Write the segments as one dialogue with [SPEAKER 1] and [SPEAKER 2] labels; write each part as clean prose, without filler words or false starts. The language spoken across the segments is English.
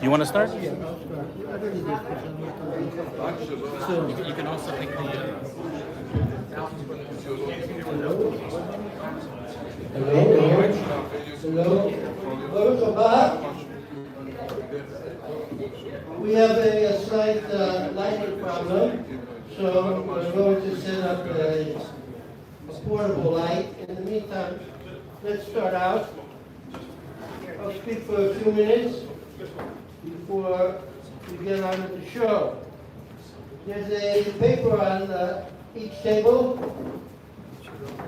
[SPEAKER 1] You want to start?
[SPEAKER 2] Yeah, I'll start. I already did, because I'm not going to so,
[SPEAKER 1] You can also take the.
[SPEAKER 2] Hello. Welcome back. We have a slight lighting problem, so we're going to set up a portable light. In the meantime, let's start out. I'll speak for a few minutes before we get on with the show. There's a paper on each table,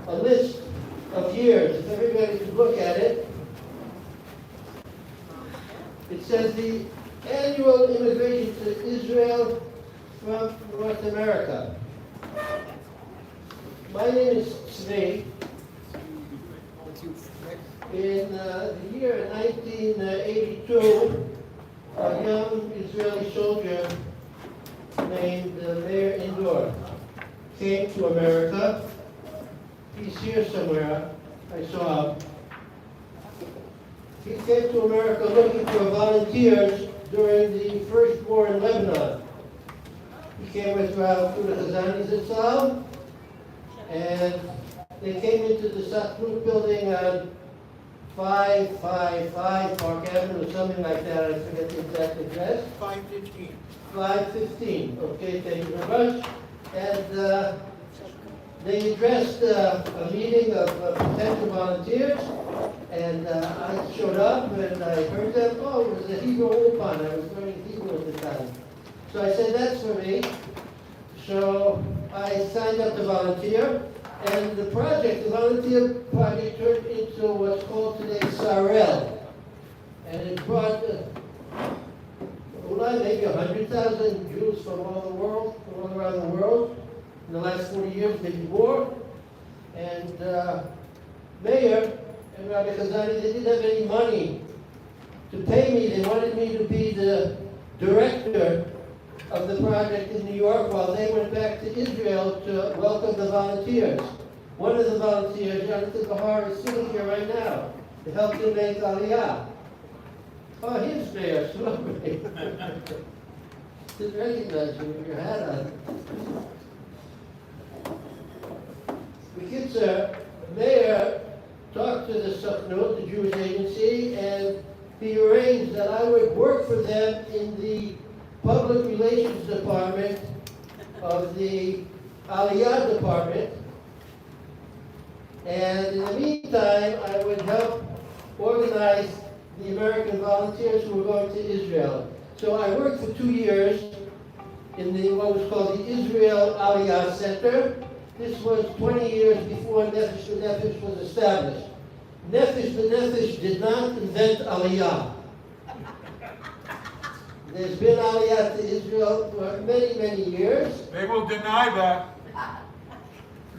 [SPEAKER 2] a list of years. If everybody could look at it. It says the annual immigration to Israel from North America. My name is Tzvi. In the year 1982, a young Israeli soldier named Meir Indor came to America. He's here somewhere. I saw him. He came to America looking for volunteers during the first war in Lebanon. He came with Rav Kazani Zitzal, and they came into the Satmut building on 555 Park Avenue or something like that. I forget the exact address.
[SPEAKER 3] 515.
[SPEAKER 2] 515. Okay, thank you very much. And they addressed a meeting of potential volunteers, and I showed up and I heard them. Oh, it was a Hebrew Ulpan. I was learning Hebrew at the time. So I said, that's for me. So I signed up to volunteer. And the volunteer project turned into what's called today Sarel. And it brought maybe 100,000 Jews from all around the world in the last 40 years, maybe more. And Meir and Rabbi Kazani, they didn't have any money to pay me. They wanted me to be the director of the project in New York while they went back to Israel to welcome the volunteers. One of the volunteers, Jonathan Bahar, is sitting here right now to help you make Aliyah. Oh, he's there, sorry. Didn't recognize you with your hat on. The kids, Meir talked to the Sukhnut, the Jewish agency, and he arranged that I would work for them in the public relations department of the Aliyah department. And in the meantime, I would help organize the American volunteers who were going to Israel. So I worked for 2 years in what was called the Israel Aliyah Center. This was 20 years before Nefesh B'Nefesh was established. Nefesh B'Nefesh did not invent Aliyah. There's been Aliyah to Israel for many, many years.
[SPEAKER 3] They will deny that.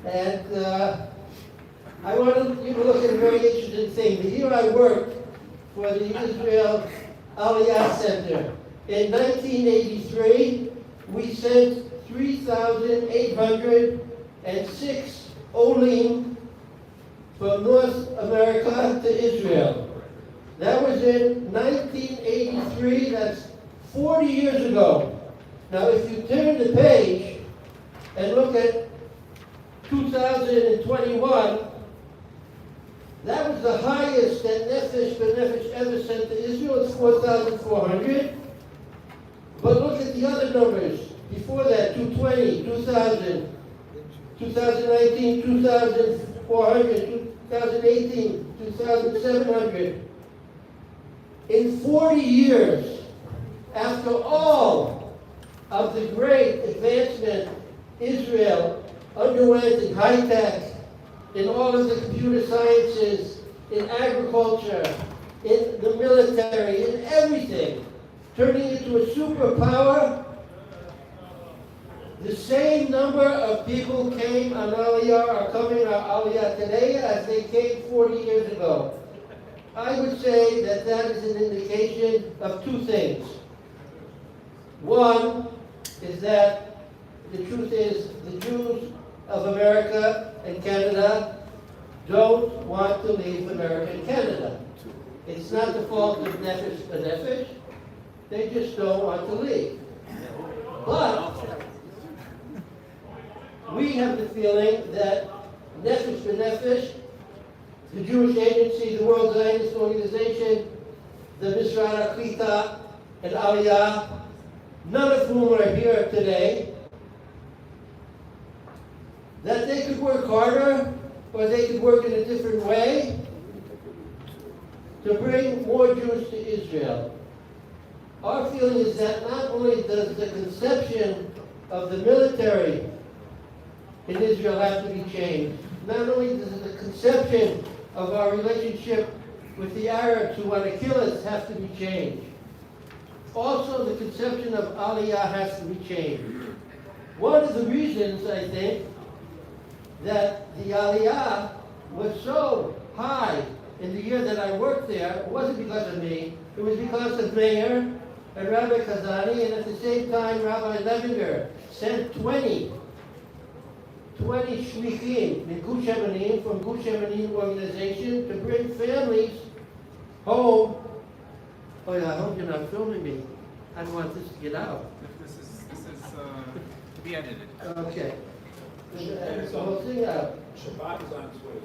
[SPEAKER 2] And I want you to look at a very interesting thing. The year I worked for the Israel Aliyah Center, in 1983, we sent 3,806 Olim from North America to Israel. That was in 1983, that's 40 years ago. Now, if you turn the page and look at 2021, that was the highest that Nefesh B'Nefesh ever sent to Israel. It's 4,400. But look at the other numbers. Before that, 220, 2,000, 2019, 2,400, 2018, 2,700. In 40 years, after all of the great advancement Israel underwent in high tech, in all of the computer sciences, in agriculture, in the military, in everything, turning into a superpower, the same number of people came on Aliyah, are coming on Aliyah today as they came 40 years ago. I would say that that is an indication of two things. One is that the truth is the Jews of America and Canada don't want to leave America and Canada. It's not the fault of Nefesh B'Nefesh. They just don't want to leave. But we have the feeling that Nefesh B'Nefesh, the Jewish Agency, the World Zionist Organization, the Misrata Klita, and Aliyah, none of whom are here today, that they could work harder, or they could work in a different way to bring more Jews to Israel. Our feeling is that not only does the conception of the military in Israel have to be changed, not only does the conception of our relationship with the Arabs who want to kill us have to be changed. Also, the conception of Aliyah has to be changed. One of the reasons, I think, that the Aliyah was so high in the year that I worked there, it wasn't because of me, it was because of Meir and Rabbi Kazani, and at the same time Rabbi Levinger sent 20 shlichim in Gush Emanim from Gush Emanim organization to bring families home. Oh yeah, I hope you're not filming me. I don't want this to get out.
[SPEAKER 1] This is to be edited.
[SPEAKER 2] Okay. That's the whole thing out.
[SPEAKER 4] Shabbat is on its way.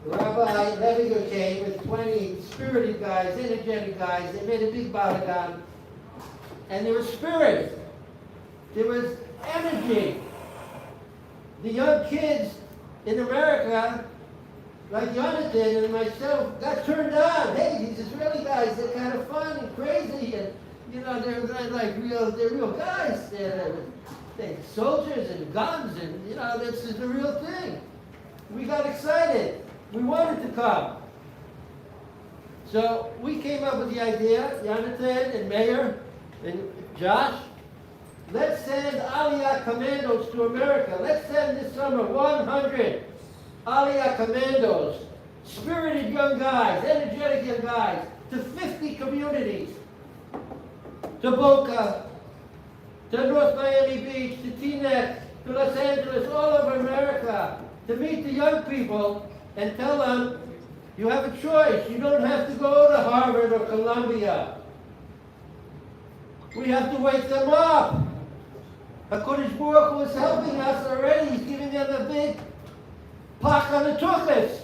[SPEAKER 2] Rabbi Levinger came with 20 spirited guys, energetic guys. They made a big balagan. And there was spirit. There was energy. The young kids in America, like Jonathan and myself, got turned on. Hey, these Israeli guys, they're kind of fun and crazy, and they're real guys. They're soldiers and guns, and this is the real thing. We got excited. We wanted to come. So we came up with the idea, Jonathan and Meir and Josh, let's send Aliyah commandos to America. Let's send this summer 100 Aliyah commandos, spirited young guys, energetic young guys, to 50 communities, to Boca, to North Miami Beach, to Teaneck, to Los Angeles, all over America, to meet the young people and tell them, you have a choice. You don't have to go to Harvard or Columbia. We have to wake them up. HaKadosh Baruch Hu is helping us already. He's giving them a big pak on the tuchus.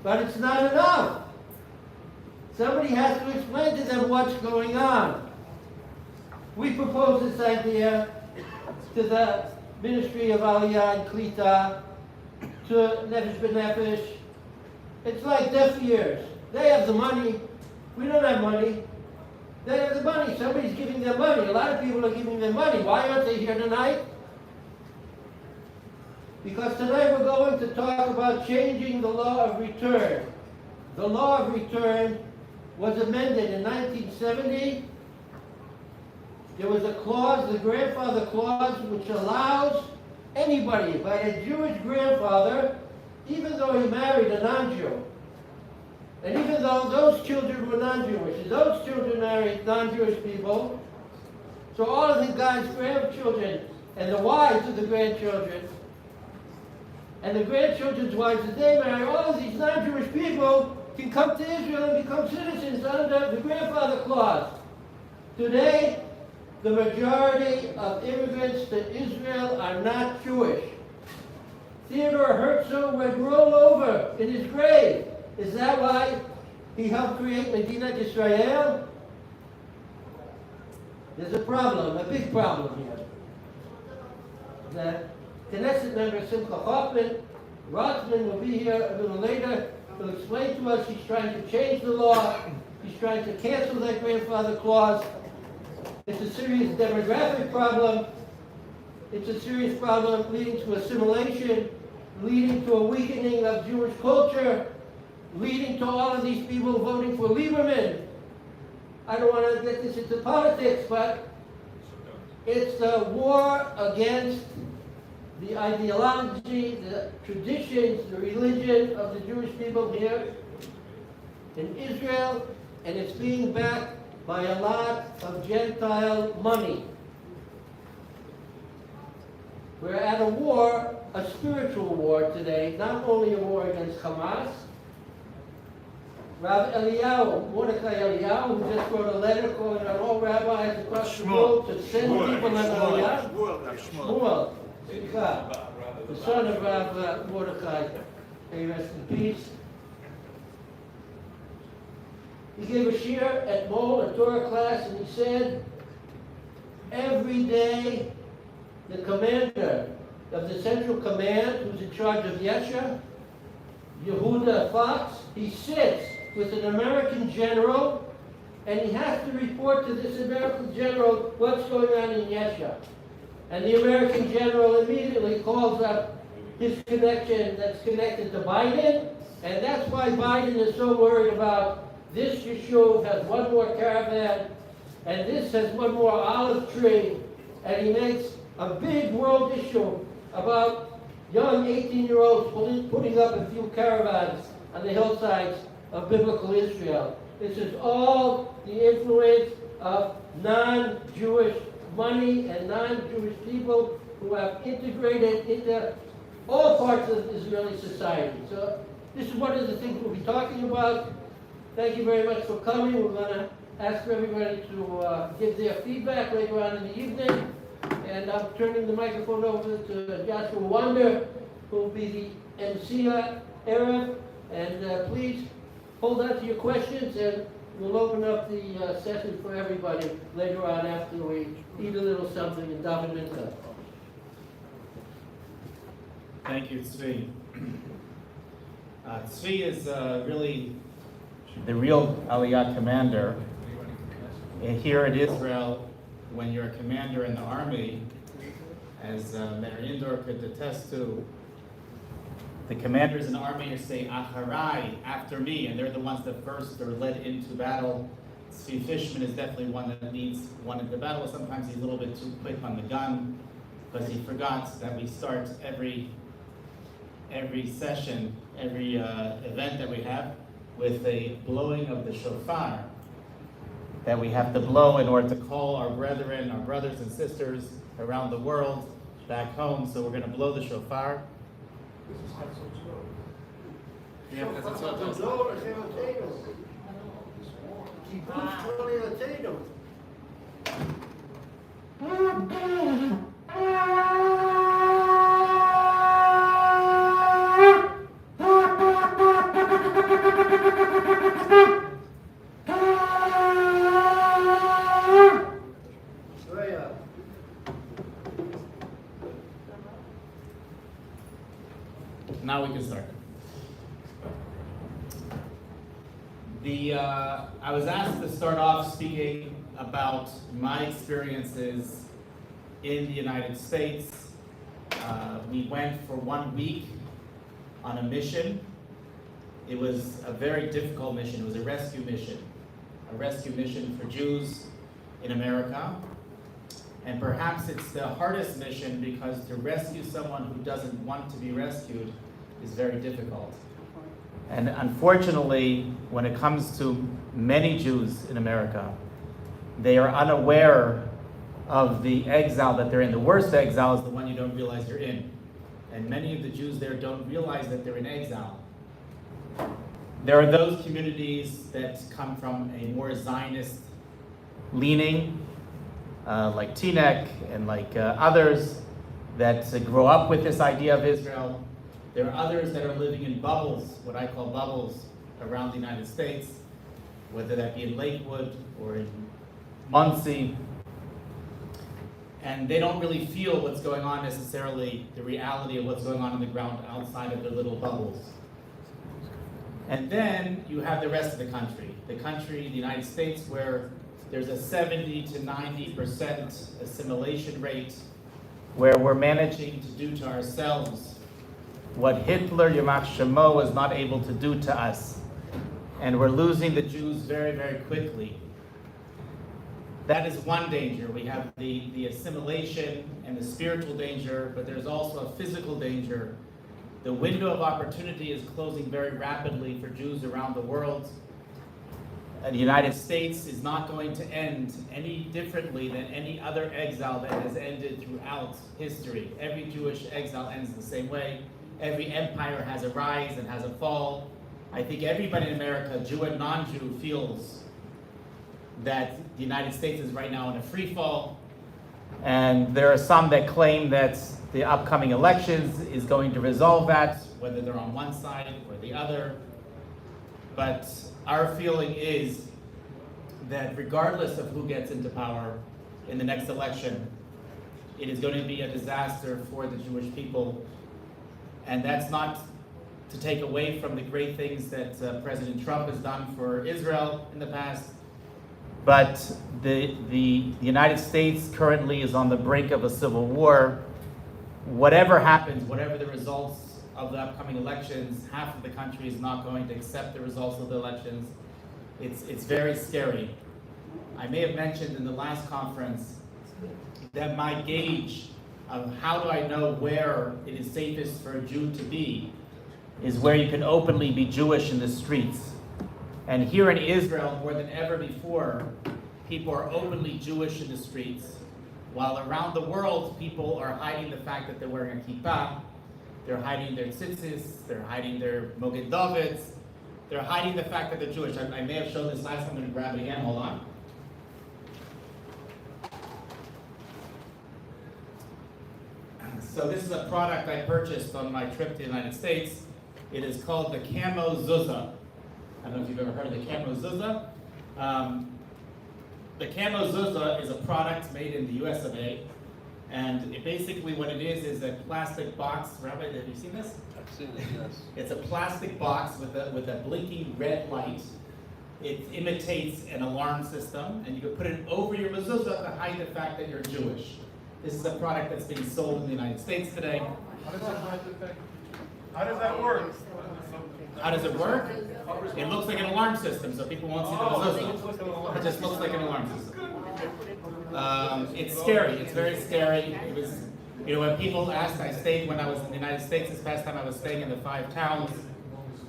[SPEAKER 2] But it's not enough. Somebody has to explain to them what's going on. We proposed this idea to the Ministry of Aliyah and Klita, to Nefesh B'Nefesh. It's like deaf ears. They have the money. We don't have money. They have the money. Somebody's giving them money. A lot of people are giving them money. Why aren't they here tonight? Because tonight we're going to talk about changing the law of return. The law of return was amended in 1970. There was a clause, the grandfather clause, which allows anybody, by a Jewish grandfather, even though he married a non-Jew, and even though those children were non-Jewish, those children married non-Jewish people, so all of the guy's grandchildren and the wives of the grandchildren and the grandchildren's wives that they marry, all of these non-Jewish people can come to Israel and become citizens under the grandfather clause. Today, the majority of immigrants to Israel are not Jewish. Theodore Herzl would roll over in his grave. Is that why he helped create Medina Yisrael? There's a problem, a big problem here. The Knesset member Simcha Hoffman, Rothman will be here a little later. He'll explain to us he's trying to change the law. He's trying to cancel that grandfather clause. It's a serious demographic problem. It's a serious problem leading to assimilation, leading to a weakening of Jewish culture, leading to all of these people voting for Lieberman. I don't want to get this into politics, but it's the war against the ideology, the traditions, the religion of the Jewish people here in Israel, and it's being backed by a lot of Gentile money. We're at a war, a spiritual war today, not only a war against Hamas, Rabbi Eliyahu, Mordecai Eliyahu, who just wrote a letter calling on all rabbis across the globe to send people on Aliyah. Shmuel, the son of Rabbi Mordecai, may he rest in peace. He gave a shiur at Mol, a Torah class, and he said, every day the commander of the Central Command, who's in charge of Yesha, Yehuda Fox, he sits with an American general, and he has to report to this American general what's going on in Yesha. And the American general immediately calls up his connection that's connected to Biden, and that's why Biden is so worried about this yeshuv has one more caravan, and this has one more olive tree, and he makes a big world issue about young 18-year-olds putting up a few caravans on the hillsides of biblical Israel. This is all the influence of non-Jewish money and non-Jewish people who have integrated into all parts of Israeli society. So this is one of the things we'll be talking about. Thank you very much for coming. We're going to ask everybody to give their feedback later on in the evening. And I'm turning the microphone over to Joshua Wander, who will be the MC Erev. And please hold on to your questions, and we'll open up the session for everybody later on after we eat a little something in Governmental.
[SPEAKER 4] Thank you, Tzvi. Tzvi is really the real Aliyah commander. Here in Israel, when you're a commander in the army, as Mayor Indor could attest to, the commanders in the army say, Acharai, after me, and they're the ones that first are led into battle. Tzvi Fishman is definitely one that leads one into battle. Sometimes he's a little bit too quick on the gun, because he forgot that we start every session, every event that we have, with a blowing of the shofar that we have to blow in order to call our brethren, our brothers and sisters around the world back home. So we're going to blow the shofar.
[SPEAKER 1] Yeah, that's what it
[SPEAKER 4] Now we can start. I was asked to start off speaking about my experiences in the United States. We went for 1 week on a mission. It was a very difficult mission. It was a rescue mission for Jews in America. And perhaps it's the hardest mission because to rescue someone who doesn't want to be rescued is very difficult. And unfortunately, when it comes to many Jews in America, they are unaware of the exile that they're in. The worst exile is the one you don't realize you're in. And many of the Jews there don't realize that they're in exile. There are those communities that come from a more Zionist leaning, like Teaneck and like others that grow up with this idea of Israel. There are others that are living in bubbles, what I call bubbles, around the United States, whether that be in Lakewood or in Muncie. And they don't really feel what's going on necessarily, the reality of what's going on the ground outside of their little bubbles. And then you have the rest of the country, the United States, where there's a 70 to 90% assimilation rate, where we're managing to do to ourselves what Hitler, Yamach Shemo, was not able to do to us. And we're losing the Jews very, very quickly. That is one danger. We have the assimilation and the spiritual danger, but there's also a physical danger. The window of opportunity is closing very rapidly for Jews around the world. The United States is not going to end any differently than any other exile that has ended throughout history. Every Jewish exile ends the same way. Every empire has a rise and has a fall. I think everybody in America, Jew and non-Jew, feels that the United States is right now in a free fall. And there are some that claim that the upcoming elections is going to resolve that, whether they're on one side or the other. But our feeling is that regardless of who gets into power in the next election, it is going to be a disaster for the Jewish people. And that's not to take away from the great things that President Trump has done for Israel in the past. But the United States currently is on the brink of a civil war. Whatever happens, whatever the results of the upcoming elections, half of the country is not going to accept the results of the elections. It's very scary. I may have mentioned in the last conference that my gauge of how do I know where it is safest for a Jew to be is where you can openly be Jewish in the streets. And here in Israel, more than ever before, people are openly Jewish in the streets, while around the world, people are hiding the fact that they're wearing a kippah, they're hiding their tzitzis, they're hiding their Moged Davids, they're hiding the fact that they're Jewish. I may have shown this last time, I'm going to grab it again, hold on. So this is a product I purchased on my trip to the United States. It is called the Camo Zuzah. I don't know if you've ever heard of the Camo Zuzah. The Camo Zuzah is a product made in the US of A. And basically what it is a plastic box. Rabbi, have you seen this?
[SPEAKER 1] I've seen it, yes.
[SPEAKER 4] It's a plastic box with a blinking red light. It imitates an alarm system, and you can put it over your mezuzah to hide the fact that you're Jewish. This is a product that's being sold in the United States today.
[SPEAKER 3] How does that work? How does that work?
[SPEAKER 4] How does it work? It looks like an alarm system, so people won't see the mezuzah. It just looks like an alarm system. It's scary. It's very scary. It was, when people asked, when I was in the United States this past time, I was staying in the 5 towns,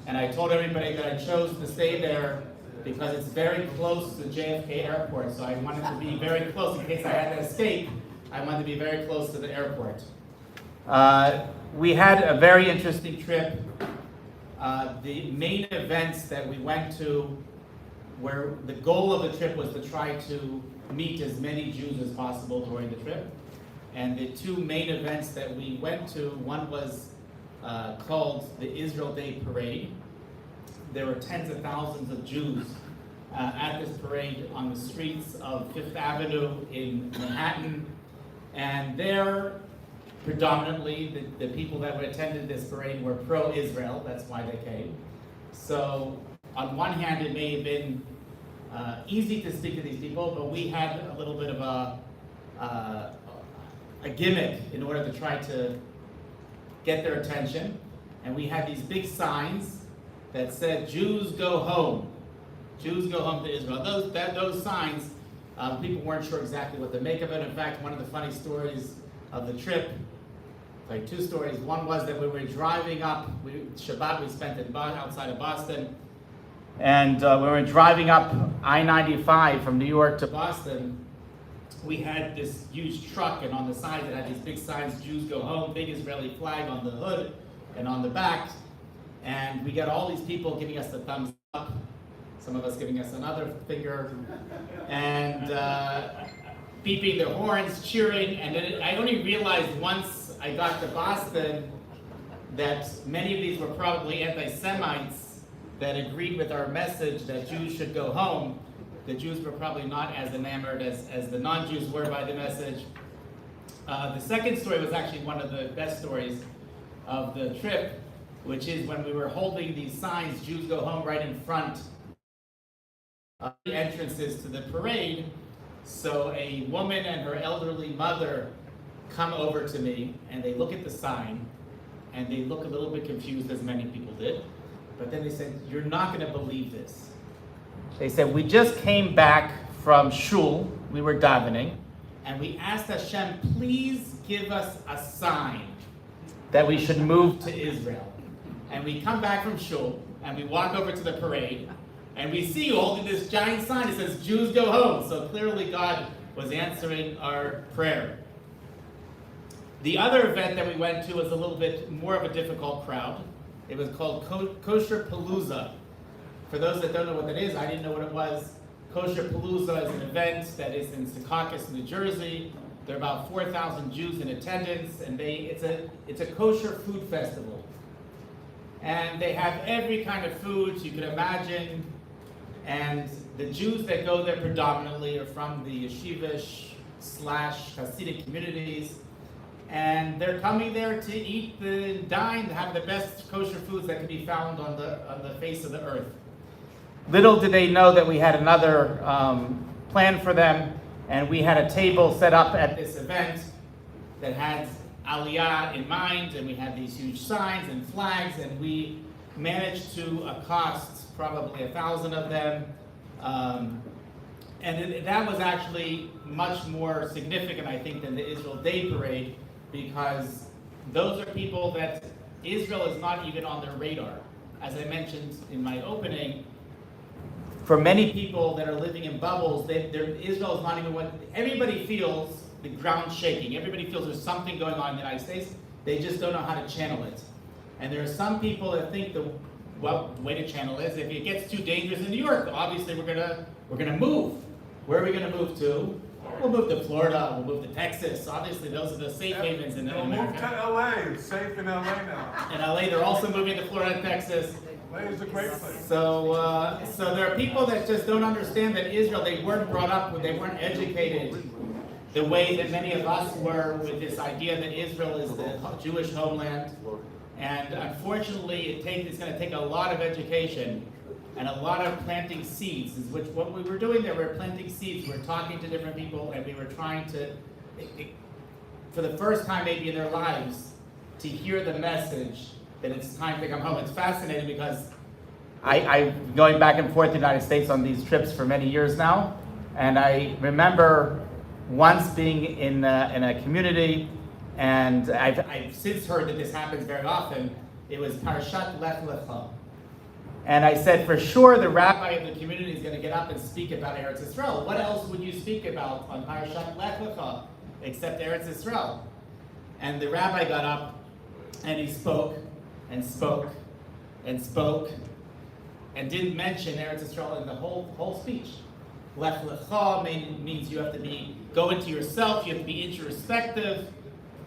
[SPEAKER 4] and I told everybody that I chose to stay there because it's very close to the JFK airport, so I wanted to be very close in case I had to escape. I wanted to be very close to the airport. We had a very interesting trip. The main events that we went to, where the goal of the trip was to try to meet as many Jews as possible during the trip. And the 2 main events that we went to, one was called the Israel Day Parade. There were tens of thousands of Jews at this parade on the streets of Fifth Avenue in Manhattan. And there, predominantly, the people that attended this parade were pro-Israel. That's why they came. So, on one hand, it may have been easy to speak to these people, but we had a little bit of a gimmick in order to try to get their attention. And we had these big signs that said, "Jews go home. Jews go home to Israel." Those signs, people weren't sure exactly what to make of it. In fact, one of the funny stories of the trip, like 2 stories. One was that we were driving up, Shabbat we spent outside of Boston, and we were driving up I-95 from New York to Boston. We had this huge truck, and on the side it had these big signs, "Jews go home," big Israeli flag on the hood and on the back. And we got all these people giving us the thumbs up, some of us giving us another finger, and beeping their horns, cheering. And then I only realized once I got to Boston that many of these were probably anti-Semites that agreed with our message that Jews should go home. The Jews were probably not as enamored as the non-Jews were by the message. The second story was actually one of the best stories of the trip, which is when we were holding these signs, "Jews go home," right in front of the entrances to the parade. So a woman and her elderly mother come over to me, and they look at the sign, and they look a little bit confused, as many people did. But then they said, "You're not going to believe this." They said, "We just came back from shul, we were davening, and we asked Hashem, please give us a sign that we should move to Israel." And we come back from shul, and we walk over to the parade, and we see you holding this giant sign that says, "Jews go home." So clearly God was answering our prayer. The other event that we went to was a little bit more of a difficult crowd. It was called Kosher Palooza. For those that don't know what that is, I didn't know what it was. Kosher Palooza is an event that is in Secaucus, New Jersey. There are about 4,000 Jews in attendance, and it's a kosher food festival. And they have every kind of food you can imagine. And the Jews that go there predominantly are from the yeshivish/Hasidic communities. And they're coming there to eat and dine, to have the best kosher foods that can be found on the face of the earth. Little did they know that we had another plan for them, and we had a table set up at this event that had Aliyah in mind, and we had these huge signs and flags, and we managed to accost probably 1,000 of them. That was actually much more significant, I think, than the Israel Day Parade, because those are people that Israel is not even on their radar. As I mentioned in my opening, for many people that are living in bubbles, Israel is not even what, everybody feels the ground shaking. Everybody feels there's something going on in the United States. They just don't know how to channel it. And there are some people that think the way to channel is, if it gets too dangerous in New York, obviously we're gonna move. Where are we gonna move to? We'll move to Florida, we'll move to Texas. Obviously those are the safe havens in
[SPEAKER 3] We'll
[SPEAKER 4] America.
[SPEAKER 3] move to LA, it's safe in LA now.
[SPEAKER 4] In LA, they're also moving to Florida and Texas.
[SPEAKER 3] LA is a great place.
[SPEAKER 4] So there are people that just don't understand that Israel, they weren't brought up, they weren't educated the way that many of us were with this idea that Israel is the Jewish homeland. And unfortunately, it's going to take a lot of education and a lot of planting seeds, which what we were doing there, we were planting seeds. We were talking to different people, and we were trying to, for the first time maybe in their lives, to hear the message that it's time to come home. It's fascinating because I'm going back and forth to the United States on these trips for many years now, and I remember once being in a community, and I've since heard that this happens very often. It was Parashat Lech Lecha. And I said, for sure, the rabbi of the community is going to get up and speak about Eretz Yisrael. What else would you speak about on Parashat Lech Lecha except Eretz Yisrael? And the rabbi got up, and he spoke, and spoke, and spoke, and didn't mention Eretz Yisrael in the whole speech. Lech Lecha means you have to go into yourself, you have to be introspective,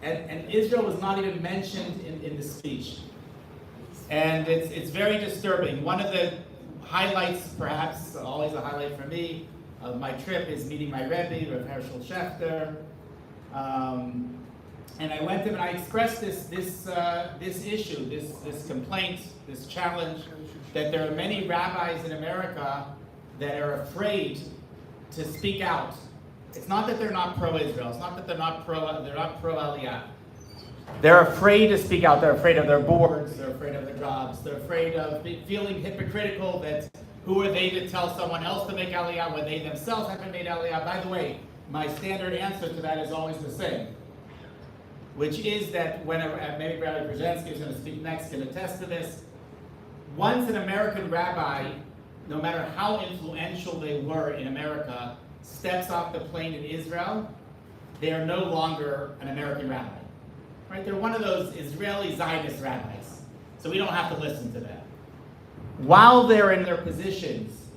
[SPEAKER 4] and Israel was not even mentioned in the speech. And it's very disturbing. One of the highlights, perhaps always a highlight for me, of my trip is meeting my Rebbe, Rav Herschel Schechter. And I went to him and I expressed this issue, this complaint, this challenge, that there are many rabbis in America that are afraid to speak out. It's not that they're not pro-Israel. It's not that they're not pro-Aliyah. They're afraid to speak out. They're afraid of their boards. They're afraid of their jobs. They're afraid of feeling hypocritical, that who are they to tell someone else to make Aliyah when they themselves haven't made Aliyah? By the way, my standard answer to that is always the same, which is that maybe Rabbi Brzezinski is going to speak next, can attest to this. Once an American rabbi, no matter how influential they were in America, steps off the plane in Israel, they are no longer an American rabbi. Right? They're one of those Israeli Zionist rabbis. So we don't have to listen to them. While they're in their positions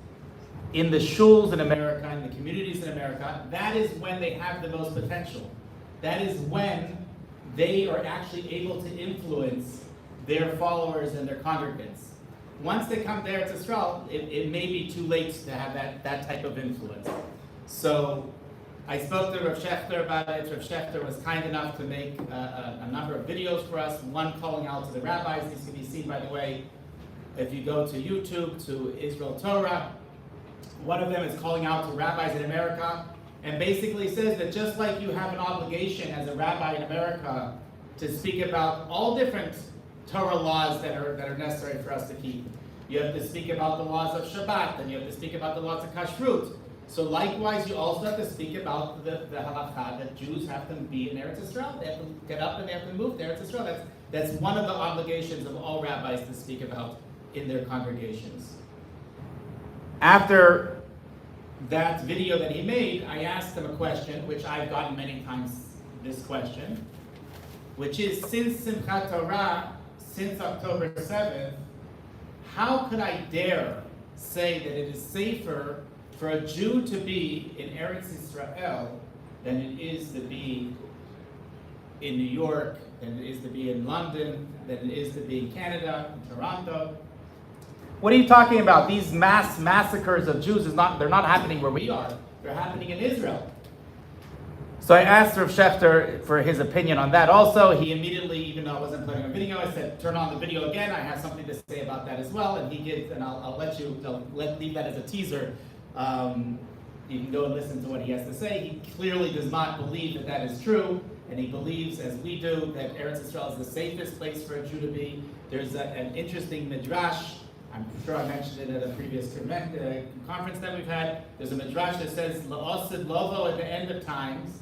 [SPEAKER 4] in the shuls in America, in the communities in America, that is when they have the most potential. That is when they are actually able to influence their followers and their congregants. Once they come there to Israel, it may be too late to have that type of influence. So I spoke to Rav Schechter about it. Rav Schechter was kind enough to make a number of videos for us, one calling out to the rabbis. These can be seen, by the way, if you go to YouTube, to Israel Torah. One of them is calling out to rabbis in America, and basically says that just like you have an obligation as a rabbi in America to speak about all different Torah laws that are necessary for us to keep. You have to speak about the laws of Shabbat, and you have to speak about the laws of Kashrut. So likewise, you also have to speak about the halakha that Jews have to be in Eretz Yisrael. They have to get up and they have to move to Eretz Yisrael. That's one of the obligations of all rabbis to speak about in their congregations. After that video that he made, I asked him a question, which I've gotten many times, this question, which is, since Simchat Torah since October 7th, how could I dare say that it is safer for a Jew to be in Eretz Yisrael than it is to be in New York, than it is to be in London, than it is to be in Canada, in Toronto? What are you talking about? These mass massacres of Jews they're not happening where we are. They're happening in Israel. So I asked Rav Schechter for his opinion on that also. He immediately, even though I wasn't playing a video, I said, turn on the video again. I have something to say about that as well. And he gives, and I'll leave that as a teaser. You can go and listen to what he has to say. He clearly does not believe that that is true. And he believes, as we do, that Eretz Yisrael is the safest place for a Jew to be. There's an interesting midrash. I'm sure I mentioned it at a previous conference that we've had. There's a midrash that says, La'osid Lovo at the end of times,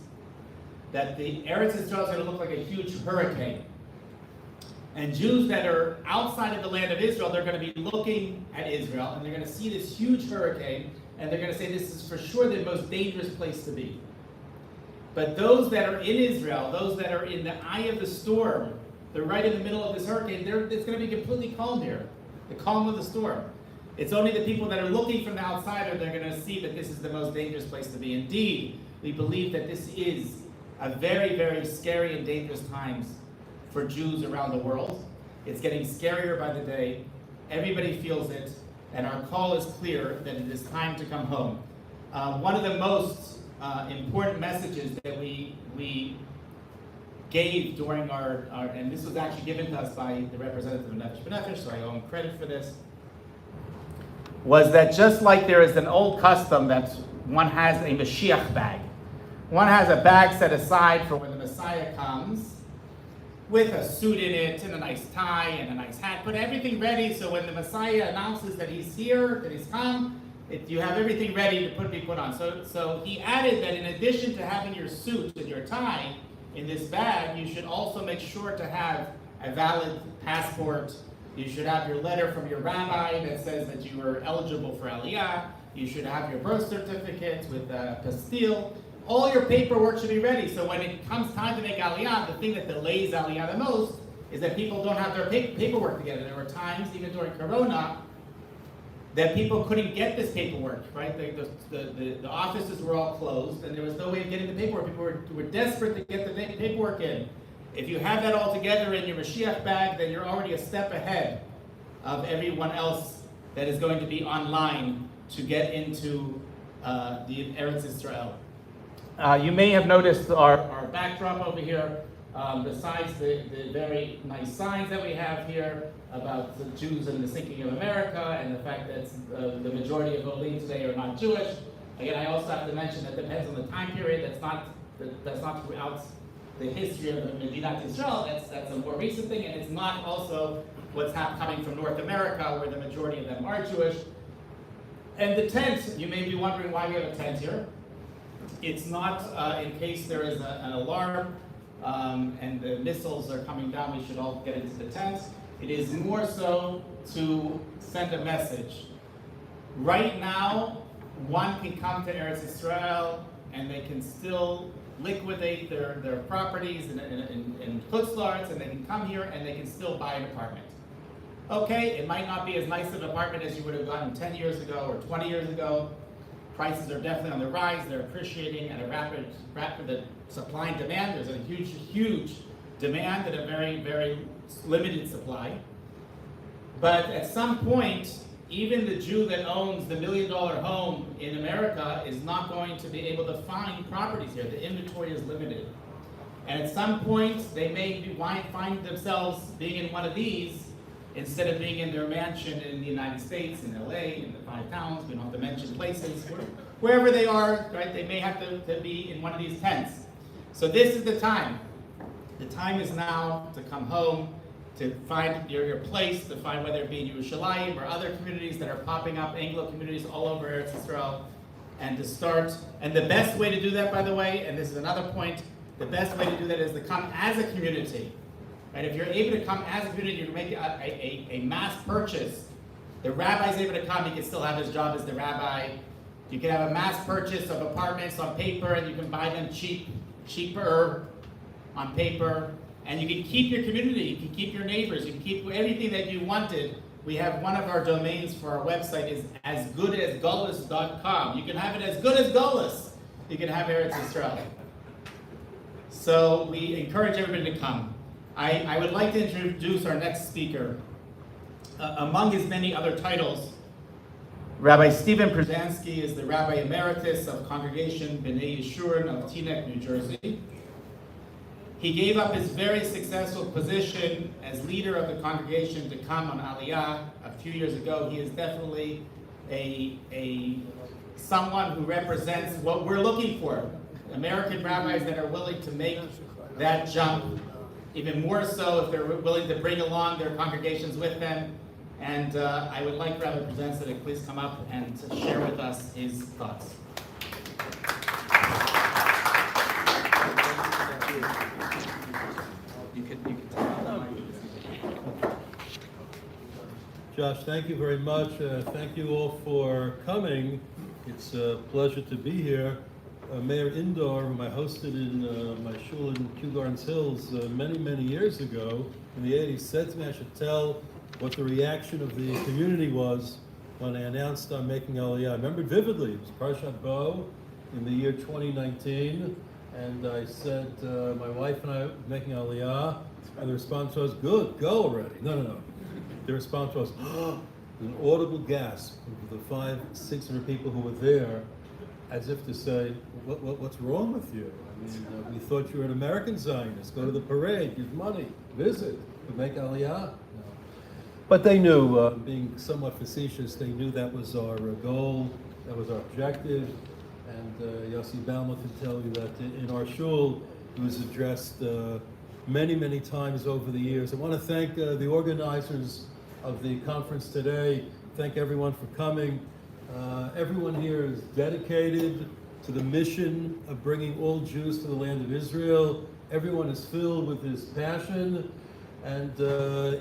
[SPEAKER 4] that the Eretz Yisrael is going to look like a huge hurricane. And Jews that are outside of the land of Israel, they're going to be looking at Israel, and they're going to see this huge hurricane, and they're going to say this is for sure the most dangerous place to be. But those that are in Israel, those that are in the eye of the storm, they're right in the middle of this hurricane, it's going to be completely calm here. The calm of the storm. It's only the people that are looking from the outsider that are going to see that this is the most dangerous place to be. Indeed, we believe that this is a very, very scary and dangerous times for Jews around the world. It's getting scarier by the day. Everybody feels it, and our call is clear that it is time to come home. One of the most important messages that we gave during our, and this was actually given to us by the representative of Nefesh B'Nefesh, so I owe him credit for this, was that just like there is an old custom that one has a Mashiach bag. One has a bag set aside for when the Messiah comes, with a suit in it, and a nice tie, and a nice hat, put everything ready so when the Messiah announces that he's here, that he's come, you have everything ready to be put on. So he added that in addition to having your suit and your tie in this bag, you should also make sure to have a valid passport. You should have your letter from your rabbi that says that you are eligible for Aliyah. You should have your birth certificate with a pastille. All your paperwork should be ready. So when it comes time to make Aliyah, the thing that delays Aliyah the most is that people don't have their paperwork together. There were times, even during Corona, that people couldn't get this paperwork, right? The offices were all closed, and there was no way of getting the paperwork. People were desperate to get the paperwork in. If you have that all together in your Mashiach bag, then you're already a step ahead of everyone else that is going to be online to get into the Eretz Yisrael. You may have noticed our backdrop over here, besides the very nice signs that we have here about the Jews and the sinking of America and the fact that the majority of Olim today are not Jewish. Again, I also have to mention that depends on the time period. That's not throughout the history of Medinat Yisrael. That's a more recent thing, and it's not also what's coming from North America, where the majority of them are Jewish. And the tent, you may be wondering why we have a tent here. It's not in case there is an alarm and the missiles are coming down, we should all get into the tent. It is more so to send a message. Right now, one can come to Eretz Yisrael and they can still liquidate their properties in Chutzlarts, and they can come here and they can still buy an apartment. Okay, it might not be as nice of an apartment as you would have gotten 10 years ago or 20 years ago. Prices are definitely on the rise. They're appreciating at a rapid supply and demand. There's a huge demand and a very, very limited supply. But at some point, even the Jew that owns the $1 million home in America is not going to be able to find properties here. The inventory is limited. And at some point, they may find themselves being in one of these instead of being in their mansion in the United States, in LA, in the 5 towns. We don't have to mention places. Wherever they are, right, they may have to be in one of these tents. So this is the time. The time is now to come home, to find your place, to find whether it be in Yerushalayim or other communities that are popping up, Anglo communities all over Eretz Yisrael, and to start. And the best way to do that, by the way, and this is another point, the best way to do that is to come as a community. Right? If you're able to come as a community, you can make a mass purchase. The rabbi's able to come, he can still have his job as the rabbi. You can have a mass purchase of apartments on paper, and you can buy them cheaper on paper, And you can keep your community, you can keep your neighbors, you can keep everything that you wanted. We have one of our domains for our website is asgoodasgullus.com. You can have it as good as Gullus. You can have Eretz Yisrael. So we encourage everybody to come. I would like to introduce our next speaker. Among his many other titles, Rabbi Stephen Przansky is the Rabbi Emeritus of Congregation B'nai Yeshurun of Teaneck, New Jersey. He gave up his very successful position as leader of the congregation to come on Aliyah a few years ago. He is definitely someone who represents what we're looking for. American rabbis that are willing to make that jump, even more so if they're willing to bring along their congregations with them. And I would like Rabbi Przansky to please come up and to share with us his thoughts.
[SPEAKER 5] Josh, thank you very much. Thank you all for coming. It's a pleasure to be here. Mayor Indor, whom I hosted in my shul in Kew Gardens Hills many, many years ago, in the 80s, said to me I should tell what the reaction of the community was when I announced I'm making Aliyah. I remember it vividly. It was Parshat Bo in the year 2019, and I said, my wife and I are making Aliyah, and the response was, good, go already. No. The response was, an audible gasp of the 500-600 people who were there, as if to say, what's wrong with you? I mean, we thought you were an American Zionist. Go to the parade, give money, visit, but make Aliyah? No. But they knew, being somewhat facetious, they knew that was our goal, that was our objective. And Yossi Balma can tell you that in our shul, it was addressed many, many times over the years. I want to thank the organizers of the conference today. Thank everyone for coming. Everyone here is dedicated to the mission of bringing all Jews to the land of Israel. Everyone is filled with this passion, and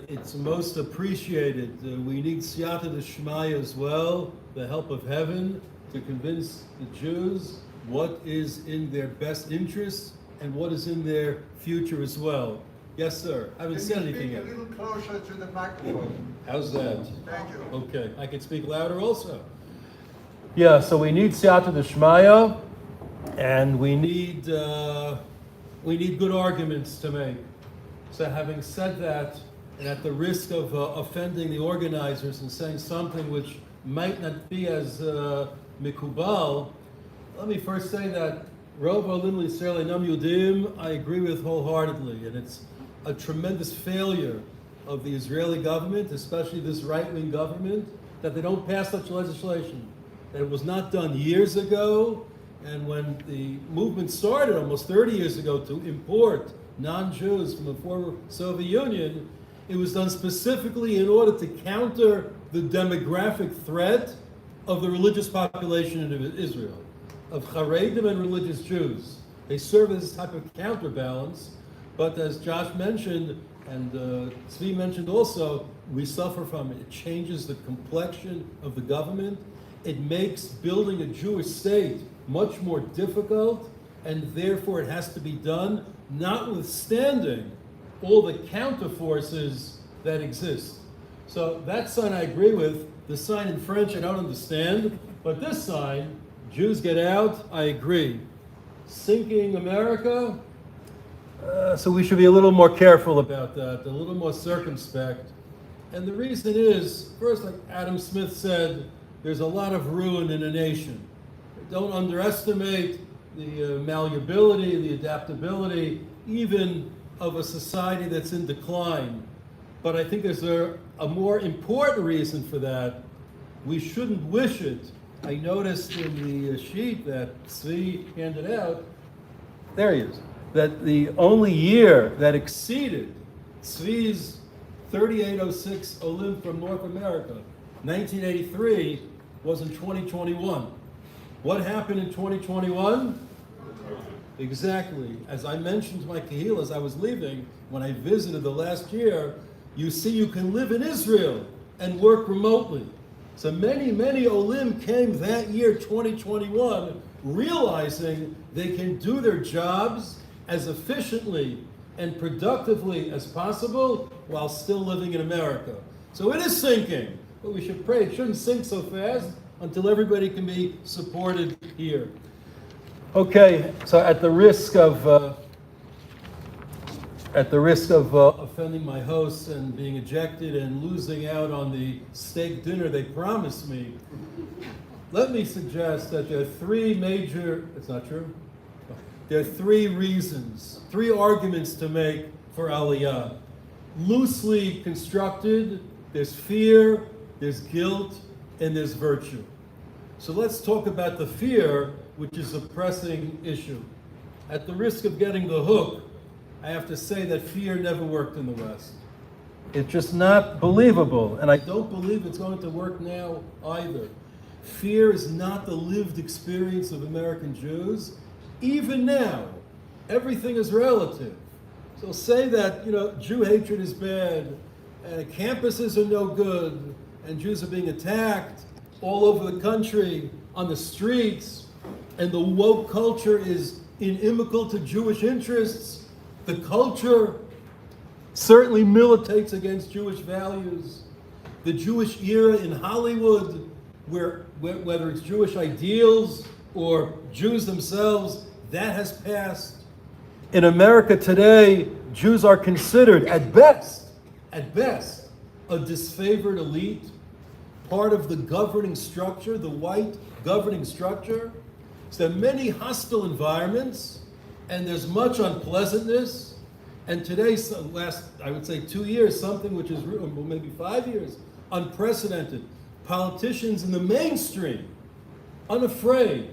[SPEAKER 5] it's most appreciated. We need siyata d'shmaya as well, the help of heaven, to convince the Jews what is in their best interests and what is in their future as well. Yes, sir. I haven't said anything yet.
[SPEAKER 6] Can you speak a little closer to the microphone?
[SPEAKER 5] How's that?
[SPEAKER 6] Thank you.
[SPEAKER 5] Okay, I can speak louder also. Yeah, so we need siyata d'shmaya, and we need good arguments to make. So having said that, and at the risk of offending the organizers and saying something which might not be as mikubal, let me first say that Rov Olim Yisrael Einam Yudim, I agree with wholeheartedly, and it's a tremendous failure of the Israeli government, especially this right-wing government, that they don't pass such legislation. That it was not done years ago, and when the movement started almost 30 years ago to import non-Jews from the former Soviet Union, it was done specifically in order to counter the demographic threat of the religious population in Israel, of Haredim and religious Jews. They serve as a type of counterbalance, but as Josh mentioned, and Tzvi mentioned also, we suffer from it. It changes the complexion of the government. It makes building a Jewish state much more difficult, and therefore it has to be done notwithstanding all the counter forces that exist. So that sign I agree with. The sign in French I don't understand, but this sign, Jews get out, I agree. Sinking America, so we should be a little more careful about that, a little more circumspect. And the reason is, first, like Adam Smith said, there's a lot of ruin in a nation. Don't underestimate the malleability, the adaptability, even of a society that's in decline. But I think there's a more important reason for that. We shouldn't wish it. I noticed in the sheet that Tzvi handed out, there he is, that the only year that exceeded Tzvi's 3806 Olim from North America, 1983, was in 2021. What happened in 2021? Exactly. As I mentioned to my kahil as I was leaving, when I visited the last year, you see you can live in Israel and work remotely. So many, many Olim came that year, 2021, realizing they can do their jobs as efficiently and productively as possible while still living in America. So it is sinking, but we should pray it shouldn't sink so fast until everybody can be supported here. Okay, so at the risk of offending my hosts and being ejected and losing out on the steak dinner they promised me, let me suggest that there are three major, it's not true? There are three reasons, three arguments to make for Aliyah. Loosely constructed, there's fear, there's guilt, and there's virtue. So let's talk about the fear, which is a pressing issue. At the risk of getting the hook, I have to say that fear never worked in the West. It's just not believable, and I don't believe it's going to work now either. Fear is not the lived experience of American Jews. Even now, everything is relative. So say that, Jew hatred is bad, and campuses are no good, and Jews are being attacked all over the country, on the streets, and the woke culture is inimical to Jewish interests. The culture certainly militates against Jewish values. The Jewish era in Hollywood, whether it's Jewish ideals or Jews themselves, that has passed. In America today, Jews are considered, at best, a disfavored elite, part of the governing structure, the white governing structure. So there are many hostile environments, and there's much unpleasantness. And today, last, I would say 2 years, something which is, well, maybe 5 years, unprecedented. Politicians in the mainstream, unafraid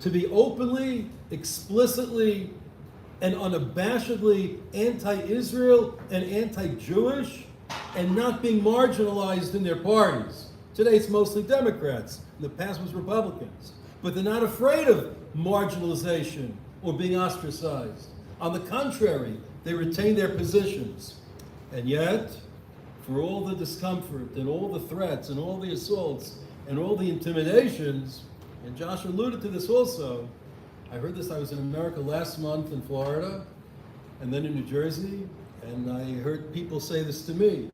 [SPEAKER 5] to be openly, explicitly, and unabashedly anti-Israel and anti-Jewish, and not being marginalized in their parties. Today it's mostly Democrats. In the past was Republicans. But they're not afraid of marginalization or being ostracized. On the contrary, they retain their positions. And yet, for all the discomfort and all the threats and all the assaults and all the intimidations, and Josh alluded to this also, I heard this, I was in America last month in Florida, and then in New Jersey, and I heard people say this to me.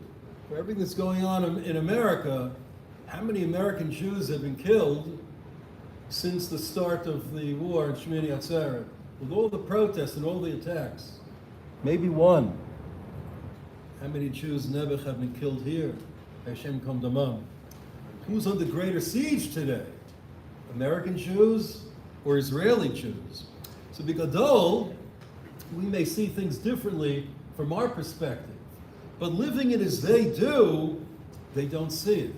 [SPEAKER 5] For everything that's going on in America, how many American Jews have been killed since the start of the war in Shmini Atzeret? With all the protests and all the attacks, maybe one. How many Jews never have been killed here? Hashem Kom Damam. Who's under greater siege today? American Jews or Israeli Jews? So Bigadol, we may see things differently from our perspective. But living it as they do, they don't see it.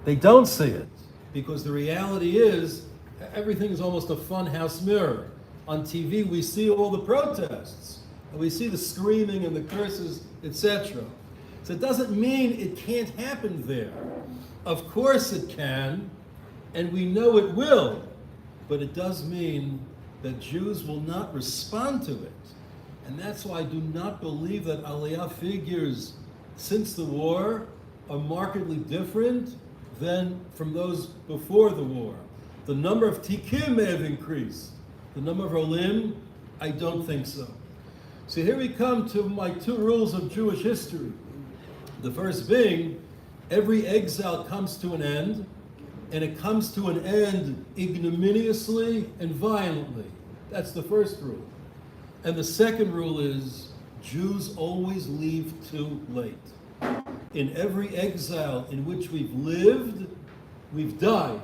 [SPEAKER 5] They don't see it. Because the reality is, everything is almost a funhouse mirror. On TV, we see all the protests, and we see the screaming and the curses, etc. So it doesn't mean it can't happen there. Of course it can, and we know it will, but it does mean that Jews will not respond to it. And that's why I do not believe that Aliyah figures since the war are markedly different than from those before the war. The number of tikim may have increased. The number of Olim, I don't think so. So here we come to my two rules of Jewish history. The first being, every exile comes to an end, and it comes to an end ignominiously and violently. That's the first rule. And the second rule is, Jews always leave too late. In every exile in which we've lived, we've died,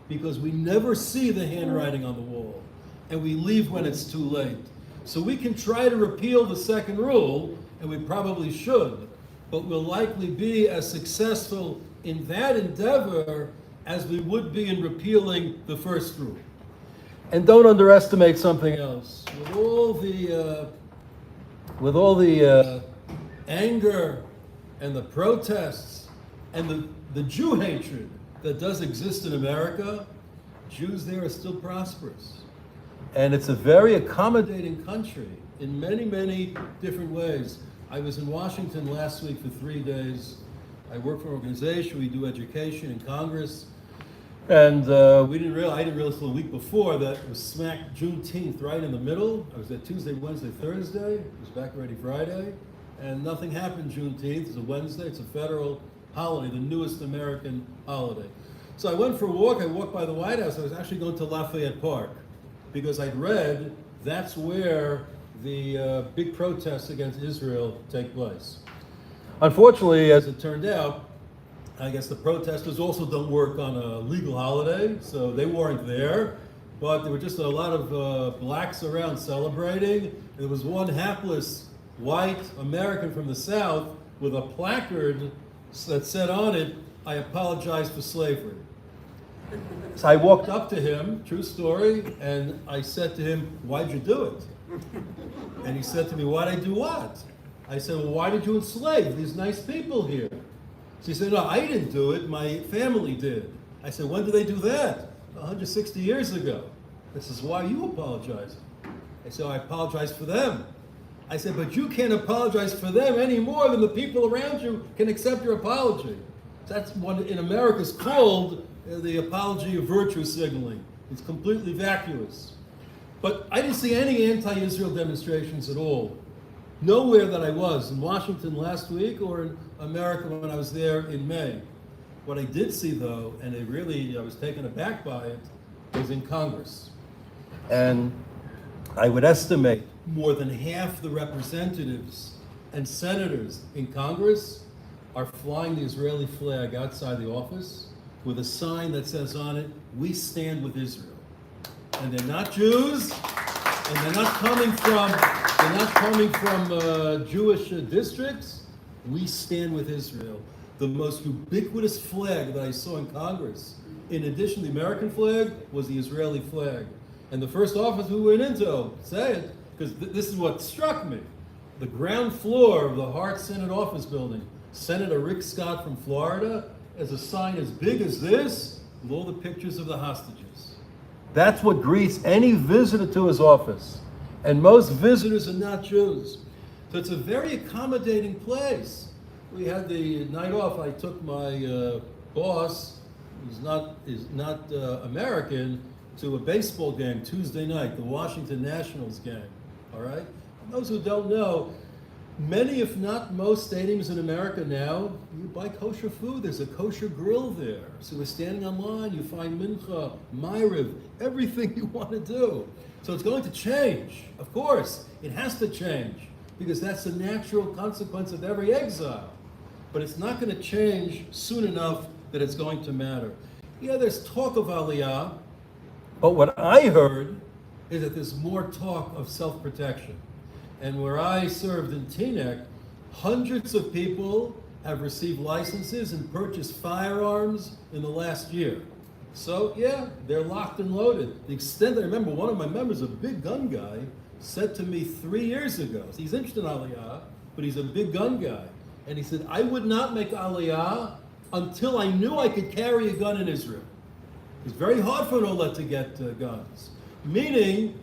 [SPEAKER 5] because we never see the handwriting on the wall, and we leave when it's too late. So we can try to repeal the second rule, and we probably should, but we'll likely be as successful in that endeavor as we would be in repealing the first rule. And don't underestimate something else. With all the anger and the protests and the Jew hatred that does exist in America, Jews there are still prosperous. And it's a very accommodating country in many, many different ways. I was in Washington last week for 3 days. I work for an organization, we do education in Congress. And I didn't realize till the week before that it was smack Juneteenth right in the middle. I was there Tuesday, Wednesday, Thursday. It was back already Friday. And nothing happened Juneteenth. It's a Wednesday. It's a federal holiday, the newest American holiday. So I went for a walk. I walked by the White House. I was actually going to Lafayette Park because I'd read that's where the big protests against Israel take place. Unfortunately, as it turned out, I guess the protesters also don't work on a legal holiday, so they weren't there. But there were just a lot of blacks around celebrating. There was one hapless white American from the South with a placard that said on it, "I apologize for slavery." So I walked up to him, true story, and I said to him, "Why'd you do it?" And he said to me, "Why'd I do what?" I said, "Well, why did you enslave these nice people here?" So he said, "No, I didn't do it, my family did." I said, "When did they do that?" 160 years ago. He says, "Why are you apologizing?" I said, "I apologize for them." I said, "But you can't apologize for them any more than the people around you can accept your apology." That's what in America is called the apology of virtue signaling. It's completely vacuous. But I didn't see any anti-Israel demonstrations at all. Nowhere that I was, in Washington last week or in America when I was there in May. What I did see though, and I was taken aback by it, was in Congress. And I would estimate more than half the representatives and senators in Congress are flying the Israeli flag outside the office with a sign that says on it, "We stand with Israel." And they're not Jews, and they're not coming from Jewish districts. We stand with Israel. The most ubiquitous flag that I saw in Congress, in addition to the American flag, was the Israeli flag. And the first office we went into, say it, because this is what struck me. The ground floor of the Hart Senate office building, Senator Rick Scott from Florida, has a sign as big as this with all the pictures of the hostages. That's what greets any visitor to his office. And most visitors are not Jews. So it's a very accommodating place. We had the night off. I took my boss, who's not American, to a baseball game Tuesday night, the Washington Nationals game. All right? And those who don't know, many, if not most stadiums in America now, you buy kosher food. There's a kosher grill there. So we're standing online, you find mincha, ma'ariv, everything you want to do. So it's going to change. Of course, it has to change because that's the natural consequence of every exile. But it's not going to change soon enough that it's going to matter. Yeah, there's talk of Aliyah, but what I heard is that there's more talk of self-protection. And where I served in Teaneck, hundreds of people have received licenses and purchased firearms in the last year. So yeah, they're locked and loaded. The extent, I remember one of my members, a big gun guy, said to me 3 years ago, he's interested in Aliyah, but he's a big gun guy. And he said, "I would not make Aliyah until I knew I could carry a gun in Israel." It's very hard for an Olet to get guns. Meaning,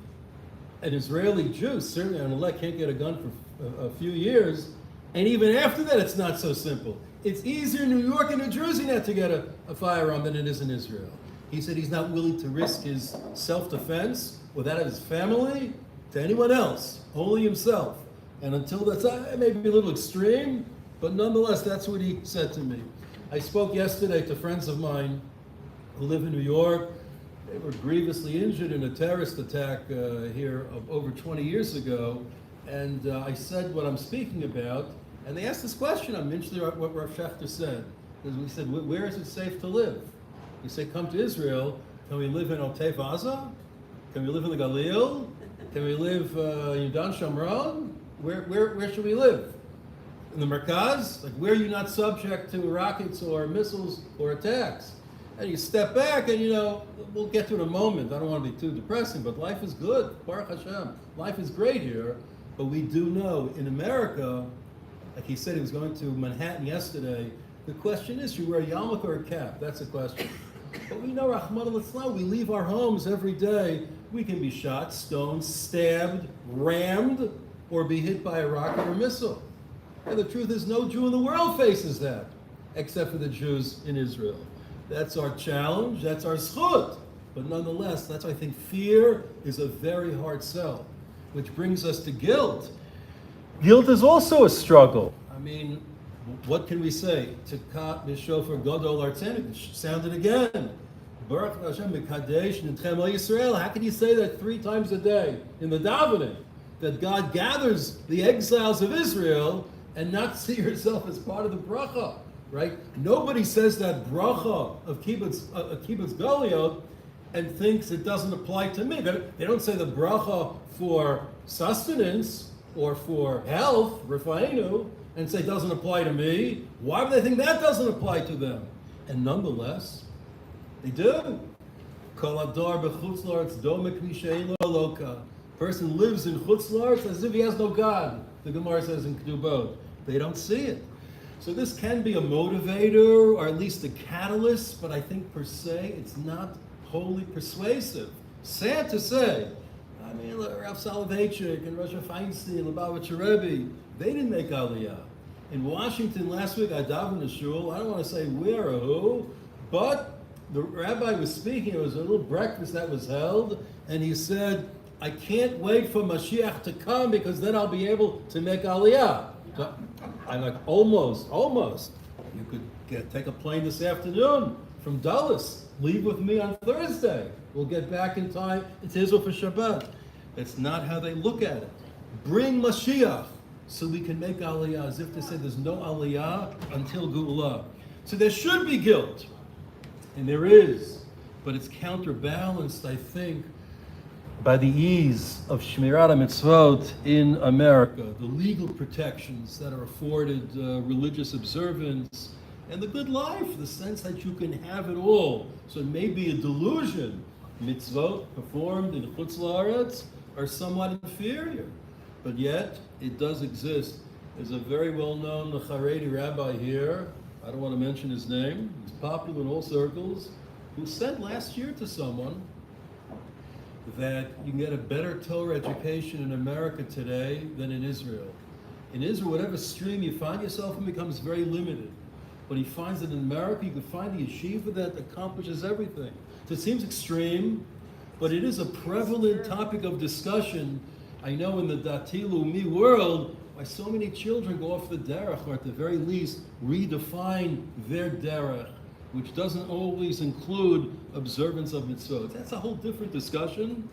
[SPEAKER 5] an Israeli Jew, certainly an Olet can't get a gun for a few years, and even after that it's not so simple. It's easier in New York and New Jersey now to get a firearm than it is in Israel. He said he's not willing to risk his self-defense or that of his family to anyone else, only himself. And until that's, maybe a little extreme, but nonetheless, that's what he said to me. I spoke yesterday to friends of mine who live in New York. They were grievously injured in a terrorist attack here over 20 years ago. And I said what I'm speaking about. And they asked this question. I'm interested in what Rav Schechter said. Because we said, where is it safe to live? He said, come to Israel. Can we live in Otef Aza? Can we live in the Galil? Can we live in Yudan Shamron? Where should we live? In the Merkaz? Like, where are you not subject to rockets or missiles or attacks? And you step back and, we'll get to it in a moment. I don't want to be too depressing, but life is good. Baruch Hashem. Life is great here. But we do know in America, like he said he was going to Manhattan yesterday, the question is, you wear a yarmulke or a cap? That's the question. But we know, Rahman al-Islam, we leave our homes every day. We can be shot, stoned, stabbed, rammed, or be hit by a rocket or missile. And the truth is, no Jew in the world faces that, except for the Jews in Israel. That's our challenge, that's our schut. But nonetheless, that's why I think fear is a very hard sell, which brings us to guilt. Guilt is also a struggle. I mean, what can we say? Tekat Mishofar Godol Artzenik, sound it again. Baruch Hashem Mekadesh Nitchem Yisrael. How can you say that 3 times a day in the davening? That God gathers the exiles of Israel and not see yourself as part of the bracha, right? Nobody says that bracha of kibbutz galiot and thinks it doesn't apply to me. They don't say the bracha for sustenance or for health, refainu, and say it doesn't apply to me. Why would they think that doesn't apply to them? And nonetheless, they do. Kol adar b'chutz la'aretz domek mi she'ein lo Eloka. Person lives in chutz la'aretz as if he has no God. The Gemara says in Ketubot. They don't see it. So this can be a motivator, or at least a catalyst, but I think per se it's not wholly persuasive. Sad to say. I mean, Rav Soloveitchik and Rosh Feinstein, Lubavitcher Rebbe, they didn't make Aliyah. In Washington last week, I davened in shul. I don't want to say where or who, but the rabbi was speaking. It was a little breakfast that was held, and he said, I can't wait for Mashiach to come because then I'll be able to make Aliyah. So I'm like, almost. You could take a plane this afternoon from Dulles. Leave with me on Thursday. We'll get back in time. It's Israel for Shabbat. That's not how they look at it. Bring Mashiach so we can make Aliyah, as if to say there's no Aliyah until Geulah. So there should be guilt. And there is, but it's counterbalanced, I think, by the ease of Shmirat HaMitzvot in America, the legal protections that are afforded religious observance, and the good life, the sense that you can have it all. So it may be a delusion. Mitzvot performed in Chutz La'aretz are somewhat inferior, but yet it does exist. There's a very well-known Haredi rabbi here, I don't want to mention his name, he's popular in all circles, who said last year to someone that you can get a better Torah education in America today than in Israel. In Israel, whatever stream you find yourself in becomes very limited. But he finds that in America, you can find the yeshiva that accomplishes everything. So it seems extreme, but it is a prevalent topic of discussion. I know in the Dati Leumi world, why so many children go off the derech, or at the very least, redefine their derech, which doesn't always include observance of mitzvot. That's a whole different discussion,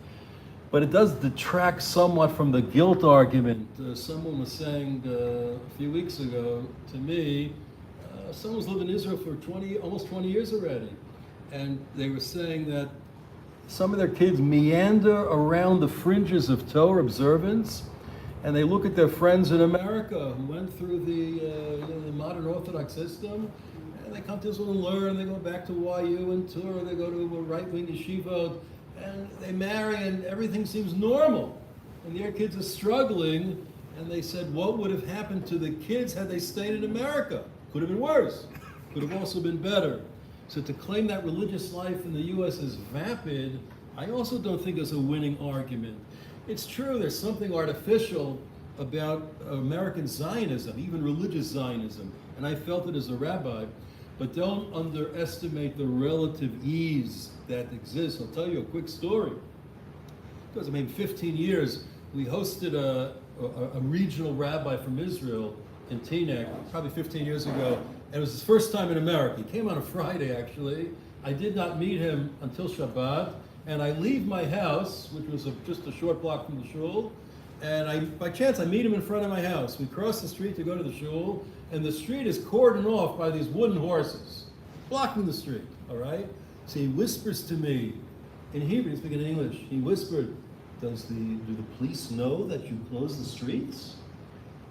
[SPEAKER 5] but it does detract somewhat from the guilt argument. Someone was saying a few weeks ago to me, someone's lived in Israel for almost 20 years already, and they were saying that some of their kids meander around the fringes of Torah observance, and they look at their friends in America who went through the modern Orthodox system, and they come to Israel and learn, they go back to YU and Torah, they go to a right-wing yeshiva, and they marry, and everything seems normal. And their kids are struggling, and they said, what would have happened to the kids had they stayed in America? Could have been worse. Could have also been better. So to claim that religious life in the U.S. is vapid, I also don't think is a winning argument. It's true, there's something artificial about American Zionism, even religious Zionism, and I felt it as a rabbi, but don't underestimate the relative ease that exists. I'll tell you a quick story. Because 15 years, we hosted a regional rabbi from Israel in Teaneck, probably 15 years ago, and it was his first time in America. He came on a Friday, actually. I did not meet him until Shabbat, and I leave my house, which was just a short block from the shul, and by chance I meet him in front of my house. We cross the street to go to the shul, and the street is cordoned off by these wooden horses, blocking the street, all right? So he whispers to me, in Hebrew, he's speaking English, he whispered, do the police know that you close the streets?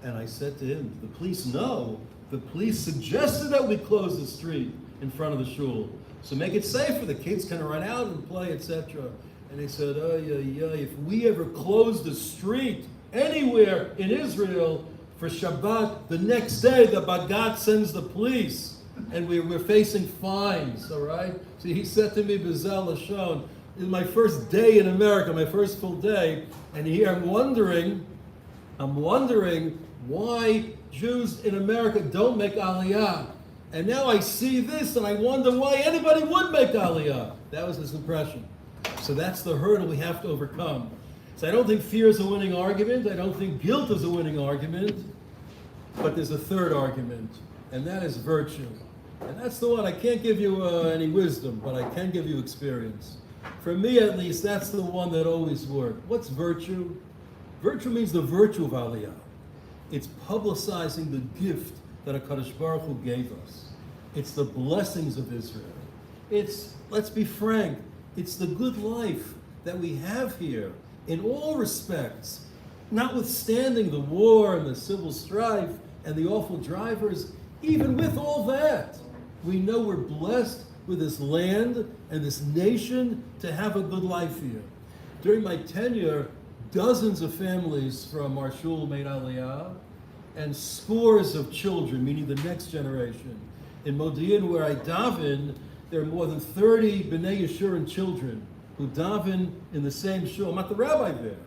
[SPEAKER 5] And I said to him, the police know. The police suggested that we close the street in front of the shul. So make it safer, the kids can run out and play, etc. And they said, if we ever close the street anywhere in Israel for Shabbat, the next day the Bagat sends the police and we're facing fines, all right? So he said to me, Bezel Lashon, this is my first day in America, my first full day, and here I'm wondering why Jews in America don't make Aliyah. And now I see this and I wonder why anybody would make Aliyah. That was his impression. So that's the hurdle we have to overcome. So I don't think fear is a winning argument. I don't think guilt is a winning argument. But there's a third argument, and that is virtue. And that's the one. I can't give you any wisdom, but I can give you experience. For me, at least, that's the one that always worked. What's virtue? Virtue means the virtue of Aliyah. It's publicizing the gift that HaKadosh Baruch Hu gave us. It's the blessings of Israel. It's, let's be frank, it's the good life that we have here in all respects, notwithstanding the war and the civil strife and the awful drivers. Even with all that, we know we're blessed with this land and this nation to have a good life here. During my tenure, dozens of families from our shul made Aliyah, and scores of children, meaning the next generation. In Modi'in, where I daven, there are more than 30 B'nai Yeshurun children who daven in the same shul. I'm not the rabbi there.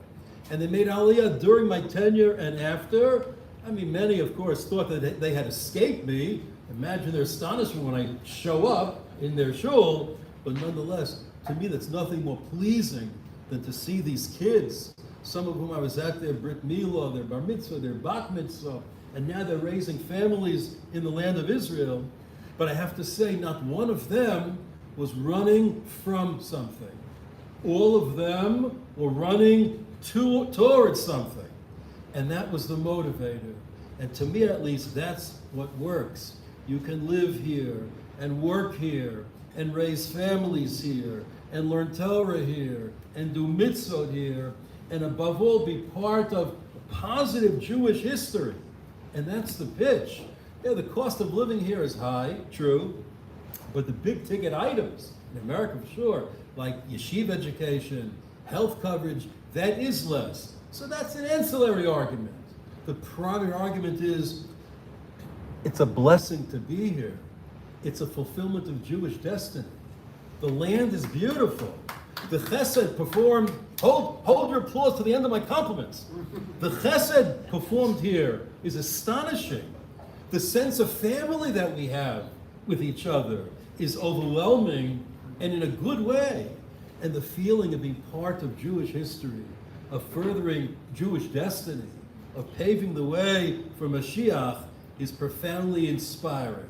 [SPEAKER 5] And they made Aliyah during my tenure and after. I mean, many, of course, thought that they had escaped me. Imagine their astonishment when I show up in their shul. But nonetheless, to me, that's nothing more pleasing than to see these kids, some of whom I was at their Brit Milah, their Bar Mitzvah, their Bat Mitzvah, and now they're raising families in the land of Israel. But I have to say, not one of them was running from something. All of them were running towards something. And that was the motivator. And to me, at least, that's what works. You can live here and work here and raise families here and learn Torah here and do mitzvot here, and above all, be part of positive Jewish history. And that's the pitch. Yeah, the cost of living here is high, true, but the big ticket items, in America for sure, like yeshiva education, health coverage, that is less. So that's an ancillary argument. The primary argument is, it's a blessing to be here. It's a fulfillment of Jewish destiny. The land is beautiful. The chesed performed, hold your applause to the end of my compliments. The chesed performed here is astonishing. The sense of family that we have with each other is overwhelming and in a good way. And the feeling of being part of Jewish history, of furthering Jewish destiny, of paving the way for Mashiach is profoundly inspiring.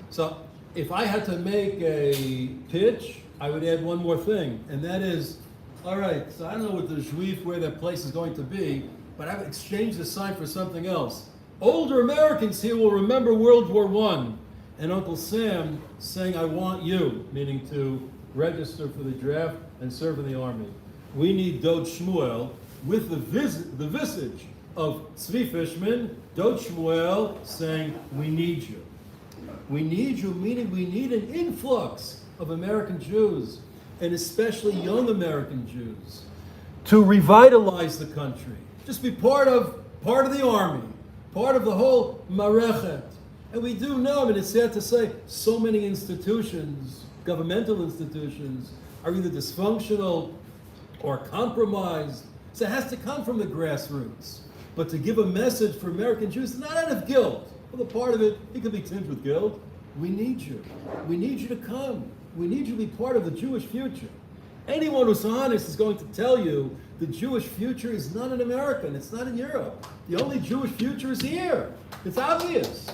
[SPEAKER 5] So if I had to make a pitch, I would add one more thing, and that is, all right, so I don't know what the Juif, where that place is going to be, but I've exchanged the sign for something else. Older Americans here will remember World War I, and Uncle Sam saying, I want you, meaning to register for the draft and serve in the army. We need Dod Shmuel with the visage of Tzvi Fishman, Dod Shmuel saying, we need you. We need you, meaning we need an influx of American Jews, and especially young American Jews, to revitalize the country. Just be part of the army, part of the whole marechet. And we do know, and it's sad to say, so many institutions, governmental institutions, are either dysfunctional or compromised. So it has to come from the grassroots. But to give a message for American Jews, not out of guilt. Well, the part of it could be tinged with guilt. We need you. We need you to come. We need you to be part of the Jewish future. Anyone who's honest is going to tell you the Jewish future is not in America and it's not in Europe. The only Jewish future is here. It's obvious.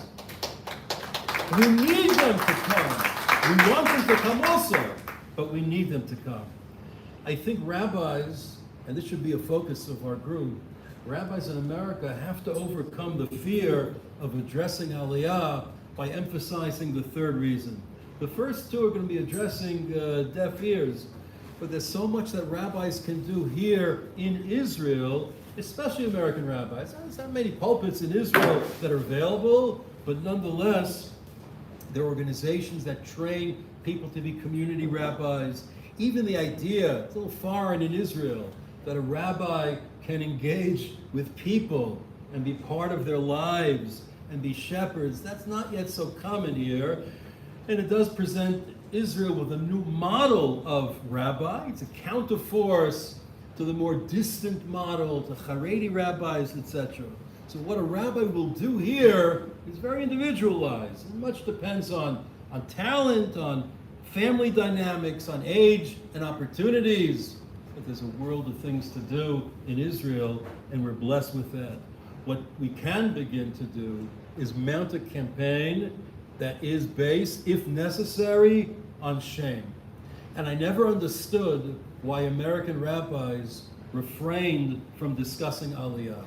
[SPEAKER 5] We need them to come. We want them to come also, but we need them to come. I think rabbis, and this should be a focus of our group, rabbis in America have to overcome the fear of addressing Aliyah by emphasizing the third reason. The first two are going to be addressing deaf ears, but there's so much that rabbis can do here in Israel, especially American rabbis. There's not many pulpits in Israel that are available, but nonetheless, there are organizations that train people to be community rabbis. Even the idea, it's a little foreign in Israel, that a rabbi can engage with people and be part of their lives and be shepherds. That's not yet so common here. And it does present Israel with a new model of rabbi. It's a counterforce to the more distant model, to Haredi rabbis, etc. So what a rabbi will do here is very individualized. And much depends on talent, on family dynamics, on age and opportunities. But there's a world of things to do in Israel, and we're blessed with that. What we can begin to do is mount a campaign that is based, if necessary, on shame. And I never understood why American rabbis refrained from discussing Aliyah.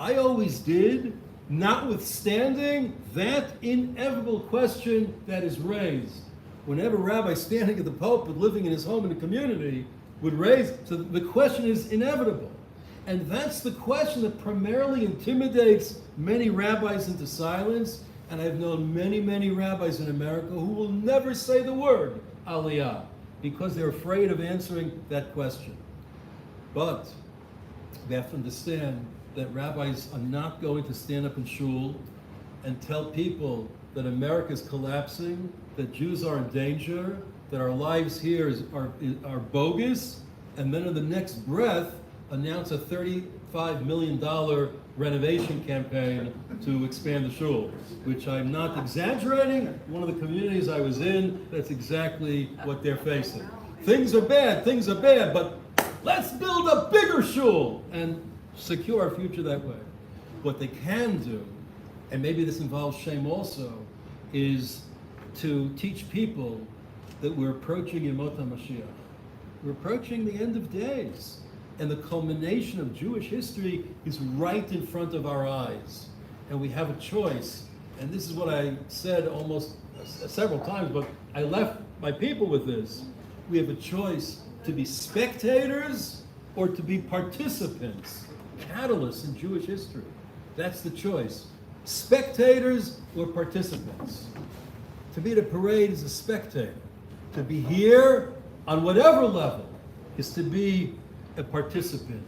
[SPEAKER 5] I always did, notwithstanding that inevitable question that is raised. Whenever a rabbi standing at the pulpit, living in his home in the community, would raise, so the question is inevitable. And that's the question that primarily intimidates many rabbis into silence. And I've known many, many rabbis in America who will never say the word Aliyah because they're afraid of answering that question. But they have to understand that rabbis are not going to stand up in shul and tell people that America is collapsing, that Jews are in danger, that our lives here are bogus, and then in the next breath announce a $35 million renovation campaign to expand the shul, which I'm not exaggerating. One of the communities I was in, that's exactly what they're facing. Things are bad, but let's build a bigger shul and secure our future that way. What they can do, and maybe this involves shame also, is to teach people that we're approaching Yemot HaMashiach. We're approaching the end of days. And the culmination of Jewish history is right in front of our eyes. And we have a choice. And this is what I said almost several times, but I left my people with this. We have a choice to be spectators or to be participants, catalysts in Jewish history. That's the choice. Spectators or participants. To be at a parade is a spectator. To be here on whatever level is to be a participant.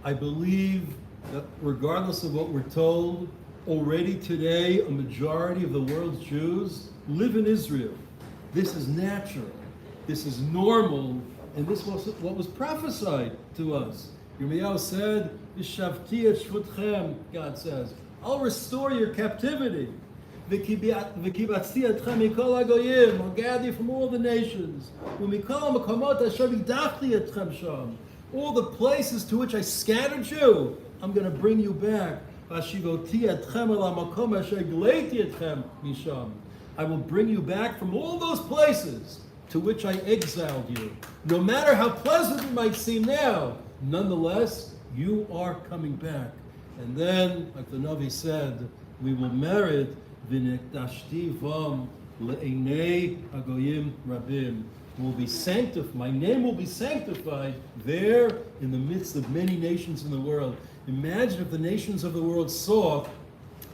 [SPEAKER 5] I believe that regardless of what we're told, already today a majority of the world's Jews live in Israel. This is natural, this is normal, and this was what was prophesied to us. Yirmiyahu said, "V'shavti et shvutchem," God says, I'll restore your captivity. V'kibatzti etchem mikol hagoyim, I'll gather you from all the nations. U'mikol hamakomot asher hidachti etchem sham. All the places to which I scattered you, I'm going to bring you back. V'ashivoti etchem el hamakom asher gleiti etchem misham. I will bring you back from all those places to which I exiled you. No matter how pleasant it might seem now, nonetheless, you are coming back. And then, like the Navi said, we will merit v'nekdashti vam le'enei hagoyim rabim. Will be sanctified. My name will be sanctified there in the midst of many nations in the world. Imagine if the nations of the world saw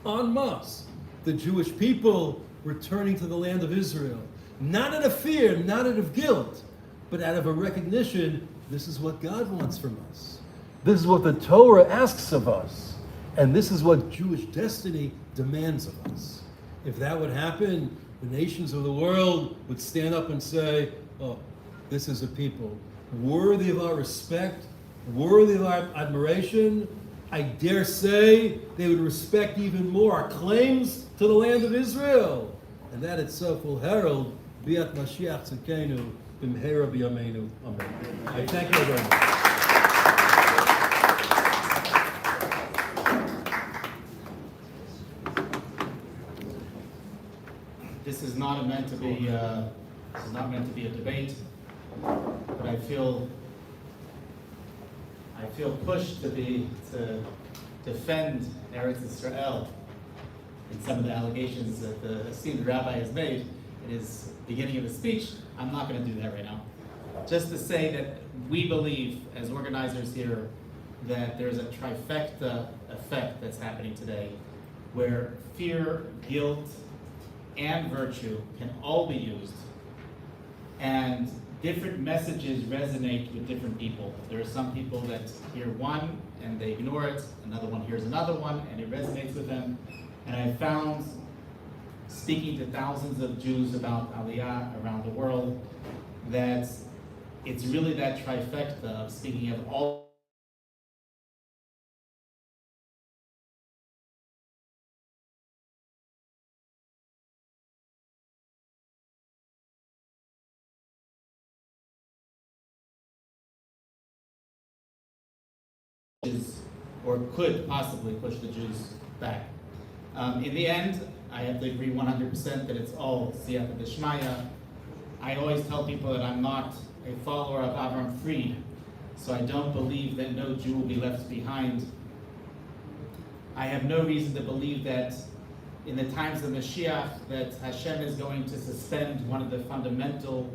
[SPEAKER 5] en masse the Jewish people returning to the land of Israel. Not out of fear, not out of guilt, but out of a recognition, this is what God wants from us. This is what the Torah asks of us. And this is what Jewish destiny demands of us. If that would happen, the nations of the world would stand up and say, oh, this is a people worthy of our respect, worthy of our admiration. I dare say they would respect even more our claims to the land of Israel. And that itself will herald Biat Mashiach Tzidkenu B'mheira B'yameinu. Amen. I thank you very much.
[SPEAKER 4] This is not meant to be. This is not meant to be a debate, but I feel pushed to defend Eretz Yisrael in some of the allegations that the esteemed rabbi has made in his beginning of his speech. I'm not going to do that right now. Just to say that we believe, as organizers here, that there's a trifecta effect that's happening today, where fear, guilt, and virtue can all be used, and different messages resonate with different people. There are some people that hear one and they ignore it, another one hears another one and it resonates with them. And I found, speaking to thousands of Jews about Aliyah around the world, that it's really that trifecta of speaking of all or could possibly push the Jews back. In the end, I have to agree 100% that it's all siyata d'shmaya. I always tell people that I'm not a follower of Avram Fried, so I don't believe that no Jew will be left behind. I have no reason to believe that in the times of Mashiach that Hashem is going to suspend one of the fundamental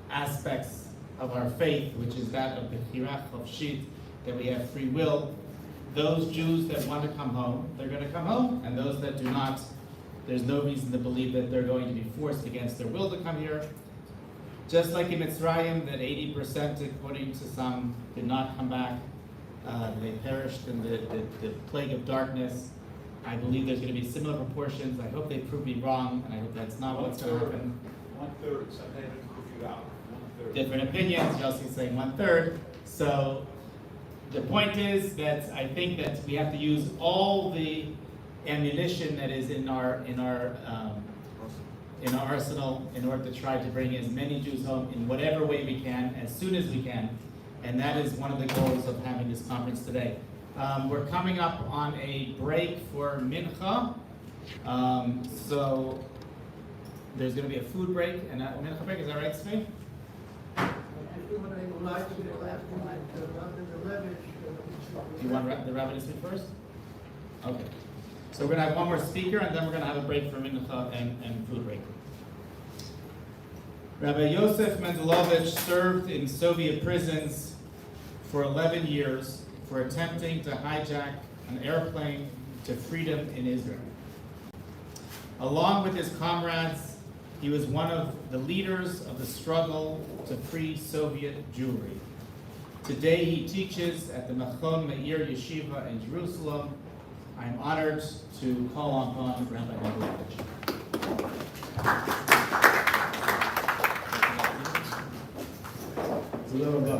[SPEAKER 4] aspects of our faith, which is that of the Bechira Chofshit, that we have free will. Those Jews that want to come home, they're going to come home, and those that do not, there's no reason to believe that they're going to be forced against their will to come here. Just like in Mitzrayim, that 80%, according to some, did not come back. They perished in the plague of darkness. I believe there's going to be similar proportions. I hope they prove me wrong, and I hope that's not what's going to happen.
[SPEAKER 3] 1/3, some they haven't figured out. 1/3.
[SPEAKER 4] Different opinions. Yossi saying 1/3. So the point is that I think that we have to use all the ammunition that is in our arsenal in order to try to bring as many Jews home in whatever way we can, as soon as we can. And that is one of the goals of having this conference today. We're coming up on a break for Mincha. So there's going to be a food break and a Mincha break. Is that right, Svi? Do you want the rabbi to speak first? Okay. So we're going to have one more speaker, and then we're going to have a break for Mincha and food break. Rabbi Yosef Mendelovich served in Soviet prisons for 11 years for attempting to hijack an airplane to freedom in Israel. Along with his comrades, he was one of the leaders of the struggle to free Soviet Jewry. Today he teaches at the Machon Meir Yeshiva in Jerusalem. I'm honored to call upon Rabbi Mendelovich.
[SPEAKER 7] תודה רבה.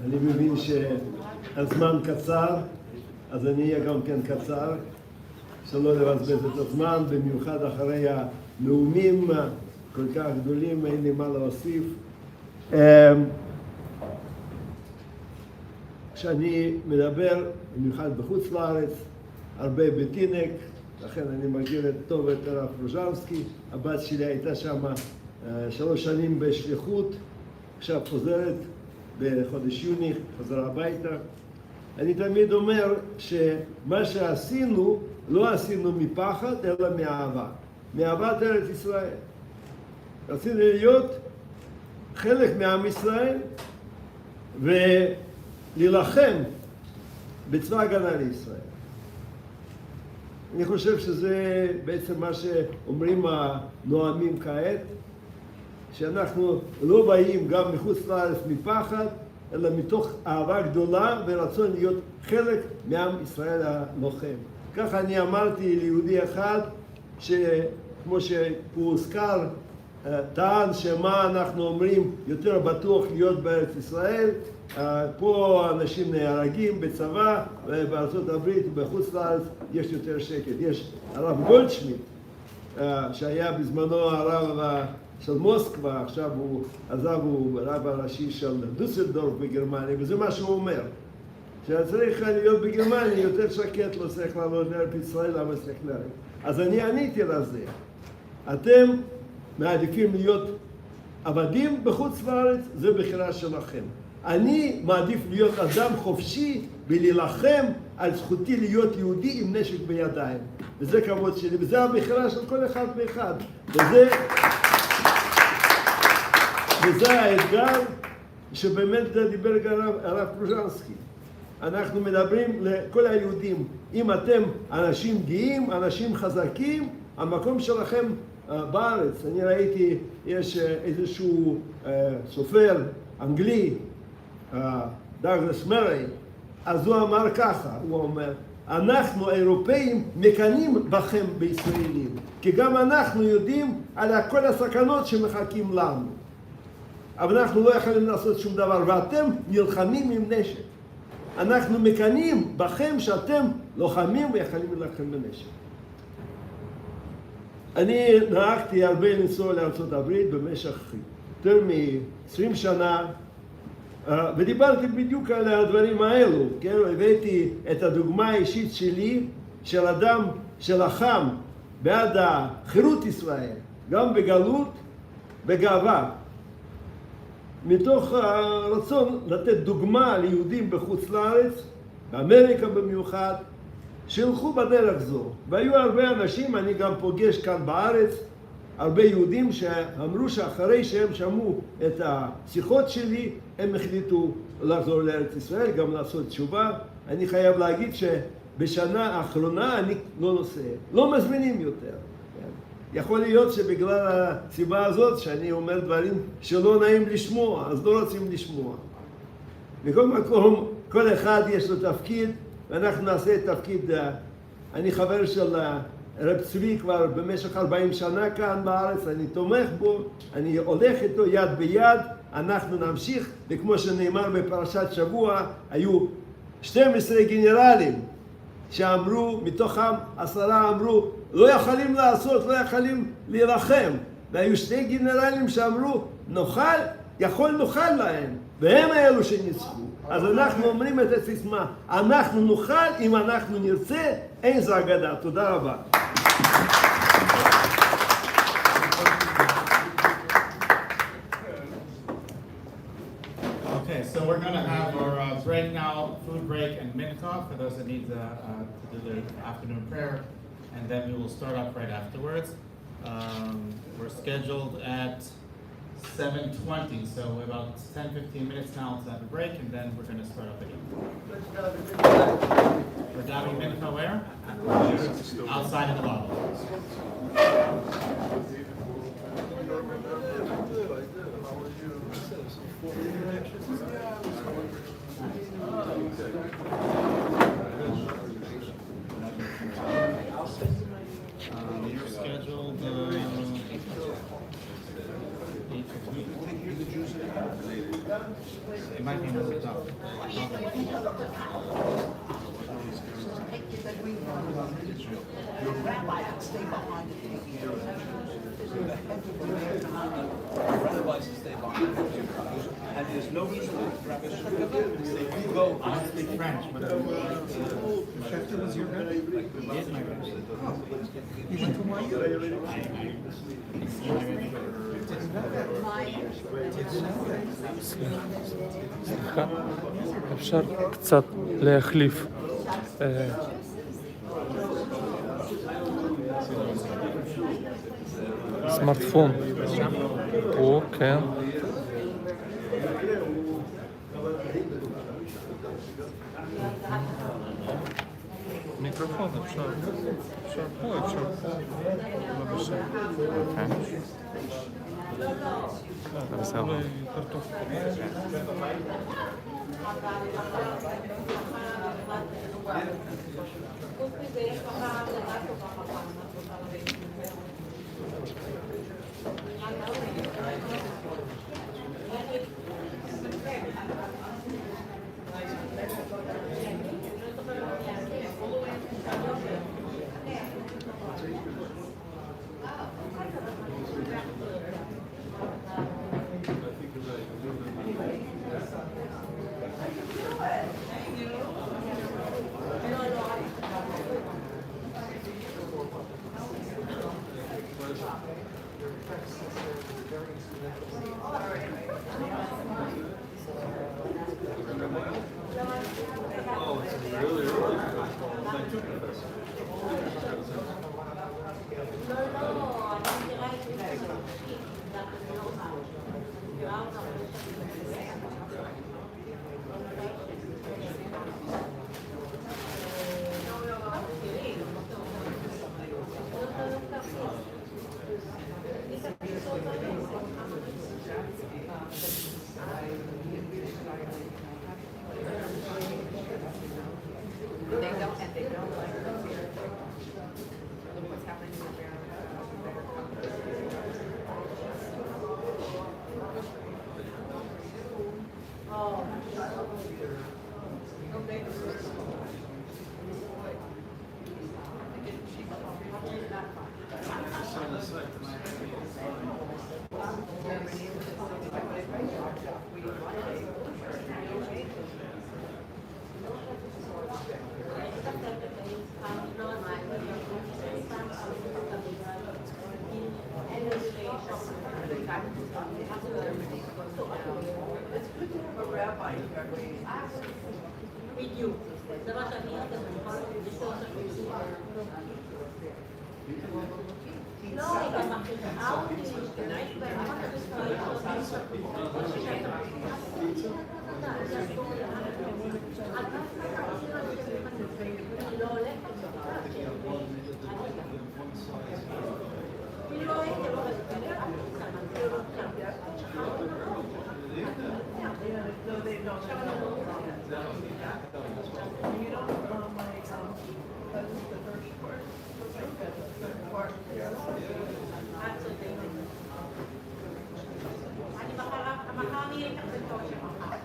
[SPEAKER 7] אני מבין שהזמן קצר, אז אני אהיה גם כן קצר, שלא לבזבז את הזמן, במיוחד אחרי הנאומים כל כך גדולים, אין לי מה להוסיף. כשאני מדבר, במיוחד בחוץ לארץ, הרבה בטינק, לכן אני מכיר טוב את הרב רוז'נסקי, הבת שלי הייתה שם 3 שנים בשליחות, עכשיו חוזרת בחודש יוני, חזרה הביתה. אני תמיד אומר שמה שעשינו, לא עשינו מפחד, אלא מאהבה. מאהבת ארץ ישראל. רצינו להיות חלק מעם ישראל ולהילחם בצבא הגנה לישראל. אני חושב שזה בעצם מה שאומרים הנואמים כעת, שאנחנו לא באים גם מחוץ לארץ מפחד, אלא מתוך אהבה גדולה ורצון להיות חלק מעם ישראל הלוחם. ככה אני אמרתי ליהודי אחד, שכמו שהוא הוזכר, טען שמה אנחנו אומרים יותר בטוח להיות בארץ ישראל, פה אנשים נהרגים בצבא, ובארצות הברית ובחוץ לארץ יש יותר שקט. יש הרב גולדשמיט, שהיה בזמנו הרב של מוסקבה, עכשיו הוא עזב, הוא רב הראשי של דוסלדורף בגרמניה, וזה מה שהוא אומר. שצריך להיות בגרמניה יותר שקט, לא צריך לעלות לארץ ישראל, למה צריך לרדת. אז אני עניתי לזה. אתם מעדיפים להיות עבדים בחוץ לארץ, זה בחירה שלכם. אני מעדיף להיות אדם חופשי ולהילחם על זכותי להיות יהודי עם נשק בידיים. וזה כבוד שלי, וזה הבחירה של כל אחד ואחד. וזה האתגר שבאמת דיבר הרב פרוז'נסקי. אנחנו מדברים לכל היהודים, אם אתם אנשים גאים, אנשים חזקים, המקום שלכם בארץ. אני ראיתי, יש איזשהו סופר אנגלי, דאגלס מרי, אז הוא אמר ככה, הוא אומר, אנחנו האירופאים מקנאים בכם בישראלים, כי גם אנחנו יודעים על כל הסכנות שמחכים לנו. אבל אנחנו לא יכולים לעשות שום דבר, ואתם נלחמים עם נשק. אנחנו מקנאים בכם שאתם לוחמים ויכולים להילחם בנשק. אני נהגתי הרבה לנסוע לארצות הברית במשך יותר מ-20 שנה, ודיברתי בדיוק על הדברים האלו, כן? הבאתי את הדוגמה האישית שלי, של אדם שלחם בעד חירות ישראל, גם בגלות, בגאווה. מתוך הרצון לתת דוגמה ליהודים בחוץ לארץ, באמריקה במיוחד, שהלכו בדרך זו. והיו הרבה אנשים, אני גם פוגש כאן בארץ, הרבה יהודים שאמרו שאחרי שהם שמעו את השיחות שלי, הם החליטו לחזור לארץ ישראל, גם לעשות תשובה. אני חייב להגיד שבשנה האחרונה אני לא נוסע, לא מזמינים יותר. יכול להיות שבגלל הסיבה הזאת שאני אומר דברים שלא נעים לשמוע, אז לא רוצים לשמוע. בכל מקום, כל אחד יש לו תפקיד, ואנחנו נעשה את תפקיד, אני חבר של רב צבי כבר במשך 40 שנה כאן בארץ, אני תומך בו, אני הולך איתו יד ביד, אנחנו נמשיך, וכמו שנאמר בפרשת שבוע, היו 12 גנרלים שאמרו, מתוכם 10 אמרו, לא יכולים לעשות, לא יכולים להילחם. והיו 2 גנרלים שאמרו, נוכל להם, והם האלו שניצחו. אז אנחנו אומרים את הסיסמה, אנחנו נוכל אם אנחנו נרצה, אין זו אגדה. תודה רבה.
[SPEAKER 4] Okay, so we're going to have our break now, food break and mincha for those that need to do their afternoon prayer, and then we will start up right afterwards. We're scheduled at 7:20, so about 10-15 minutes now to have a break, and then we're going to start up again. We're having mincha where? Outside in the lobby. You're scheduled 8:15. It might be moved up.
[SPEAKER 8] Your rabbi can stay behind the computer. Rabbis stay behind the computer. And there's no reason why rabbis should go.
[SPEAKER 4] I don't speak French, but
[SPEAKER 6] Schefter was your rabbi?
[SPEAKER 4] he is my rabbi.
[SPEAKER 6] He went to YU?
[SPEAKER 9] סליחה, אפשר קצת להחליף סמארטפון פה, כן. מיקרופון אפשר פה, אפשר פה, בבקשה. זה בסדר. יותר טוב.
[SPEAKER 10] בדיוק. זה מה שאני יודעת, אני יכולה לשאול את הפעילות. לא, היא גם מכירה אותי, משתמש בהם, לא הולכת לא הייתי לא מסתכל, אני מחר אני אקח בתור שמחר.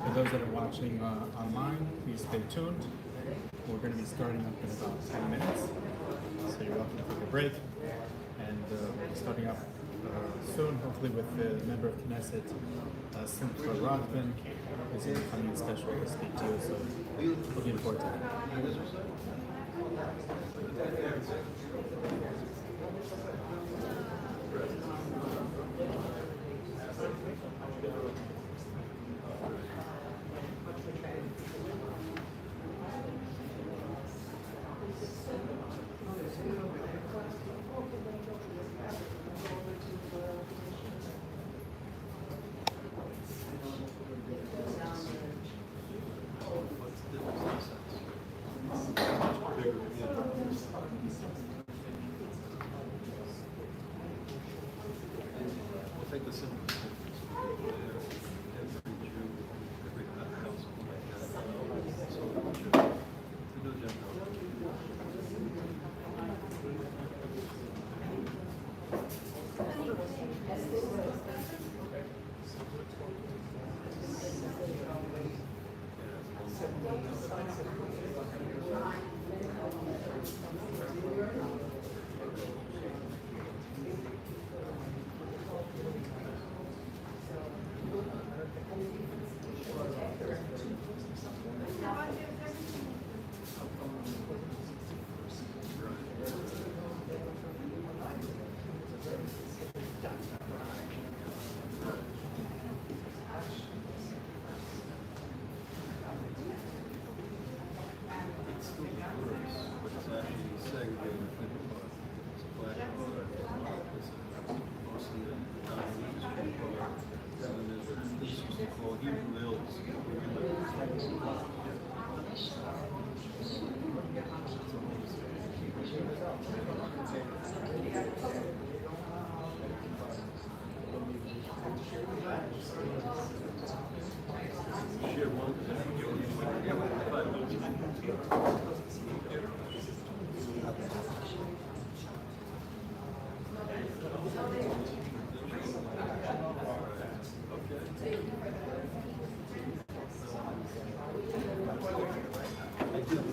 [SPEAKER 4] For those that are watching online, please stay tuned. We're going to be starting up in about 10 minutes, so you're welcome to take a break. And we'll be starting up soon, hopefully with the member of Knesset, Simcha Rothman, who's going to be coming in special to speak to you, so looking forward to that.
[SPEAKER 3] Take the simple. Every Jew, every household like that. So, no general.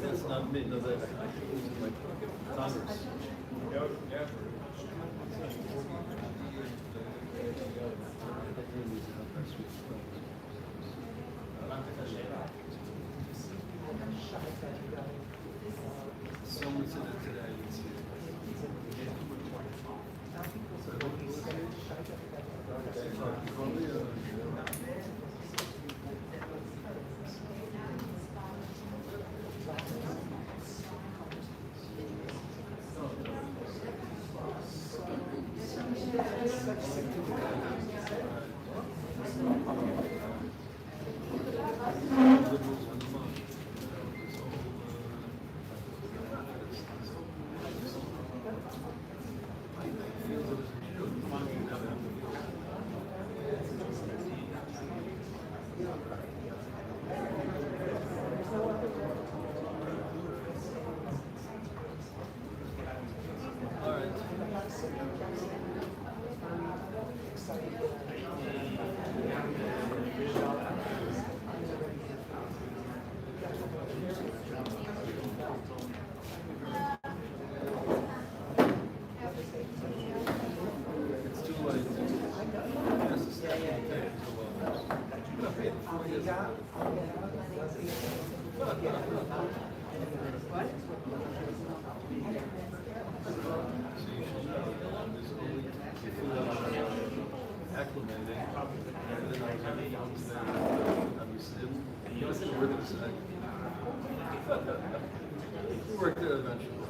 [SPEAKER 3] That's not me, no, that's like Congress. Someone said it today, I didn't see it.
[SPEAKER 1] there eventually.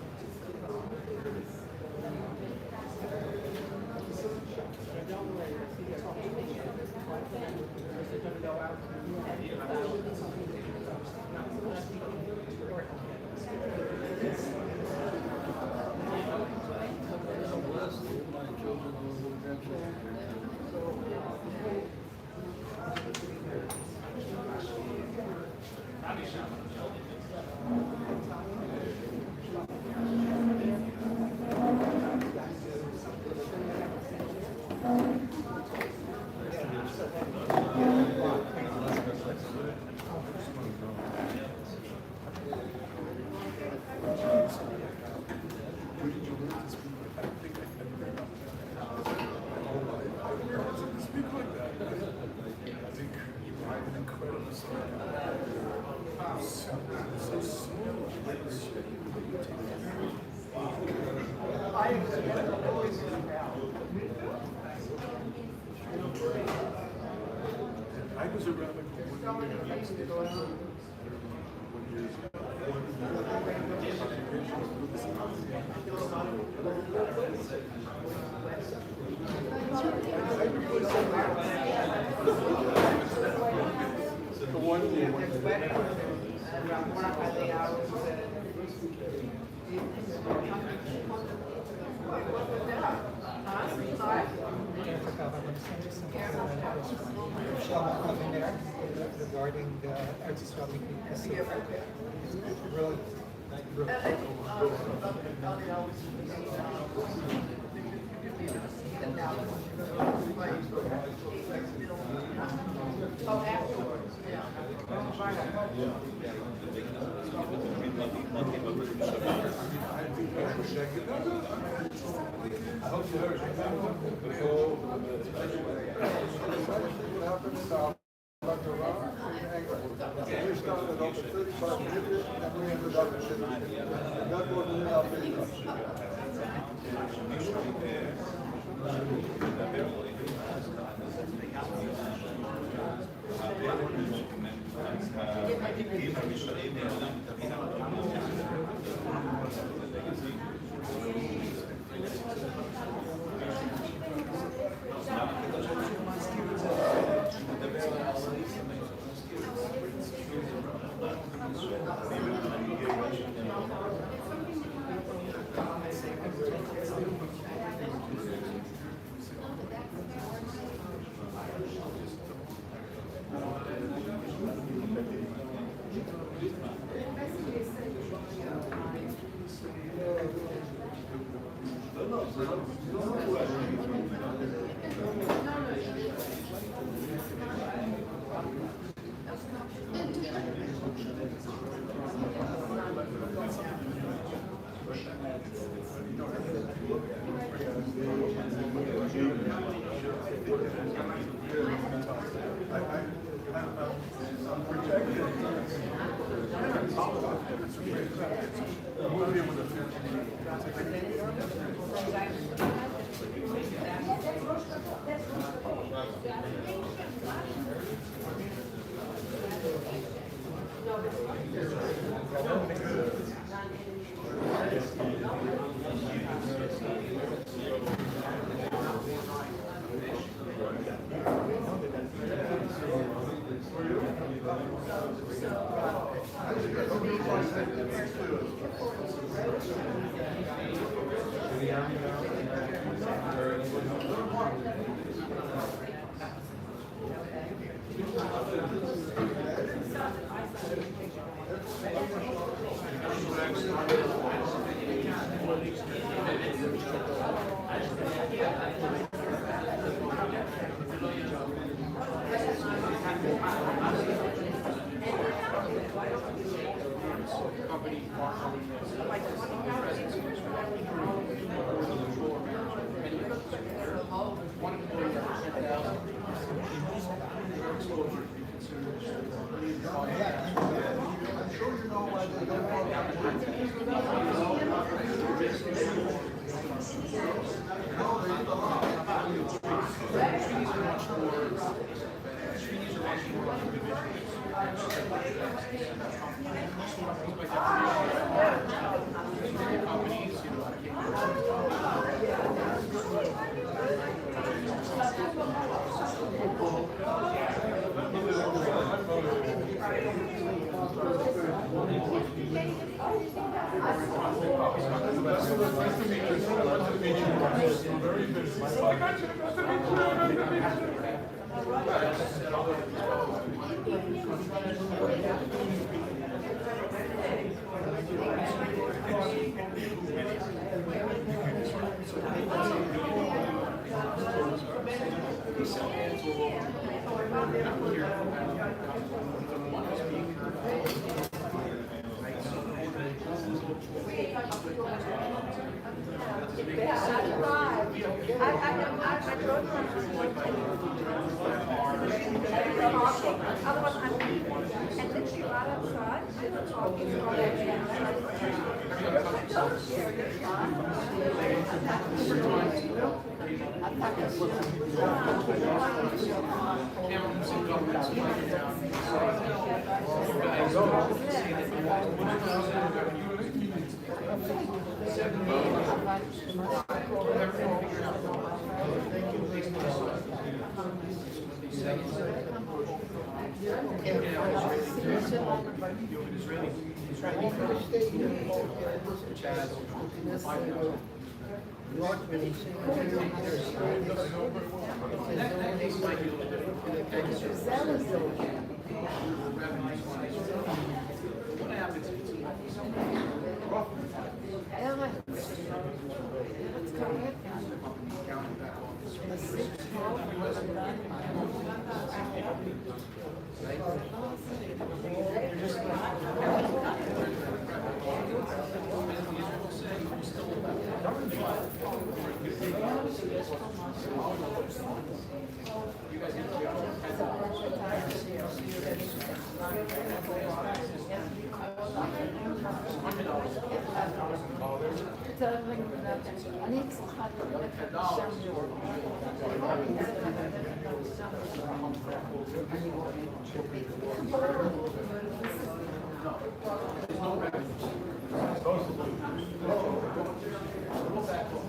[SPEAKER 9] I was a rabbi for 1 year.
[SPEAKER 6] Regarding the Eretz Yisrael really
[SPEAKER 9] I hope you heard. We started off at 35 minutes and we ended up at 50. That wasn't enough.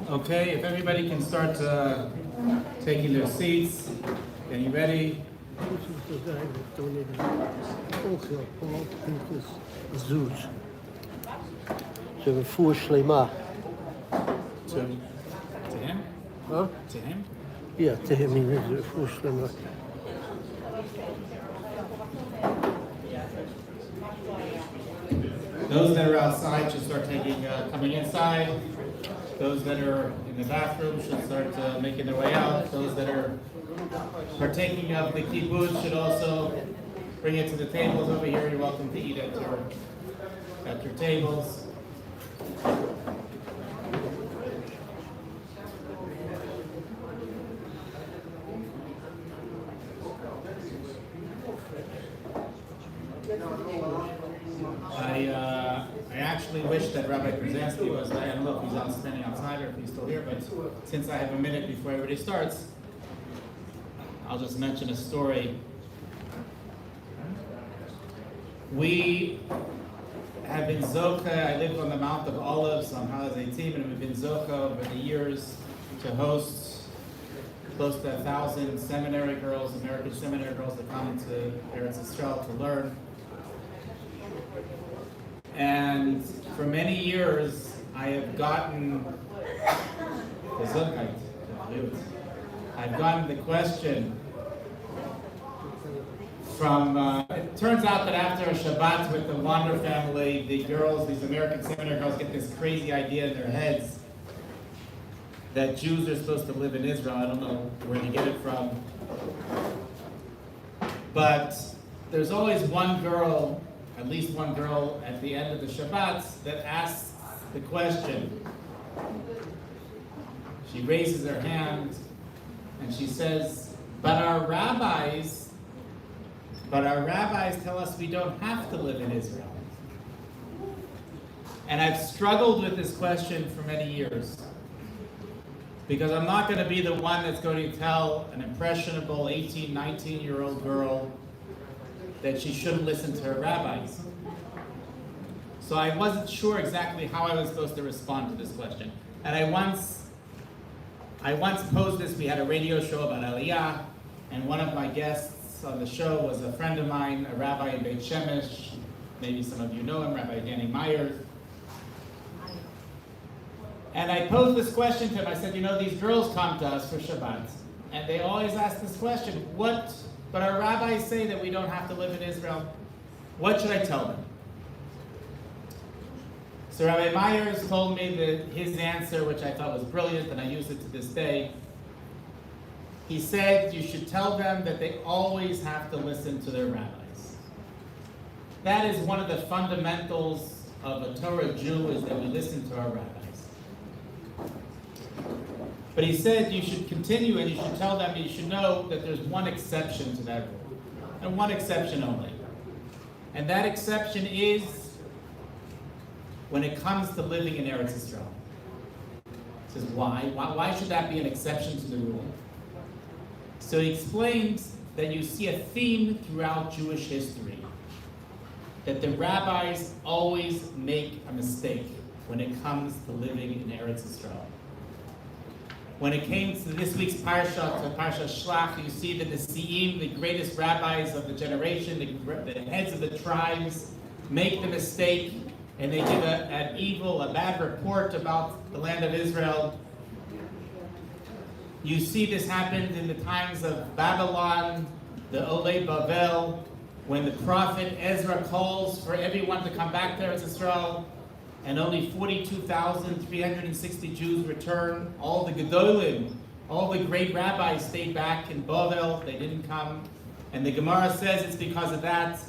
[SPEAKER 4] Okay, if everybody can start taking their seats. Are you ready?
[SPEAKER 2] רפואה שלמה.
[SPEAKER 4] To him?
[SPEAKER 2] Huh?
[SPEAKER 4] To him?
[SPEAKER 2] Yeah, to him, רפואה שלמה.
[SPEAKER 4] Those that are outside should start coming inside. Those that are in the bathroom should start making their way out. Those that are partaking of the kibbutz should also bring it to the tables over here. You're welcome to eat at your tables. I actually wish that Rabbi Krasinski was, I don't know if he's standing outside or if he's still here, but since I have a minute before everybody starts, I'll just mention a story. We have been Zoka, I live on the Mount of Olives on Holiday Team, and we've been Zoka over the years to host close to 1,000 seminary girls, American seminary girls that come into Eretz Yisrael to learn. And for many years, I have gotten the question from, it turns out that after a Shabbat with the Wander family, the girls, these American seminary girls, get this crazy idea in their heads that Jews are supposed to live in Israel. I don't know where they get it from. But there's always one girl, at least one girl at the end of the Shabbats that asks the question. She raises her hand and she says, but our rabbis tell us we don't have to live in Israel. And I've struggled with this question for many years because I'm not going to be the one that's going to tell an impressionable 18, 19-year-old girl that she shouldn't listen to her rabbis. So I wasn't sure exactly how I was supposed to respond to this question. And I once posed this. We had a radio show about Aliyah, and one of my guests on the show was a friend of mine, a rabbi in Beit Shemesh. Maybe some of you know him, Rabbi Danny Myers. And I posed this question to him. I said, these girls come to us for Shabbat, and they always ask this question, but our rabbis say that we don't have to live in Israel. What should I tell them? So Rabbi Myers told me that his answer, which I thought was brilliant, and I use it to this day. He said you should tell them that they always have to listen to their rabbis. That is one of the fundamentals of a Torah Jew, is that we listen to our rabbis. But he said you should continue, and you should tell them, you should know that there's one exception to that rule, and one exception only. And that exception is when it comes to living in Eretz Yisrael. He says, why? Why should that be an exception to the rule? So he explains that you see a theme throughout Jewish history, that the rabbis always make a mistake when it comes to living in Eretz Yisrael. When it came to this week's Parsha, to Parsha Shlach, you see that the Si'im, the greatest rabbis of the generation, the heads of the tribes, make the mistake, and they give a bad report about the land of Israel. You see this happened in the times of Babylon, the Olim Bavel, when the prophet Ezra calls for everyone to come back to Eretz Yisrael, and only 42,360 Jews return. All the Gedolim, all the great rabbis stayed back in Bavel. They didn't come. And the Gemara says it's because of that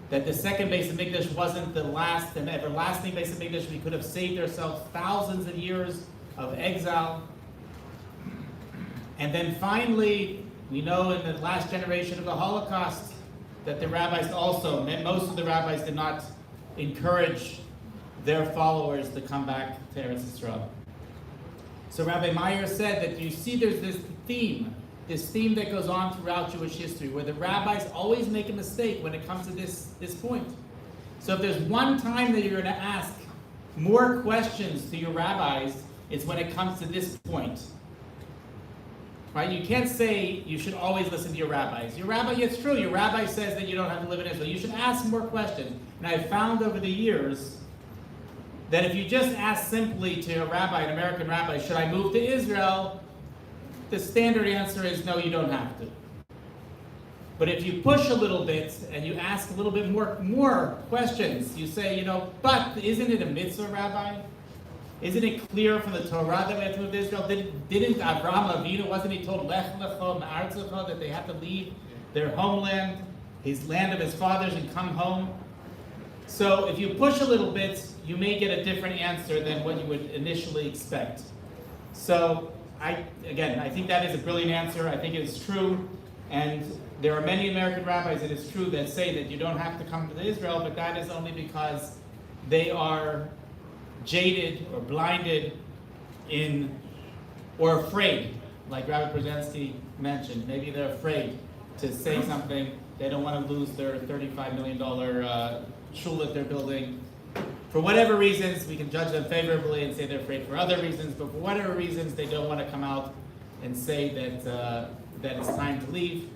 [SPEAKER 4] the second Beis Hamikdash wasn't the last and everlasting Beis Hamikdash. We could have saved ourselves thousands of years of exile. And then finally, we know in the last generation of the Holocaust that the rabbis also, most of the rabbis did not encourage their followers to come back to Eretz Yisrael. So Rabbi Meyer said that you see there's this theme that goes on throughout Jewish history, where the rabbis always make a mistake when it comes to this point. So if there's one time that you're going to ask more questions to your rabbis, it's when it comes to this point. Right? You can't say you should always listen to your rabbis. Your rabbi, it's true, your rabbi says that you don't have to live in Israel. You should ask more questions. And I've found over the years that if you just ask simply to a rabbi, an American rabbi, should I move to Israel? The standard answer is no, you don't have to. But if you push a little bit and you ask a little bit more questions, you say, but isn't it a mitzvah, Rabbi? Isn't it clear from the Torah that we have to move to Israel? Didn't Avraham Avinu, wasn't he told, Lech lecho ma'artzecha, that they have to leave their homeland, his land of his fathers, and come home? So if you push a little bit, you may get a different answer than what you would initially expect. So I think that is a brilliant answer. I think it is true. And there are many American rabbis, it is true, that say that you don't have to come to Israel, but that is only because they are jaded or blinded or afraid, like Rabbi Brzezinski mentioned. Maybe they're afraid to say something. They don't want to lose their $35 million shul that they're building. For whatever reasons, we can judge them favorably and say they're afraid for other reasons, but for whatever reasons, they don't want to come out and say that it's time to leave.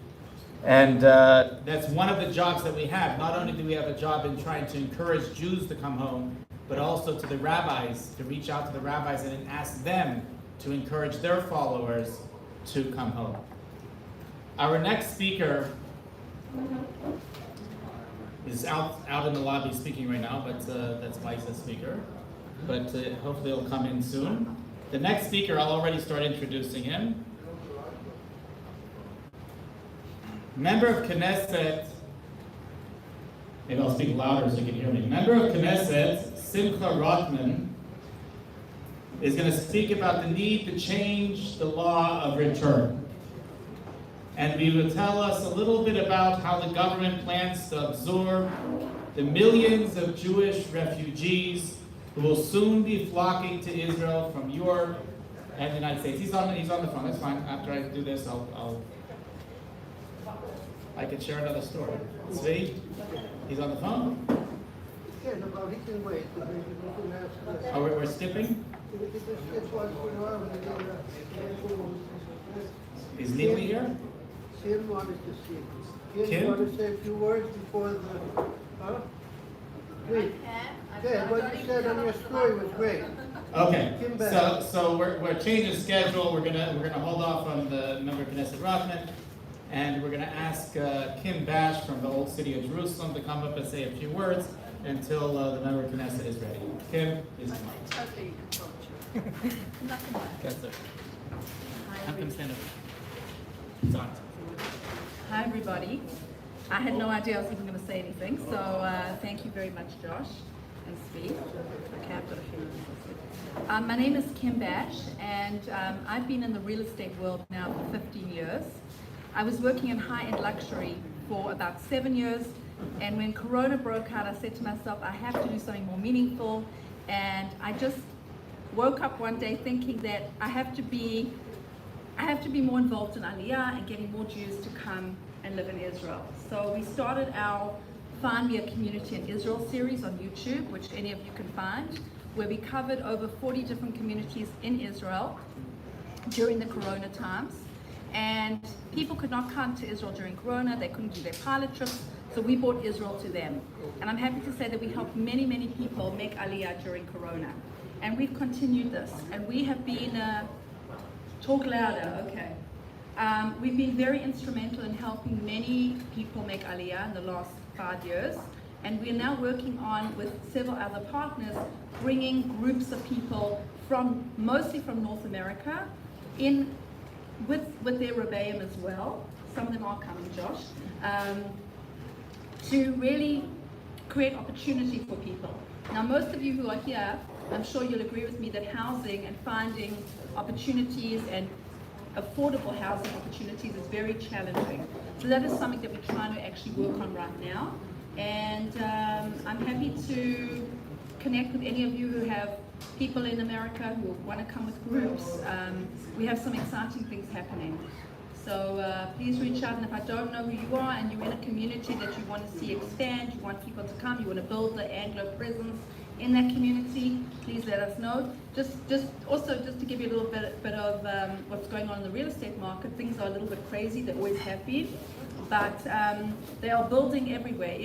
[SPEAKER 4] And that's one of the jobs that we have. Not only do we have a job in trying to encourage Jews to come home, but also to the rabbis, to reach out to the rabbis and ask them to encourage their followers to come home. Our next speaker is out in the lobby speaking right now, but that's why he's a speaker. But hopefully he'll come in soon. The next speaker, I'll already start introducing him. Member of Knesset, maybe I'll speak louder so you can hear me. Member of Knesset, Simcha Rotman, is going to speak about the need to change the law of return. And he will tell us a little bit about how the government plans to absorb the millions of Jewish refugees who will soon be flocking to Israel from Europe and the United States. He's on the phone. That's fine. After I do this, I can share another story. See? He's on the phone.
[SPEAKER 2] Yeah, no, he can wait. We can ask.
[SPEAKER 4] Oh, we're skipping? Is Neely here?
[SPEAKER 2] Kim wanted to see you.
[SPEAKER 4] Kim?
[SPEAKER 2] You want to say a few words before the... Huh? Please.
[SPEAKER 10] I
[SPEAKER 2] Yeah, what you said on your story was great.
[SPEAKER 4] Okay, so we're changing schedule. We're gonna hold off on the member of Knesset Rothman, and we're gonna ask Kim Bash from the Old City of Jerusalem to come up and say a few words until the member of Knesset is ready. Kim, please come on.
[SPEAKER 10] Totally approach you. Nothing like
[SPEAKER 4] Yes, sir. Have Kim stand up. It's on.
[SPEAKER 11] Hi, everybody. I had no idea I was even going to say anything, so thank you very much, Josh and Steve. Okay, I've got a few minutes. My name is Kim Bash, and I've been in the real estate world now for 15 years. I was working in high-end luxury for about 7 years, and when Corona broke out, I said to myself, I have to do something more meaningful, and I just woke up one day thinking that I have to be more involved in Aliyah and getting more Jews to come and live in Israel. So we started our Find Me a Community in Israel series on YouTube, which any of you can find, where we covered over 40 different communities in Israel during the Corona times. And people could not come to Israel during Corona, they couldn't do their pilot trips, so we brought Israel to them. And I'm happy to say that we helped many, many people make Aliyah during Corona. And we've continued this, and we have been, talk louder, okay. We've been very instrumental in helping many people make Aliyah in the last 5 years, and we're now working on, with several other partners, bringing groups of people mostly from North America, in with their rebbeim as well. Some of them are coming, Josh, to really create opportunity for people. Now, most of you who are here, I'm sure you'll agree with me that housing and finding opportunities and affordable housing opportunities is very challenging. So that is something that we're trying to actually work on right now. And I'm happy to connect with any of you who have people in America who want to come with groups. We have some exciting things happening. So please reach out, and if I don't know who you are and you're in a community that you want to see expand, you want people to come, you want to build the Anglo presence in that community, please let us know. Just to give you a little bit of what's going on in the real estate market, things are a little bit crazy, they always have been, but they are building everywhere.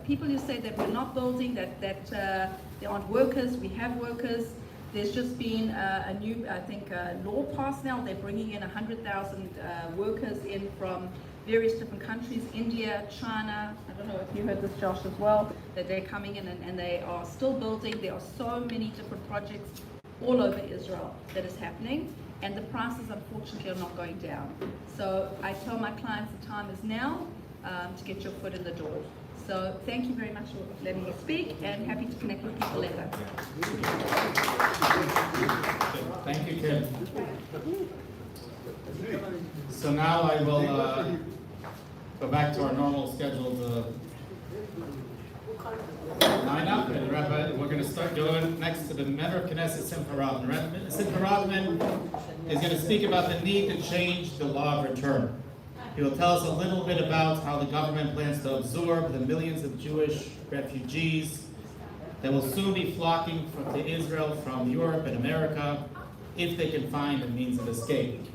[SPEAKER 11] People who say that we're not building, that there aren't workers, we have workers. There's just been a new, I think, law passed now. They're bringing in 100,000 workers in from various different countries, India, China. I don't know if you heard this, Josh, as well, that they're coming in and they are still building. There are so many different projects all over Israel that is happening, and the prices, unfortunately, are not going down. So I tell my clients the time is now to get your foot in the door. So thank you very much for letting me speak, and happy to connect with people later.
[SPEAKER 4] Thank you, Kim. So now I will go back to our normal scheduled lineup, and Rabbi, we're going to start going next to the member of Knesset, Simcha Rothman. Simcha Rothman is going to speak about the need to change the law of return. He will tell us a little bit about how the government plans to absorb the millions of Jewish refugees that will soon be flocking to Israel from Europe and America, if they can find a means of escape.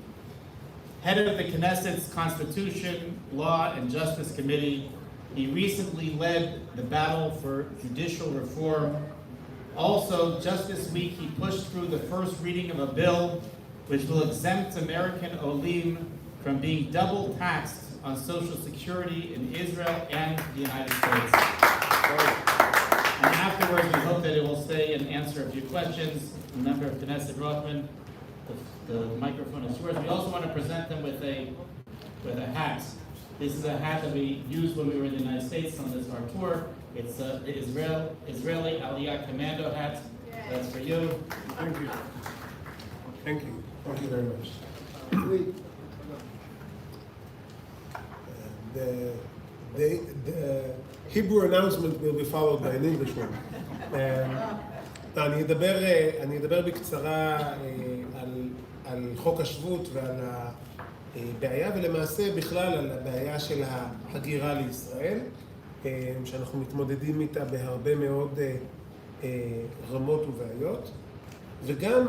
[SPEAKER 4] Head of the Knesset's Constitution, Law, and Justice Committee, he recently led the battle for judicial reform. Also, just this week, he pushed through the first reading of a bill which will exempt American Olim from being double taxed on Social Security in Israel and the United States. And afterwards, we hope that it will stay and answer a few questions. A member of Knesset Rothman, the microphone is yours. We also want to present them with a hat. This is a hat that we used when we were in the United States on our tour. It's the Israeli Aliyah Commando hat. That's for you.
[SPEAKER 5] Thank you. Thank you. Thank you very much. The Hebrew announcement will be followed by an English one. אני אדבר בקצרה על חוק השבות ועל הבעיה, ולמעשה בכלל על הבעיה של ההגירה לישראל, שאנחנו מתמודדים איתה בהרבה מאוד רמות ובעיות, וגם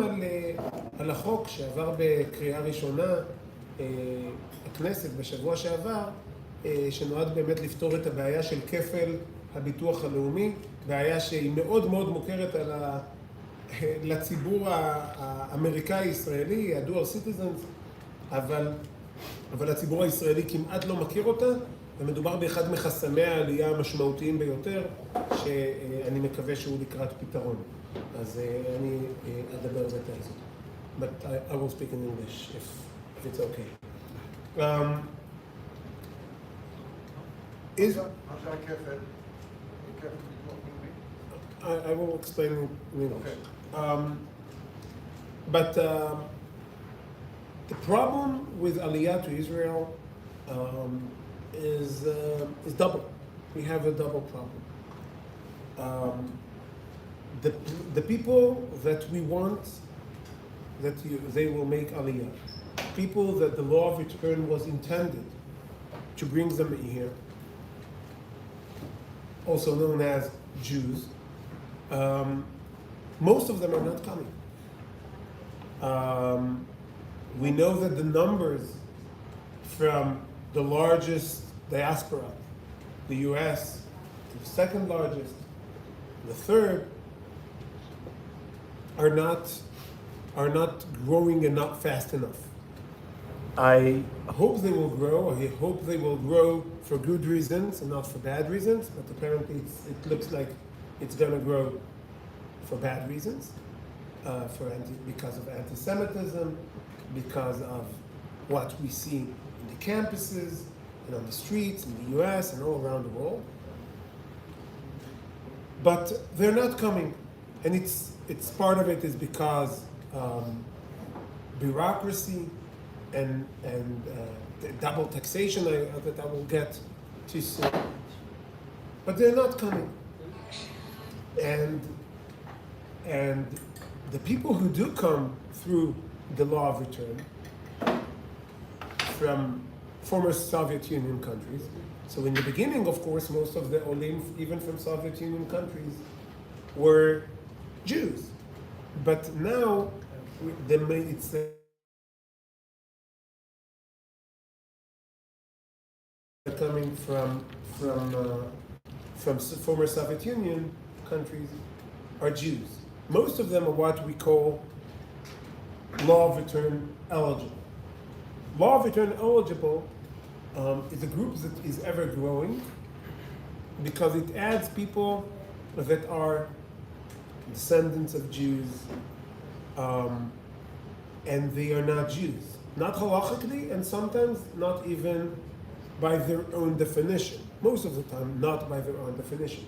[SPEAKER 5] על החוק שעבר בקריאה ראשונה הכנסת בשבוע שעבר, שנועד באמת לפתור את הבעיה של כפל הביטוח הלאומי, בעיה שהיא מאוד מאוד מוכרת על
[SPEAKER 12] לציבור האמריקאי-ישראלי, ה-dual citizens, אבל הציבור הישראלי כמעט לא מכיר אותה, ומדובר באחד מחסמי העלייה המשמעותיים ביותר, שאני מקווה שהוא לקראת פתרון. אז אני אדבר בזה הזאת. But I will speak in English if it's okay. I will explain in English. But the problem with Aliyah to Israel is double. We have a double problem. The people that we want that they will make Aliyah, people that the law of return was intended to bring them here, also known as Jews, most of them are not coming. We know that the numbers from the largest diaspora, the US, to the second largest, the third, are not growing enough fast enough. I hope they will grow. I hope they will grow for good reasons and not for bad reasons, but apparently it looks like it's going to grow for bad reasons, because of anti-Semitism, because of what we see in the campuses and on the streets in the US and all around the world. But they're not coming, and it's part of it is because bureaucracy and the double taxation that I will get to soon. But they're not coming. And the people who do come through the law of return from former Soviet Union countries. So in the beginning, of course, most of the Olim, even from Soviet Union countries, were Jews. But now, it's coming from former Soviet Union countries are Jews. Most of them are what we call law of return eligible. Law of return eligible is a group that is ever growing because it adds people that are descendants of Jews, and they are not Jews. Not halachically, and sometimes not even by their own definition. Most of the time, not by their own definition.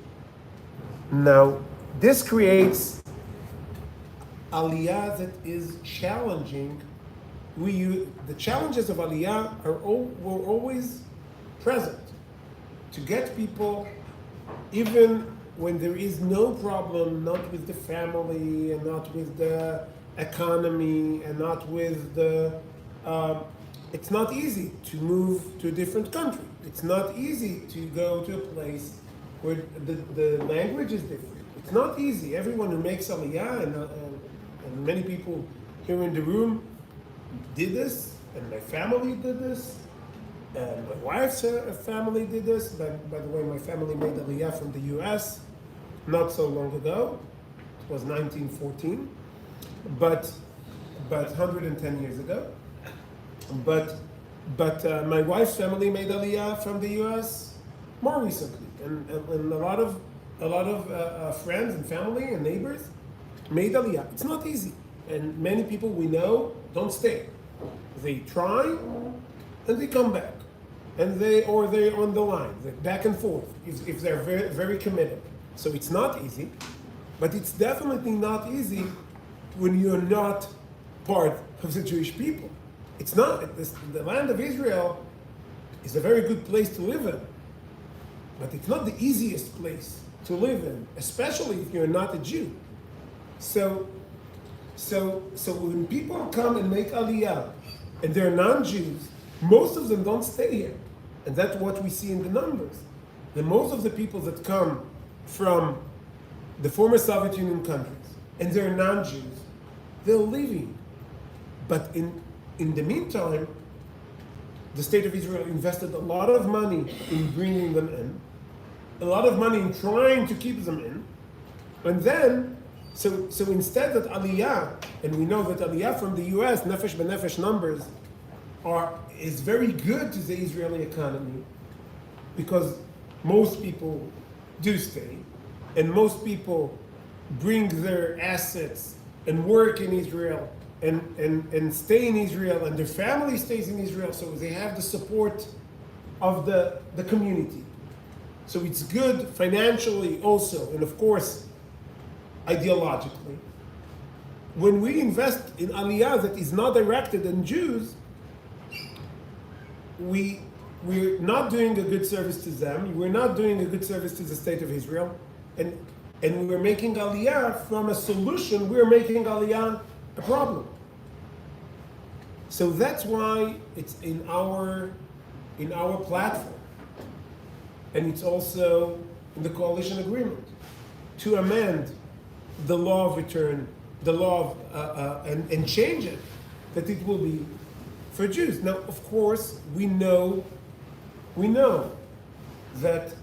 [SPEAKER 12] Now, this creates Aliyah that is challenging. The challenges of Aliyah were always present. To get people, even when there is no problem, not with the family, and not with the economy, and not with the... it's not easy to move to a different country. It's not easy to go to a place where the language is different. It's not easy. Everyone who makes Aliyah, and many people here in the room did this, and my family did this, and my wife's family did this. By the way, my family made Aliyah from the US not so long ago. It was 1914, but 110 years ago. But my wife's family made Aliyah from the US more recently, and a lot of friends and family and neighbors made Aliyah. It's not easy, and many people we know don't stay. They try, and they come back, and they're on the line, they're back and forth, if they're very, very committed. So it's not easy, but it's definitely not easy when you're not part of the Jewish people. It's not. The land of Israel is a very good place to live in, but it's not the easiest place to live in, especially if you're not a Jew. So when people come and make Aliyah, and they're non-Jews, most of them don't stay here. And that's what we see in the numbers. That most of the people that come from the former Soviet Union countries, and they're non-Jews, they're leaving. But in the meantime, the state of Israel invested a lot of money in bringing them in, a lot of money in trying to keep them in, and then So instead that Aliyah, and we know that Aliyah from the US, Nefesh B'Nefesh numbers, is very good to the Israeli economy, because most people do stay, and most people bring their assets and work in Israel, and stay in Israel, and their family stays in Israel, so they have the support of the community. So it's good financially also, and of course, ideologically. When we invest in Aliyah that is not directed on Jews, we're not doing a good service to them, we're not doing a good service to the state of Israel, and we're making Aliyah from a solution, we're making Aliyah a problem. So that's why it's in our platform. And it's also in the coalition agreement to amend the law of return, the law of, and change it, that it will be for Jews. Now, of course, we know that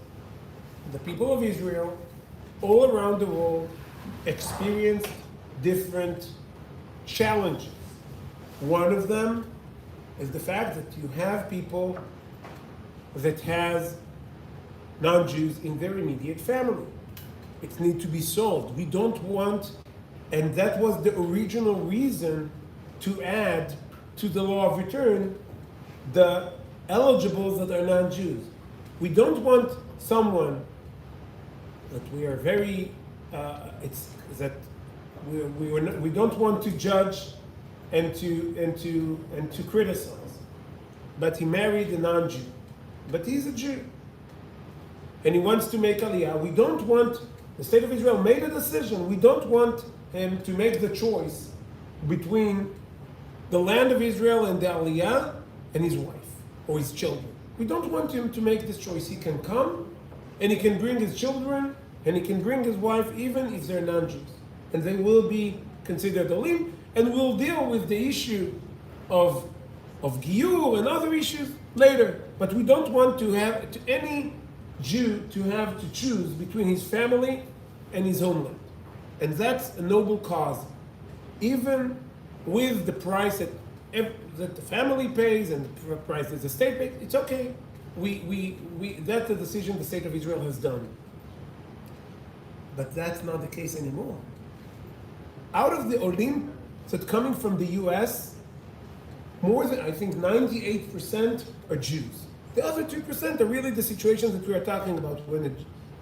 [SPEAKER 12] the people of Israel all around the world experience different challenges. One of them is the fact that you have people that has non-Jews in their immediate family. It needs to be solved. We don't want, and that was the original reason to add to the law of return the eligibles that are non-Jews. We don't want someone that we are very, we don't want to judge and to criticize. But he married a non-Jew, but he's a Jew, and he wants to make Aliyah. We don't want, the state of Israel made a decision, we don't want him to make the choice between the land of Israel and the Aliyah and his wife or his children. We don't want him to make this choice. He can come and he can bring his children and he can bring his wife even if they're non-Jews. And they will be considered Olim, and we'll deal with the issue of Giyur and other issues later. But we don't want to have any Jew to have to choose between his family and his homeland. And that's a noble cause. Even with the price that the family pays and the price that the state pays, it's okay. That's the decision the state of Israel has done. But that's not the case anymore. Out of the Olim that coming from the US, more than, I think, 98% are Jews. The other 2% are really the situations that we are talking about, when a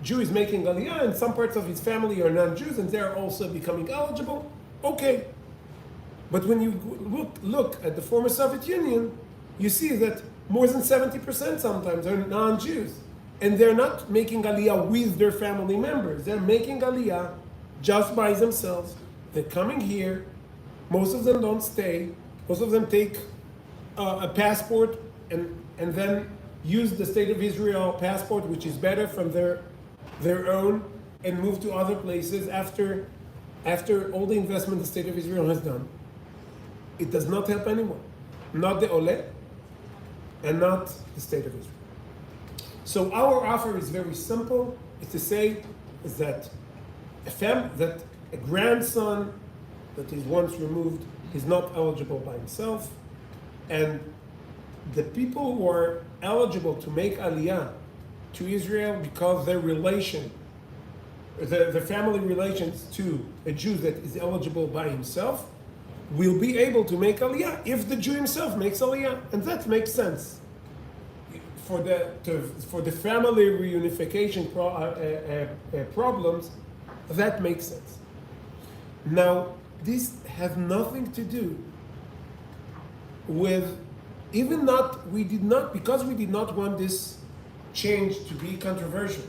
[SPEAKER 12] Jew is making Aliyah and some parts of his family are non-Jews and they're also becoming eligible. Okay. But when you look at the former Soviet Union, you see that more than 70% sometimes are non-Jews. And they're not making Aliyah with their family members. They're making Aliyah just by themselves. They're coming here. Most of them don't stay. Most of them take a passport and then use the State of Israel passport, which is better from their own, and move to other places after all the investment the State of Israel has done. It does not help anyone. Not the Olim and not the State of Israel. So our offer is very simple. It's to say is that a grandson that is once removed is not eligible by himself, and the people who are eligible to make Aliyah to Israel because their relation, the family relations to a Jew that is eligible by himself, will be able to make Aliyah if the Jew himself makes Aliyah, and that makes sense. For the family reunification problems, that makes sense. Now, this has nothing to do with, because we did not want this change to be controversial,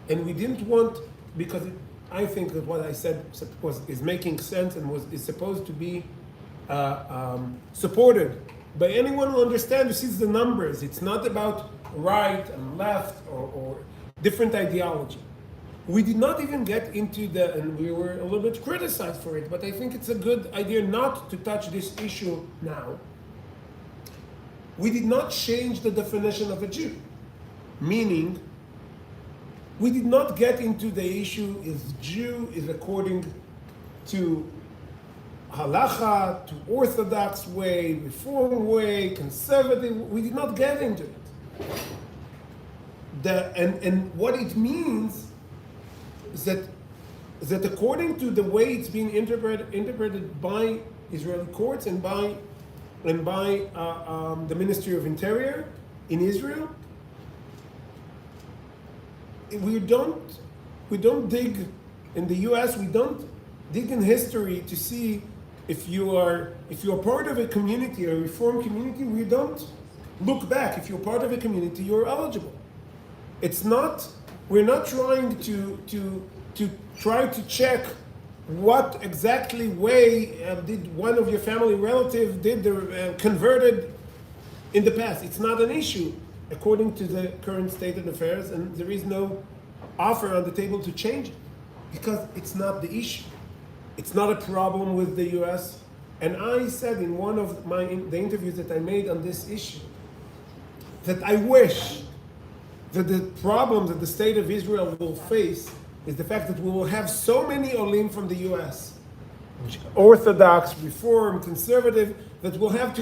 [SPEAKER 12] and we didn't want, because I think that what I said is making sense and is supposed to be supported by anyone who understands, who sees the numbers. It's not about right and left or different ideology. We did not even get into and we were a little bit criticized for it, but I think it's a good idea not to touch this issue now. We did not change the definition of a Jew, meaning we did not get into the issue if Jew is according to halacha, to orthodox way, reform way, conservative. We did not get into it. And what it means is that according to the way it's being interpreted by Israeli courts and by the Ministry of Interior in Israel, we don't dig in the U.S. We don't dig in history to see if you are part of a community, a reform community. We don't look back. If you're part of a community, you're eligible. We're not trying to try to check what exactly way did one of your family relatives converted in the past. It's not an issue according to the current state of affairs, and there is no offer on the table to change it because it's not the issue. It's not a problem with the U.S. And I said in one of the interviews that I made on this issue that I wish that the problem that the state of Israel will face is the fact that we will have so many Olim from the U.S., Orthodox, Reform, Conservative, that we'll have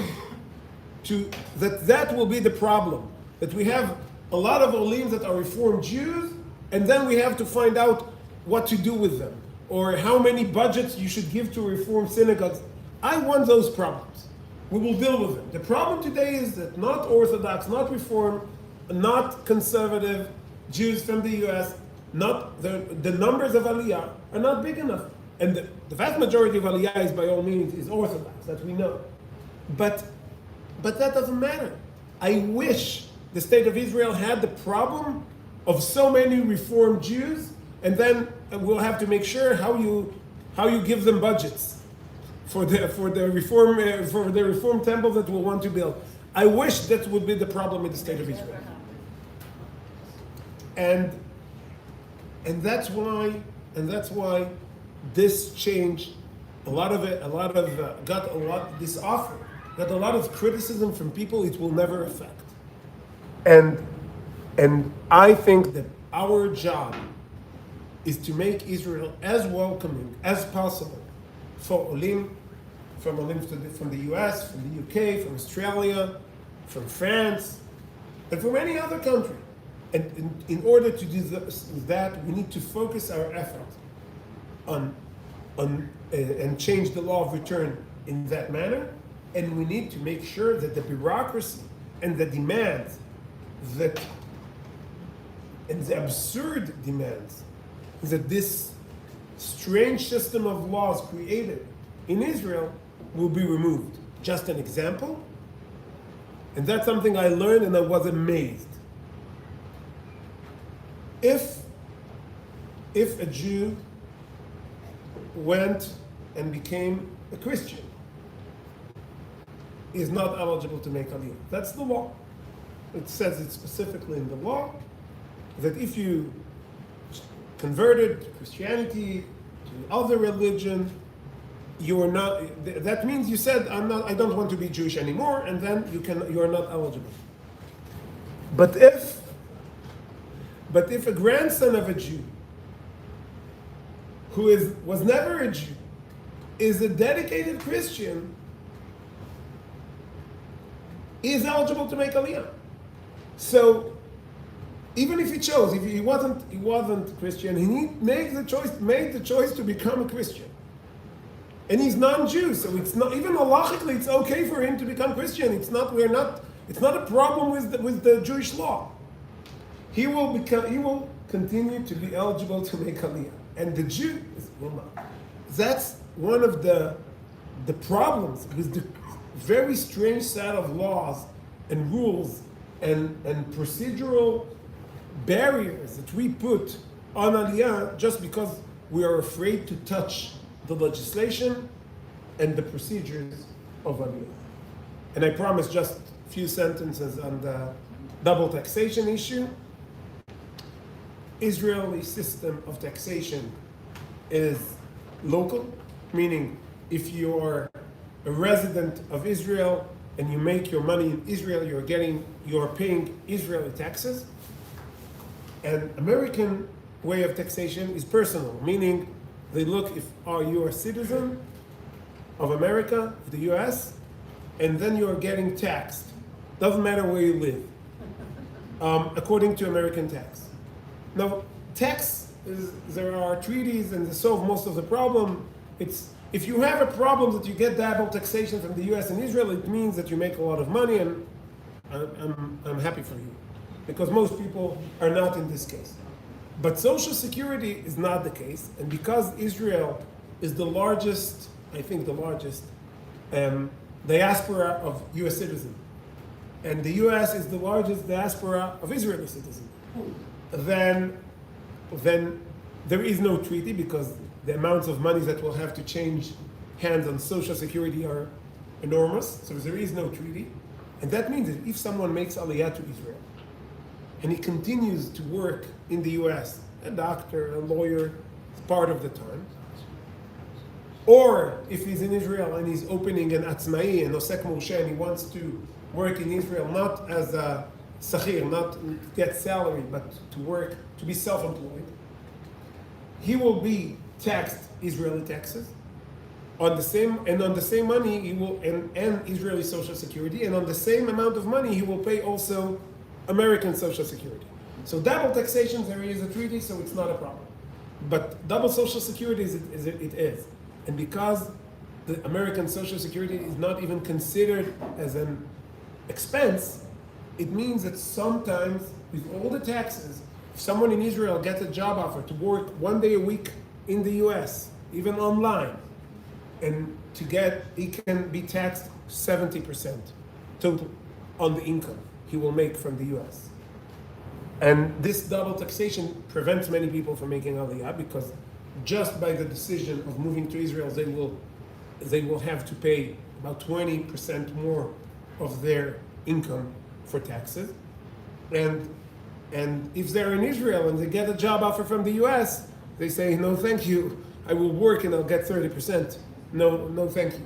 [SPEAKER 12] that will be the problem. That we have a lot of Olim that are Reform Jews, and then we have to find out what to do with them, or how many budgets you should give to Reform synagogues. I want those problems. We will deal with them. The problem today is that not Orthodox, not Reform, not Conservative Jews from the U.S., not the numbers of Aliyah are not big enough. And the vast majority of Aliyah is by all means is Orthodox, that we know. But that doesn't matter. I wish the state of Israel had the problem of so many Reformed Jews, and then we'll have to make sure how you give them budgets for the reform temple that we'll want to build. I wish that would be the problem in the state of Israel. And that's why this change, this offer got a lot of criticism from people it will never affect. And I think that our job is to make Israel as welcoming as possible for Olim, from the US, from the UK, from Australia, from France, and from any other country. And in order to do that, we need to focus our effort on and change the law of return in that manner. And we need to make sure that the bureaucracy and the demands and the absurd demands that this strange system of laws created in Israel will be removed. Just an example, and that's something I learned and I was amazed. If a Jew went and became a Christian, he is not eligible to make Aliyah. That's the law. It says it specifically in the law that if you converted to Christianity, to other religion, you are not. That means you said, I don't want to be Jewish anymore, and then you are not eligible. But if a grandson of a Jew who was never a Jew is a dedicated Christian, he is eligible to make Aliyah. So even if he chose, if he wasn't Christian, he made the choice to become a Christian. And he's non-Jew, so it's not even halachically it's okay for him to become Christian. It's not a problem with the Jewish law. He will continue to be eligible to make Aliyah, and the Jew will not. That's one of the problems with the very strange set of laws and rules and procedural barriers that we put on Aliyah just because we are afraid to touch the legislation and the procedures of Aliyah. And I promise just a few sentences on the double taxation issue. Israeli system of taxation is local, meaning if you are a resident of Israel and you make your money in Israel, you are paying Israeli taxes. And American way of taxation is personal, meaning They look if are you a citizen of America, of the US, and then you are getting taxed. Doesn't matter where you live, according to American tax. Now, there are treaties and they solve most of the problem. If you have a problem that you get double taxation from the US and Israel, it means that you make a lot of money, and I'm happy for you, because most people are not in this case. But Social Security is not the case, and because Israel is the largest, I think the largest, diaspora of US citizens, and the US is the largest diaspora of Israeli citizens, then there is no treaty, because the amounts of money that will have to change hands on Social Security are enormous, so there is no treaty. And that means that if someone makes Aliyah to Israel, and he continues to work in the US, a doctor, a lawyer, part of the time, or if he's in Israel and he's opening an Atzmai, an Osek Moshe, and he wants to work in Israel not as a Sachir, not to get salary, but to work, to be self-employed, he will be taxed Israeli taxes on the same money he will and Israeli Social Security, and on the same amount of money he will pay also American Social Security. So double taxation, there is a treaty, so it's not a problem. But double Social Security it is. And because the American Social Security is not even considered as an expense, it means that sometimes with all the taxes, if someone in Israel gets a job offer to work 1 day a week in the US, even online, and he can be taxed 70% total on the income he will make from the US. And this double taxation prevents many people from making Aliyah, because just by the decision of moving to Israel, they will have to pay about 20% more of their income for taxes. And if they're in Israel and they get a job offer from the US, they say, no, thank you. I will work and I'll get 30%. No, thank you.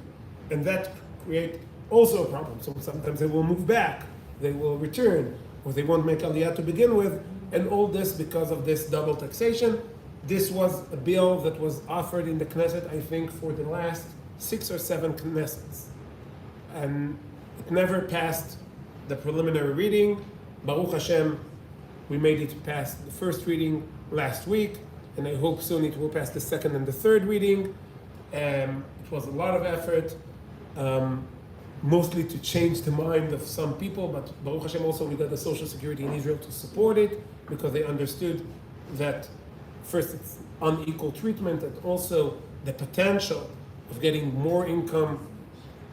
[SPEAKER 12] And that creates also a problem. So sometimes they will move back, they will return, or they won't make Aliyah to begin with, and all this because of this double taxation. This was a bill that was offered in the Knesset, I think, for the last 6 or 7 Knessets. And it never passed the preliminary reading. Baruch Hashem, we made it past the first reading last week, and I hope soon it will pass the second and the third reading. It was a lot of effort, mostly to change the mind of some people, but Baruch Hashem also we got the Social Security in Israel to support it, because they understood that first it's unequal treatment, and also the potential of getting more income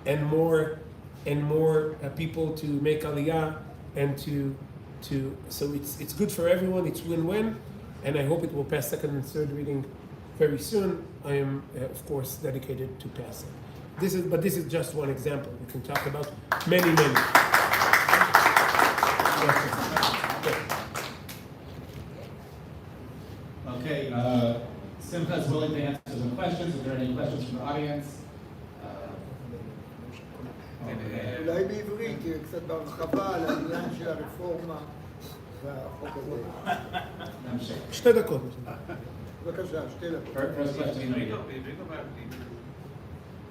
[SPEAKER 12] and more people to make Aliyah, and so it's good for everyone, it's win-win, and I hope it will pass second and third reading very soon. I am, of course, dedicated to pass it. This is just one example. We can talk about many.
[SPEAKER 4] Okay, Simcha is willing to answer some questions. Are there any questions from the audience?
[SPEAKER 9] אולי בעברית, קצת בהרחבה על העניין של הרפורמה והחוק הזה.
[SPEAKER 4] נמשיך.
[SPEAKER 12] 2 דקות.
[SPEAKER 9] בבקשה, 2 דקות.
[SPEAKER 4] First question.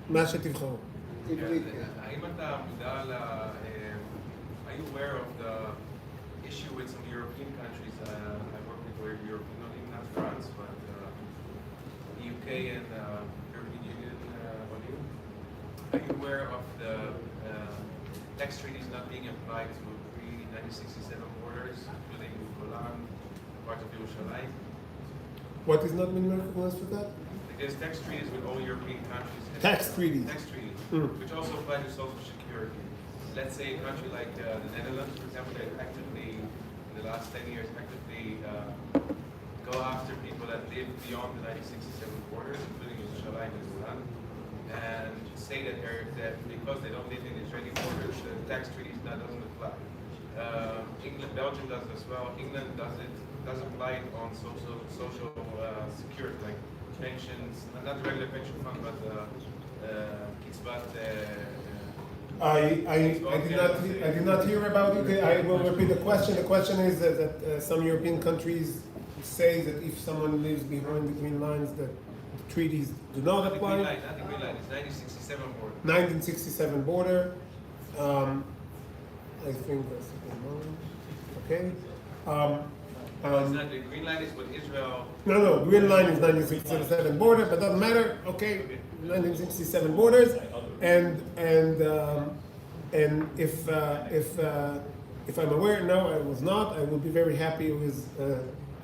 [SPEAKER 12] מה שתבחרו.
[SPEAKER 9] עברית.
[SPEAKER 1] האם אתה מודע are you aware of the issue with some European countries? I work with European, not France, but the UK and European Union, Olim. Are you aware of the tax treaties not being applied to pre-1967 borders, including Golan, part of Yerushalayim?
[SPEAKER 12] What is not been recognized for that?
[SPEAKER 1] There's tax treaties with all European countries.
[SPEAKER 12] Tax treaties.
[SPEAKER 1] Tax treaties, which also apply to Social Security. Let's say a country like the Netherlands, for example, they actively, in the last 10 years, actively go after people that live beyond the 1967 borders, including Yerushalayim and Golan, and say that because they don't live in Israeli borders, the tax treaty doesn't apply. England, Belgium does it as well. England does apply it on social security, like pensions, not the regular pension fund, but kitzbat.
[SPEAKER 12] I did not hear about it. I will repeat the question. The question is that some European countries say that if someone lives between lines, that treaties do not
[SPEAKER 1] Not the green
[SPEAKER 12] apply.
[SPEAKER 1] line, not the green line, it's 1967 border.
[SPEAKER 12] 1967 border. I think that's the one. Okay.
[SPEAKER 1] It's not, the green line is what Israel,
[SPEAKER 12] No, green line is 1967 border, but doesn't matter. Okay, 1967 borders, and if I'm aware, no, I was not. I would be very happy with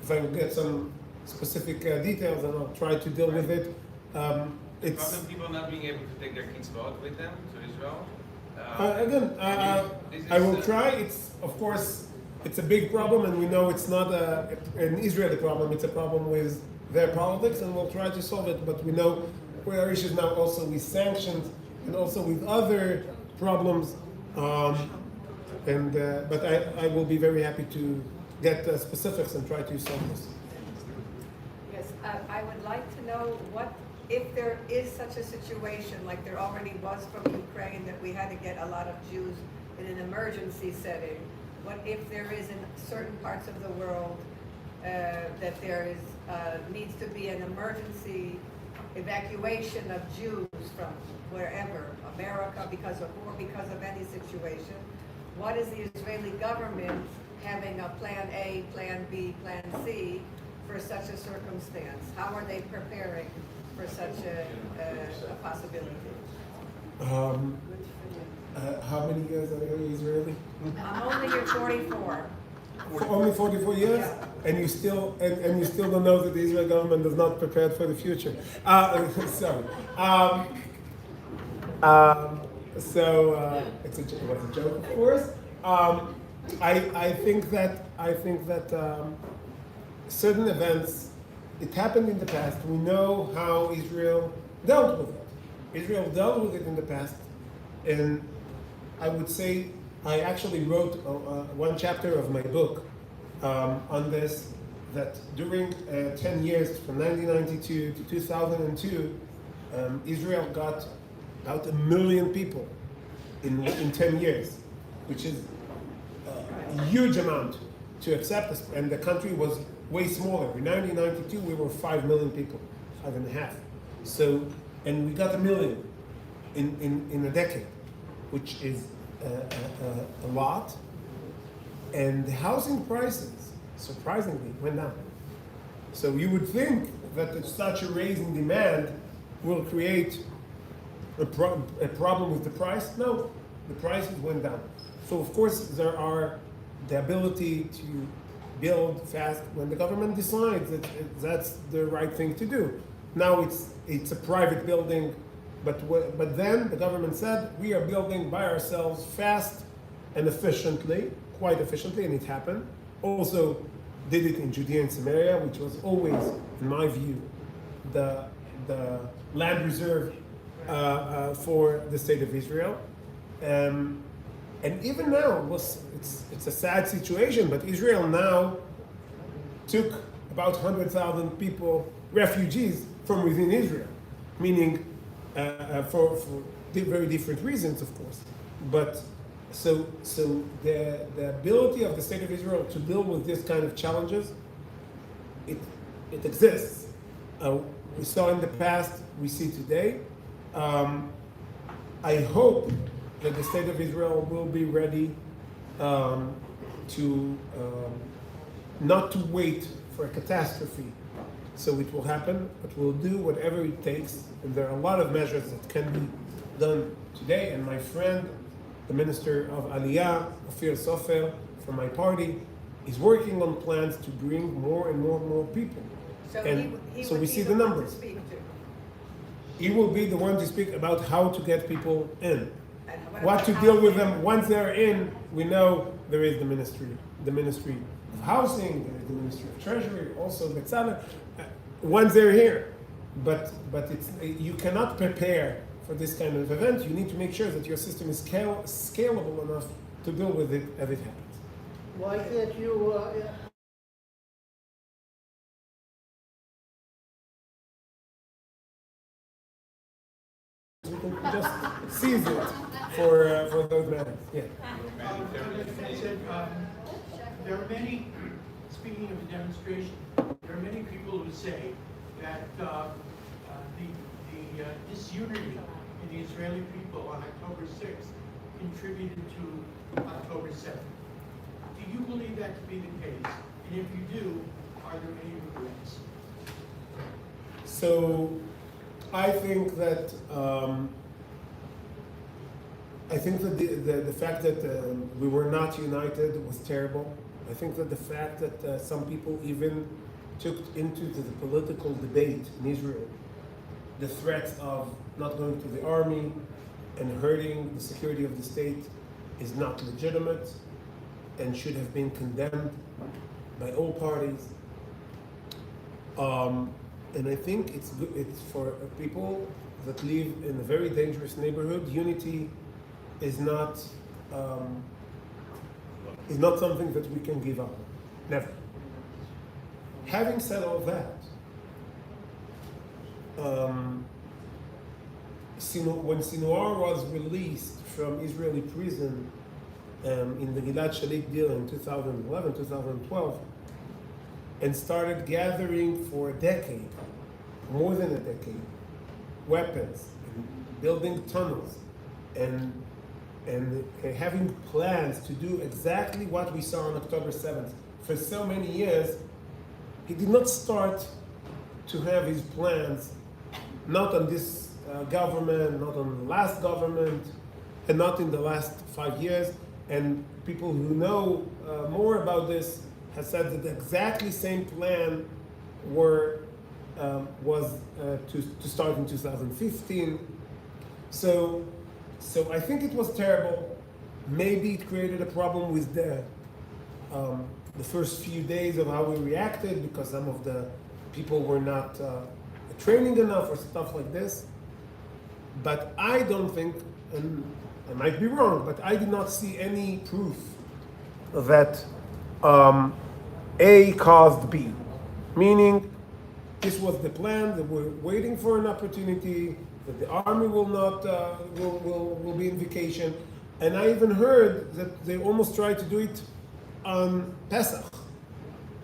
[SPEAKER 12] if I would get some specific details, and I'll try to deal with it. It's
[SPEAKER 1] problem people not being able to take their kitzvot with them to Israel.
[SPEAKER 12] I will try. It's of course it's a big problem, and we know it's not an Israeli problem. It's a problem with their politics, and we'll try to solve it. But we know there are issues now also with sanctions and also with other problems. But I will be very happy to get specifics and try to solve this.
[SPEAKER 13] Yes, I would like to know what, if there is such a situation, like there already was from Ukraine, that we had to get a lot of Jews in an emergency setting. What if there is in certain parts of the world that there is needs to be an emergency evacuation of Jews from wherever, America, because of war, because of any situation? What is the Israeli government having a plan A, plan B, plan C for such a circumstance? How are they preparing for such a possibility?
[SPEAKER 12] How many years are you Israeli?
[SPEAKER 13] I'm only here 44.
[SPEAKER 12] For only 44 years,
[SPEAKER 13] Yeah.
[SPEAKER 12] and you still don't know that the Israeli government is not prepared for the future. Sorry. It was a joke, of course. I think that certain events, it happened in the past. We know how Israel dealt with it. Israel dealt with it in the past, and I would say I actually wrote one chapter of my book on this, that during 10 years, from 1992 to 2002, Israel got about 1 million people in 10 years, which is a huge amount to accept us. And the country was way smaller. In 1992, we were 5 million people, 5.5. So, and we got 1 million in a decade, which is a lot. And the housing prices, surprisingly, went down. So you would think that such a raise in demand will create a problem with the price. No, the prices went down. So of course there are the ability to build fast when the government decides that that's the right thing to do. Now it's a private building, but then the government said we are building by ourselves fast and efficiently, quite efficiently, and it happened. Also did it in Judea and Samaria, which was always, in my view, the land reserve for the state of Israel. And even now, it's a sad situation, but Israel now took about 100,000 people, refugees, from within Israel, meaning for very different reasons, of course. But so the ability of the state of Israel to deal with this kind of challenges, it exists. We saw in the past, we see today. I hope that the state of Israel will be ready to not to wait for a catastrophe so it will happen, but we'll do whatever it takes. And there are a lot of measures that can be done today. And my friend, the Minister of Aliyah, Ophir Sofer, from my party, is working on plans to bring more and more people.
[SPEAKER 13] So
[SPEAKER 12] And
[SPEAKER 13] he
[SPEAKER 12] so
[SPEAKER 13] would
[SPEAKER 12] we
[SPEAKER 13] be
[SPEAKER 12] see
[SPEAKER 13] the
[SPEAKER 12] the
[SPEAKER 13] one to
[SPEAKER 12] numbers.
[SPEAKER 13] speak to.
[SPEAKER 12] He will be the one to speak about how to get people in.
[SPEAKER 13] And
[SPEAKER 12] What to
[SPEAKER 13] about
[SPEAKER 12] deal with
[SPEAKER 13] housing?
[SPEAKER 12] them once they're in. We know there is the Ministry of Housing, there is the Ministry of Treasury, also Betzalel. Once they're here, but you cannot prepare for this kind of event. You need to make sure that your system is scalable enough to deal with it as it happens.
[SPEAKER 2] Why can't you,
[SPEAKER 12] We can just seize it for those matters. Yeah.
[SPEAKER 14] There are many, speaking of the demonstration, there are many people who say that the disunity in the Israeli people on October 6th contributed to October 7th. Do you believe that to be the case? And if you do, are there any regrets?
[SPEAKER 12] So, I think that the fact that we were not united was terrible. I think that the fact that some people even took into the political debate in Israel the threat of not going to the army and hurting the security of the state is not legitimate and should have been condemned by all parties. And I think it's for people that live in a very dangerous neighborhood. Unity is not something that we can give up. Never. Having said all that, when Sinwar was released from Israeli prison in the Gilad Shalit deal in 2011, 2012, and started gathering for a decade, more than a decade, weapons, and building tunnels, and having plans to do exactly what we saw on October 7th for so many years, he did not start to have his plans, not on this government, not on the last government, and not in the last 5 years. And people who know more about this have said that the exactly same plan was to start in 2015. So I think it was terrible. Maybe it created a problem with the first few days of how we reacted, because some of the people were not training enough or stuff like this. But I don't think, and I might be wrong, but I did not see any proof that A caused B. Meaning, this was the plan, that we're waiting for an opportunity, that the army will not will be in vacation. And I even heard that they almost tried to do it on Pesach.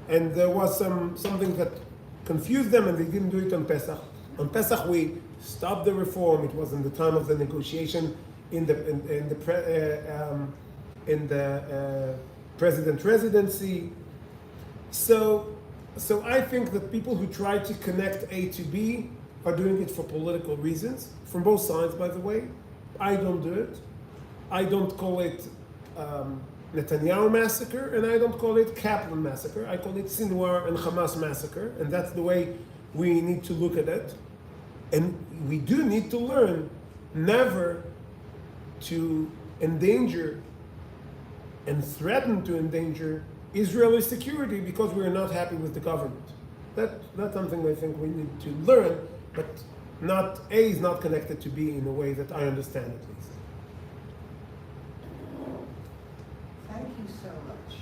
[SPEAKER 12] And there was something that confused them, and they didn't do it on Pesach. On Pesach, we stopped the reform. It was in the time of the negotiation in the president residency. So I think that people who try to connect A to B are doing it for political reasons, from both sides, by the way. I don't do it. I don't call it Netanyahu massacre, and I don't call it Kaplan massacre. I call it Sinwar and Hamas massacre, and that's the way we need to look at it. And we do need to learn never to endanger and threaten to endanger Israeli security because we are not happy with the government. That's something I think we need to learn, but not A is not connected to B in a way that I understand at least.
[SPEAKER 15] Thank you so much.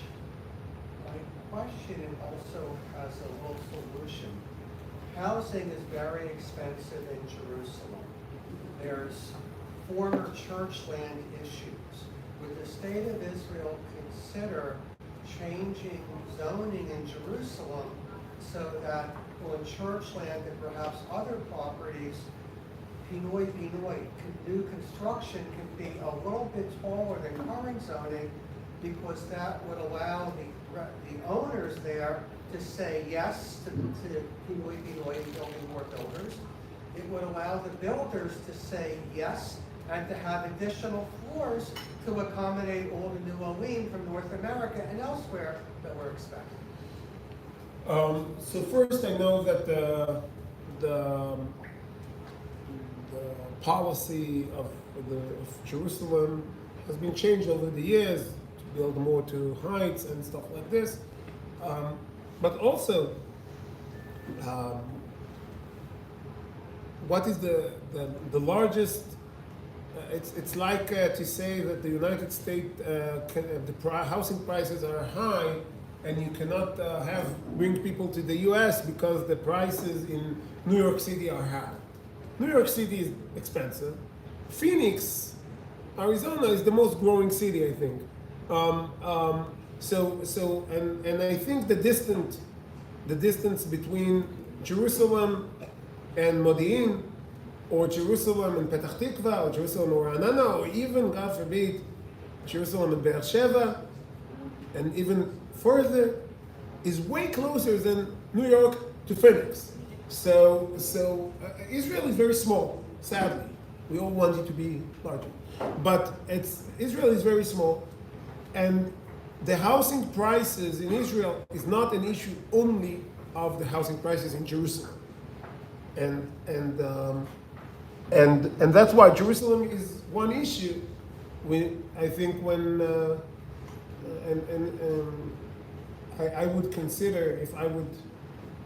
[SPEAKER 15] My question also has a little solution. Housing is very expensive in Jerusalem. There's former church land issues. Would the state of Israel consider changing zoning in Jerusalem so that on church land and perhaps other properties, Pinoi, new construction can be a little bit taller than current zoning, because that would allow the owners there to say yes to Pinoi building more builders. It would allow the builders to say yes and to have additional floors to accommodate all the new Olim from North America and elsewhere that we're expecting.
[SPEAKER 12] So first, I know that the policy of Jerusalem has been changed over the years to build more to heights and stuff like this. But also, what is the largest? It's like to say that the United States, the housing prices are high, and you cannot bring people to the U.S. because the prices in New York City are high. New York City is expensive. Phoenix, Arizona is the most growing city, I think. And I think the distance between Jerusalem and Modi'in, or Jerusalem and Petach Tikva, or Jerusalem and Ra'anana, or even, God forbid, Jerusalem and Be'er Sheva, and even further, is way closer than New York to Phoenix. So Israel is very small, sadly. We all want it to be larger. But Israel is very small, and the housing prices in Israel is not an issue only of the housing prices in Jerusalem. And that's why Jerusalem is one issue. I think when I would consider if I would,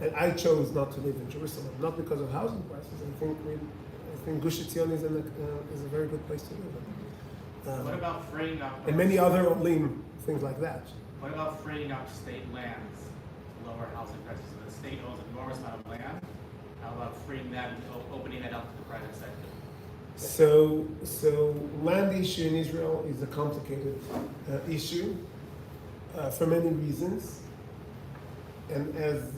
[SPEAKER 12] and I chose not to live in Jerusalem, not because of housing prices. I think Gush Etzion is a very good place to live.
[SPEAKER 4] What about freeing up?
[SPEAKER 12] And many other Olim, things like that.
[SPEAKER 4] What about freeing up state lands to lower housing prices? So the state owns an enormous amount of land. How about freeing that and opening that up to the private sector?
[SPEAKER 12] So land issue in Israel is a complicated issue for many reasons, and as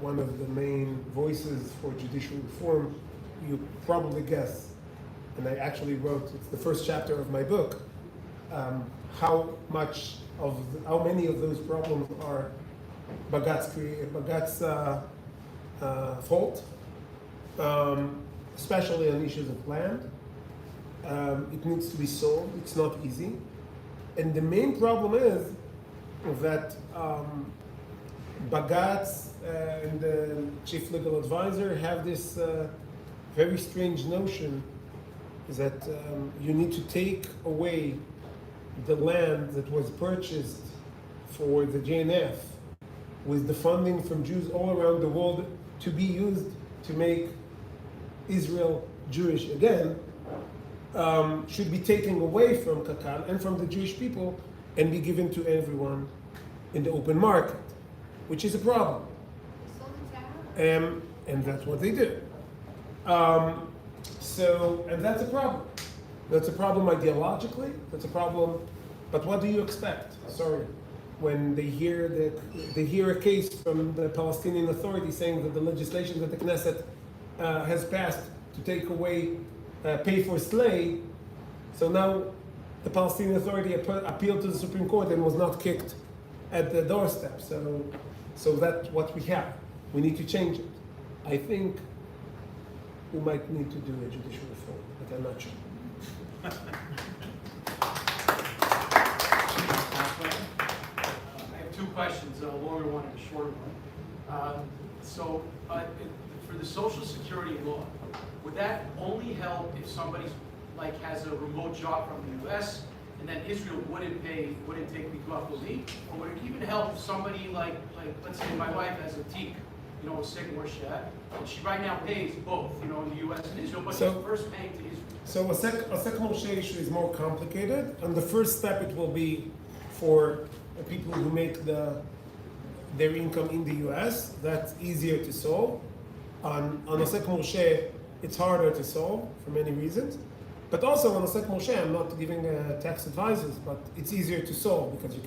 [SPEAKER 12] one of the main voices for judicial reform, you probably guess, and I actually wrote, it's the first chapter of my book, how many of those problems are Bagat's fault, especially on issues of land. It needs to be solved. It's not easy. And the main problem is that Bagatz and the chief legal advisor have this very strange notion that you need to take away the land that was purchased for the JNF with the funding from Jews all around the world to be used to make Israel Jewish again, should be taken away from Kakal and from the Jewish people and be given to everyone in the open market, which is a problem. And that's what they did. And that's a problem. That's a problem ideologically. That's a problem. But what do you expect? Sorry, when they hear a case from the Palestinian Authority saying that the legislation that the Knesset has passed to take away pay for slay, so now the Palestinian Authority appealed to the Supreme Court and was not kicked at the doorstep. So that's what we have. We need to change it. I think we might need to do a judicial reform, but I'm not sure.
[SPEAKER 14] I have two questions, a longer one and a shorter one. For the Social Security law, would that only help if somebody has a remote job from the U.S. and then Israel wouldn't take Bitul Leave, or would it even help if somebody like let's say my wife has a teak, a second or shed, and she right now pays both, in the U.S. and Israel, but she's first paying to Israel.
[SPEAKER 12] So a second Moshe issue is more complicated, and the first step it will be for people who make their income in the U.S. That's easier to solve. On a second Moshe, it's harder to solve for many reasons. But also on a second Moshe, I'm not giving tax advisors, but it's easier to solve because you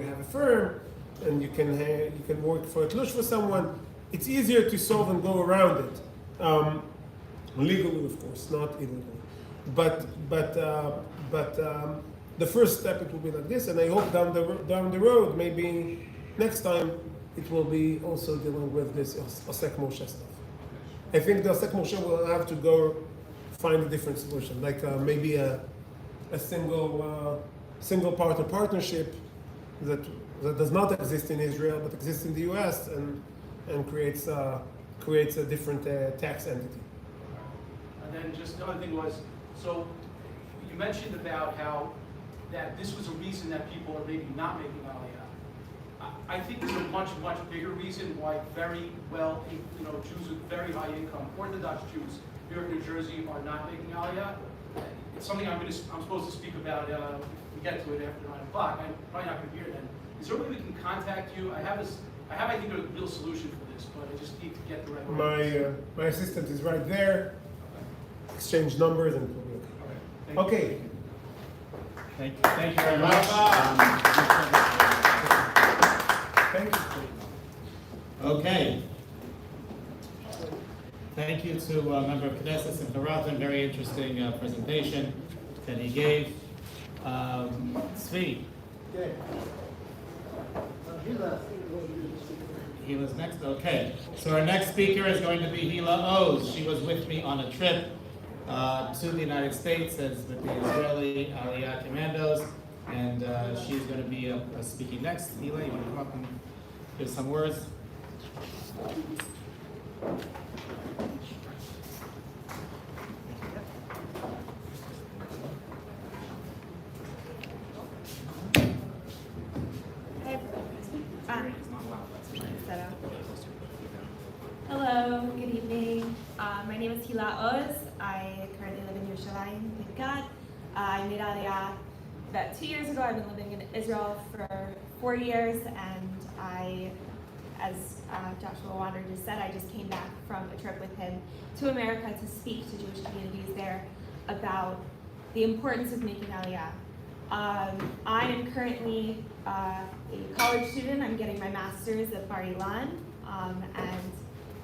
[SPEAKER 12] have a firm, and you can work for a tlush for someone. It's easier to solve and go around it, legally of course, not illegally. But the first step it will be like this, and I hope down the road, maybe next time, it will be also dealing with this Osek Moshe stuff. I think the Osek Moshe will have to go find a different solution, like maybe a single partner partnership that does not exist in Israel but exists in the U.S. and creates a different tax entity.
[SPEAKER 14] And then just the other thing was, so you mentioned about how that this was a reason that people are maybe not making Aliyah. I think there's a much bigger reason why very wealthy, Jews with very high income, Orthodox Jews, New York, New Jersey, are not making Aliyah. It's something I'm supposed to speak about. If we get to it after 9 o'clock, I'm probably not going to be here then. Is there a way we can contact you? I have, I think, a real solution for this, but I just need to get the right one.
[SPEAKER 12] My assistant is right there. Exchange numbers and it will be okay.
[SPEAKER 4] Thank you very much.
[SPEAKER 12] Thank you.
[SPEAKER 4] Okay. Thank you to Member of Knesset and Barathan, very interesting presentation that he gave. Tzvi. Hila's next, okay. So our next speaker is going to be Hila Oz. She was with me on a trip to the United States as with the Israeli Aliyah Commandos, and she's going to be speaking next. Hila, you want to come up and give some words?
[SPEAKER 16] Hello, good evening. My name is Hila Oz. I currently live in Yerushalayim, thank God. I made Aliyah about 2 years ago. I've been living in Israel for 4 years, and I, as Joshua Wander just said, I just came back from a trip with him to America to speak to Jewish communities there about the importance of making Aliyah. I am currently a college student. I'm getting my master's at Bar Ilan, and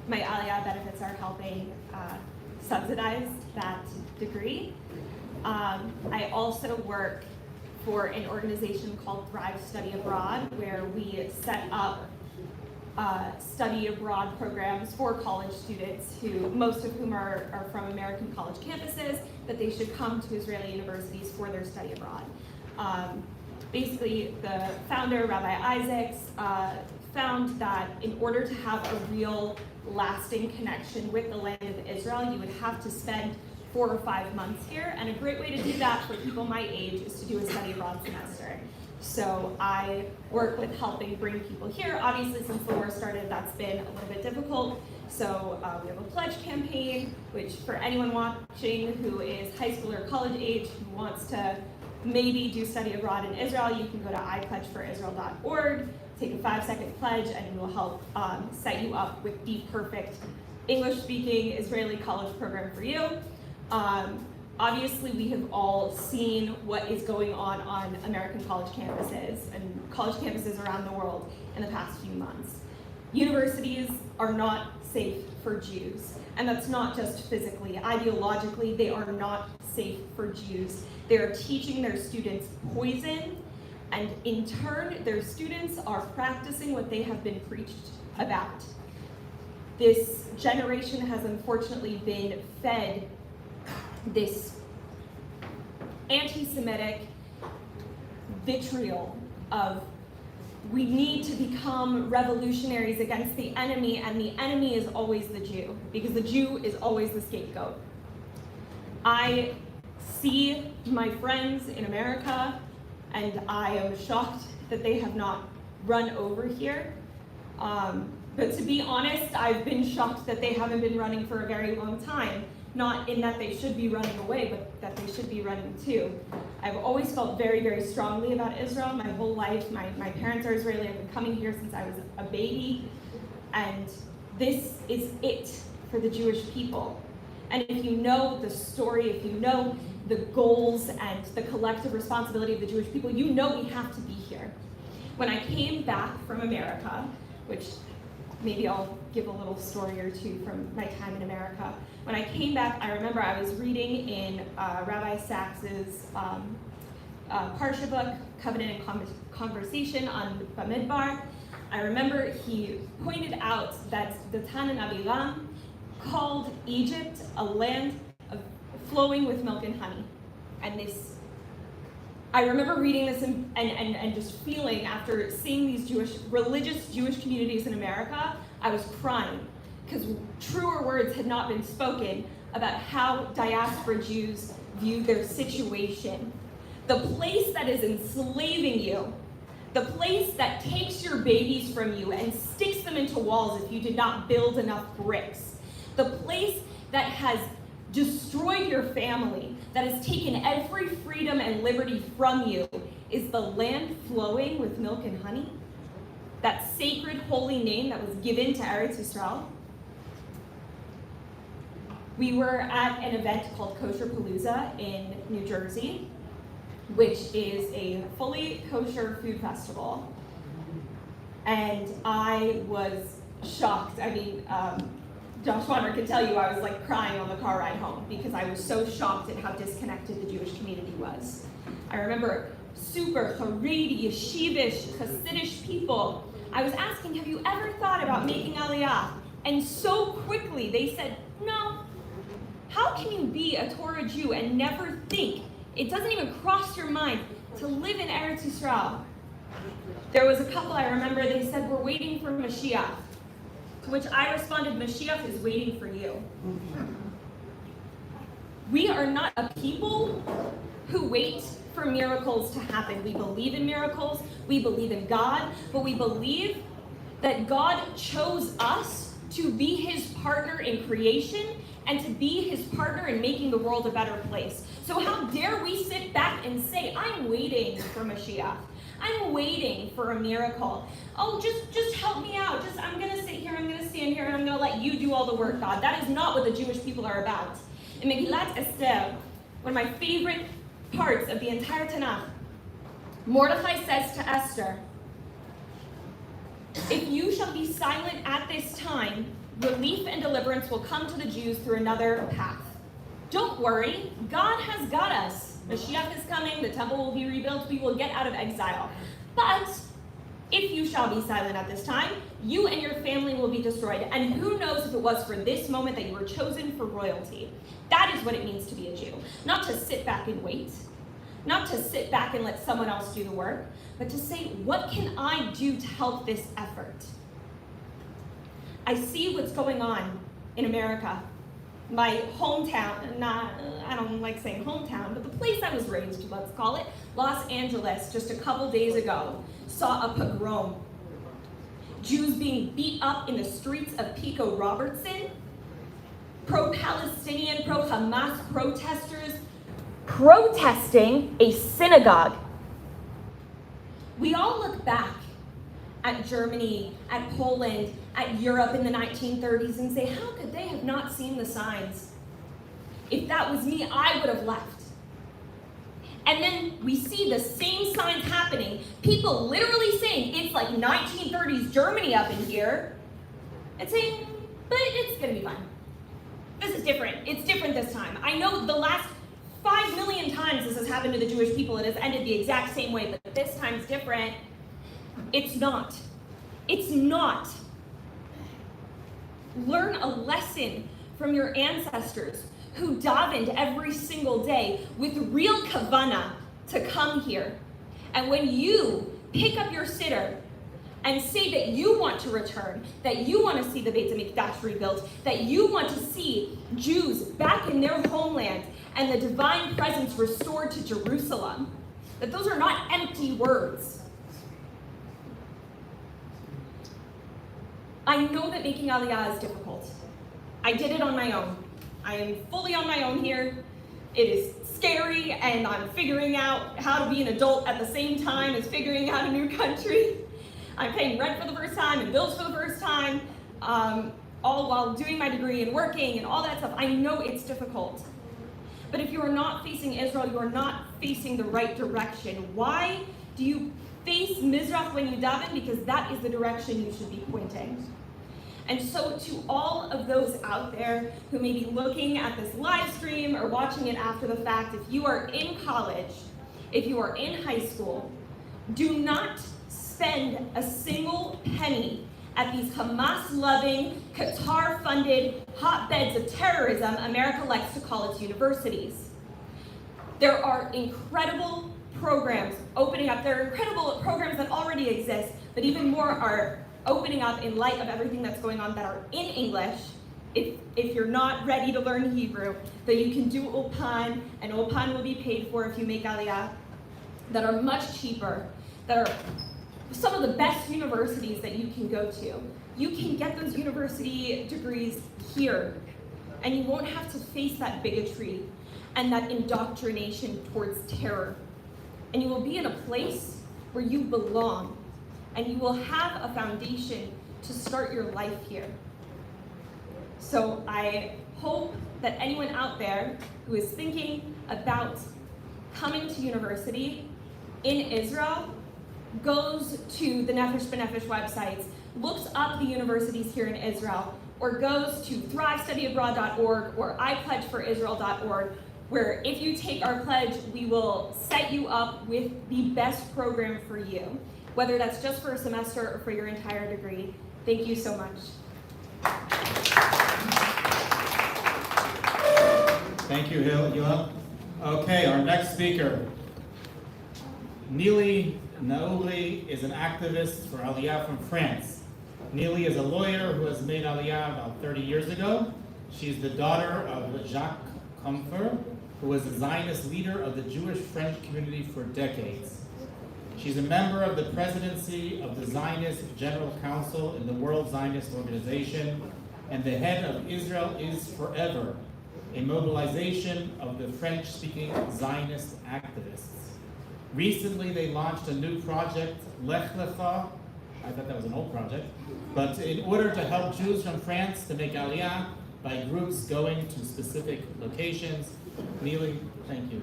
[SPEAKER 16] my Aliyah benefits are helping subsidize that degree. I also work for an organization called Thrive Study Abroad, where we set up study abroad programs for college students, most of whom are from American college campuses, that they should come to Israeli universities for their study abroad. Basically, the founder, Rabbi Isaacs, found that in order to have a real lasting connection with the land of Israel, you would have to spend 4 or 5 months here, and a great way to do that for people my age is to do a study abroad semester. So I work with helping bring people here. Obviously, since the war started, that's been a little bit difficult. So we have a pledge campaign, which for anyone watching who is high school or college age who wants to maybe do study abroad in Israel, you can go to ipledgeforisrael.org, take a 5-second pledge, and we will help set you up with the perfect English-speaking Israeli college program for you. Obviously, we have all seen what is going on American college campuses and college campuses around the world in the past few months. Universities are not safe for Jews, and that's not just physically. Ideologically, they are not safe for Jews. They are teaching their students poison, and in turn, their students are practicing what they have been preached about. This generation has unfortunately been fed this anti-Semitic vitriol of we need to become revolutionaries against the enemy, and the enemy is always the Jew, because the Jew is always the scapegoat. I see my friends in America, and I am shocked that they have not run over here. But to be honest, I've been shocked that they haven't been running for a very long time. Not in that they should be running away, but that they should be running too. I've always felt very, very strongly about Israel my whole life. My parents are Israeli. I've been coming here since I was a baby. And this is it for the Jewish people. And if you know the story, if you know the goals and the collective responsibility of the Jewish people, you know we have to be here. When I came back from America, which maybe I'll give a little story or two from my time in America. When I came back, I remember I was reading in Rabbi Sacks's Parsha book, Covenant and Conversation on Bamidbar. I remember he pointed out that Datan and Abiram called Egypt a land flowing with milk and honey. And I remember reading this and just feeling, after seeing these religious Jewish communities in America, I was crying, because truer words had not been spoken about how diaspora Jews view their situation. The place that is enslaving you, the place that takes your babies from you and sticks them into walls if you did not build enough bricks, the place that has destroyed your family, that has taken every freedom and liberty from you, is the land flowing with milk and honey? That sacred holy name that was given to Eretz Yisrael? We were at an event called Kosher Palooza in New Jersey, which is a fully kosher food festival. And I was shocked. I mean, Josh Wanner can tell you I was like crying on the car ride home because I was so shocked at how disconnected the Jewish community was. I remember super Haredi, Yeshivish, Hasidish people. I was asking, have you ever thought about making Aliyah? And so quickly they said, no. How can you be a Torah Jew and never think, it doesn't even cross your mind to live in Eretz Yisrael? There was a couple I remember, they said, we're waiting for Mashiach. To which I responded, Mashiach is waiting for you. We are not a people who wait for miracles to happen. We believe in miracles, we believe in God, but we believe that God chose us to be his partner in creation and to be his partner in making the world a better place. So how dare we sit back and say, I'm waiting for Mashiach. I'm waiting for a miracle. Oh, just help me out. I'm gonna sit here, I'm gonna stand here, and I'm gonna let you do all the work, God. That is not what the Jewish people are about. In Megillat Esther, one of my favorite parts of the entire Tanakh, Mordechai says to Esther, if you shall be silent at this time, relief and deliverance will come to the Jews through another path. Don't worry, God has got us. Mashiach is coming, the temple will be rebuilt, we will get out of exile. But if you shall be silent at this time, you and your family will be destroyed. And who knows if it was for this moment that you were chosen for royalty. That is what it means to be a Jew. Not to sit back and wait, not to sit back and let someone else do the work, but to say, what can I do to help this effort? I see what's going on in America. My hometown, I don't like saying hometown, but the place I was raised, let's call it, Los Angeles, just a couple days ago, saw a pogrom. Jews being beat up in the streets of Pico Robertson, pro-Palestinian, pro-Hamas protesters protesting a synagogue. We all look back at Germany, at Poland, at Europe in the 1930s and say, how could they have not seen the signs? If that was me, I would have left. And then we see the same signs happening, people literally saying, it's like 1930s Germany up in here, and saying, but it's gonna be fine. This is different, it's different this time. I know the last 5 million times this has happened to the Jewish people, it has ended the exact same way, but this time's different. It's not. It's not. Learn a lesson from your ancestors who davened every single day with real kavanah to come here. And when you pick up your siddur and say that you want to return, that you want to see the Beit HaMikdash rebuilt, that you want to see Jews back in their homeland and the divine presence restored to Jerusalem, that those are not empty words. I know that making Aliyah is difficult. I did it on my own. I am fully on my own here. It is scary, and I'm figuring out how to be an adult at the same time as figuring out a new country. I'm paying rent for the first time and bills for the first time, all while doing my degree and working and all that stuff. I know it's difficult. But if you are not facing Israel, you are not facing the right direction. Why do you face Mizrach when you daven? Because that is the direction you should be pointing. And so to all of those out there who may be looking at this live stream or watching it after the fact, if you are in college, if you are in high school, do not spend a single penny at these Hamas-loving, Qatar-funded hotbeds of terrorism America likes to call its universities. There are incredible programs opening up. There are incredible programs that already exist, but even more are opening up in light of everything that's going on that are in English. If you're not ready to learn Hebrew, that you can do Ulpan, and Ulpan will be paid for if you make Aliyah, that are much cheaper, that are some of the best universities that you can go to. You can get those university degrees here, and you won't have to face that bigotry and that indoctrination towards terror. And you will be in a place where you belong, and you will have a foundation to start your life here. So I hope that anyone out there who is thinking about coming to university in Israel goes to the Nefesh B'Nefesh websites, looks up the universities here in Israel, or goes to thrivestudyabroad.org or ipledgeforisrael.org, where if you take our pledge, we will set you up with the best program for you, whether that's just for a semester or for your entire degree. Thank you so much.
[SPEAKER 4] Thank you, Hila. Okay, our next speaker. Neely Naouli is an activist for Aliyah from France. Neely is a lawyer who has made Aliyah about 30 years ago. She is the daughter of Jacques Comfer, who was a Zionist leader of the Jewish French community for decades. She's a member of the presidency of the Zionist General Council in the World Zionist Organization and the head of Israel is Forever, a mobilization of the French-speaking Zionist activists. Recently, they launched a new project, Lech Lecha. I thought that was an old project. But in order to help Jews from France to make Aliyah by groups going to specific locations. Neely, thank you.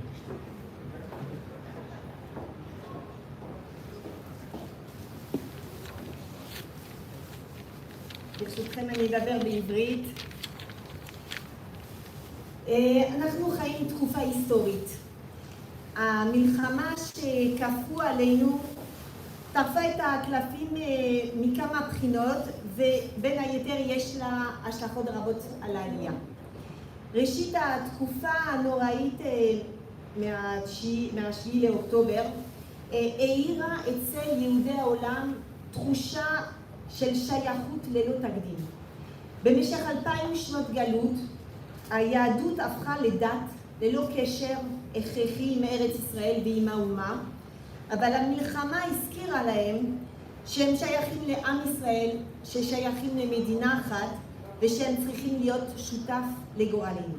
[SPEAKER 17] ברשותכם אני אדבר בעברית. אנחנו חיים תקופה היסטורית. המלחמה שכפו עלינו טרפה את הקלפים מכמה בחינות, ובין היתר יש לה השלכות רבות על העלייה. ראשית, התקופה הנוראית מה-7 לאוקטובר העירה אצל יהודי העולם תחושה של שייכות ללא תקדים. במשך 2000 שנות גלות, היהדות הפכה לדת ללא קשר הכרחי עם ארץ ישראל ועם האומה, אבל המלחמה הזכירה להם שהם שייכים לעם ישראל, ששייכים למדינה אחת, ושהם צריכים להיות שותף לגורלנו.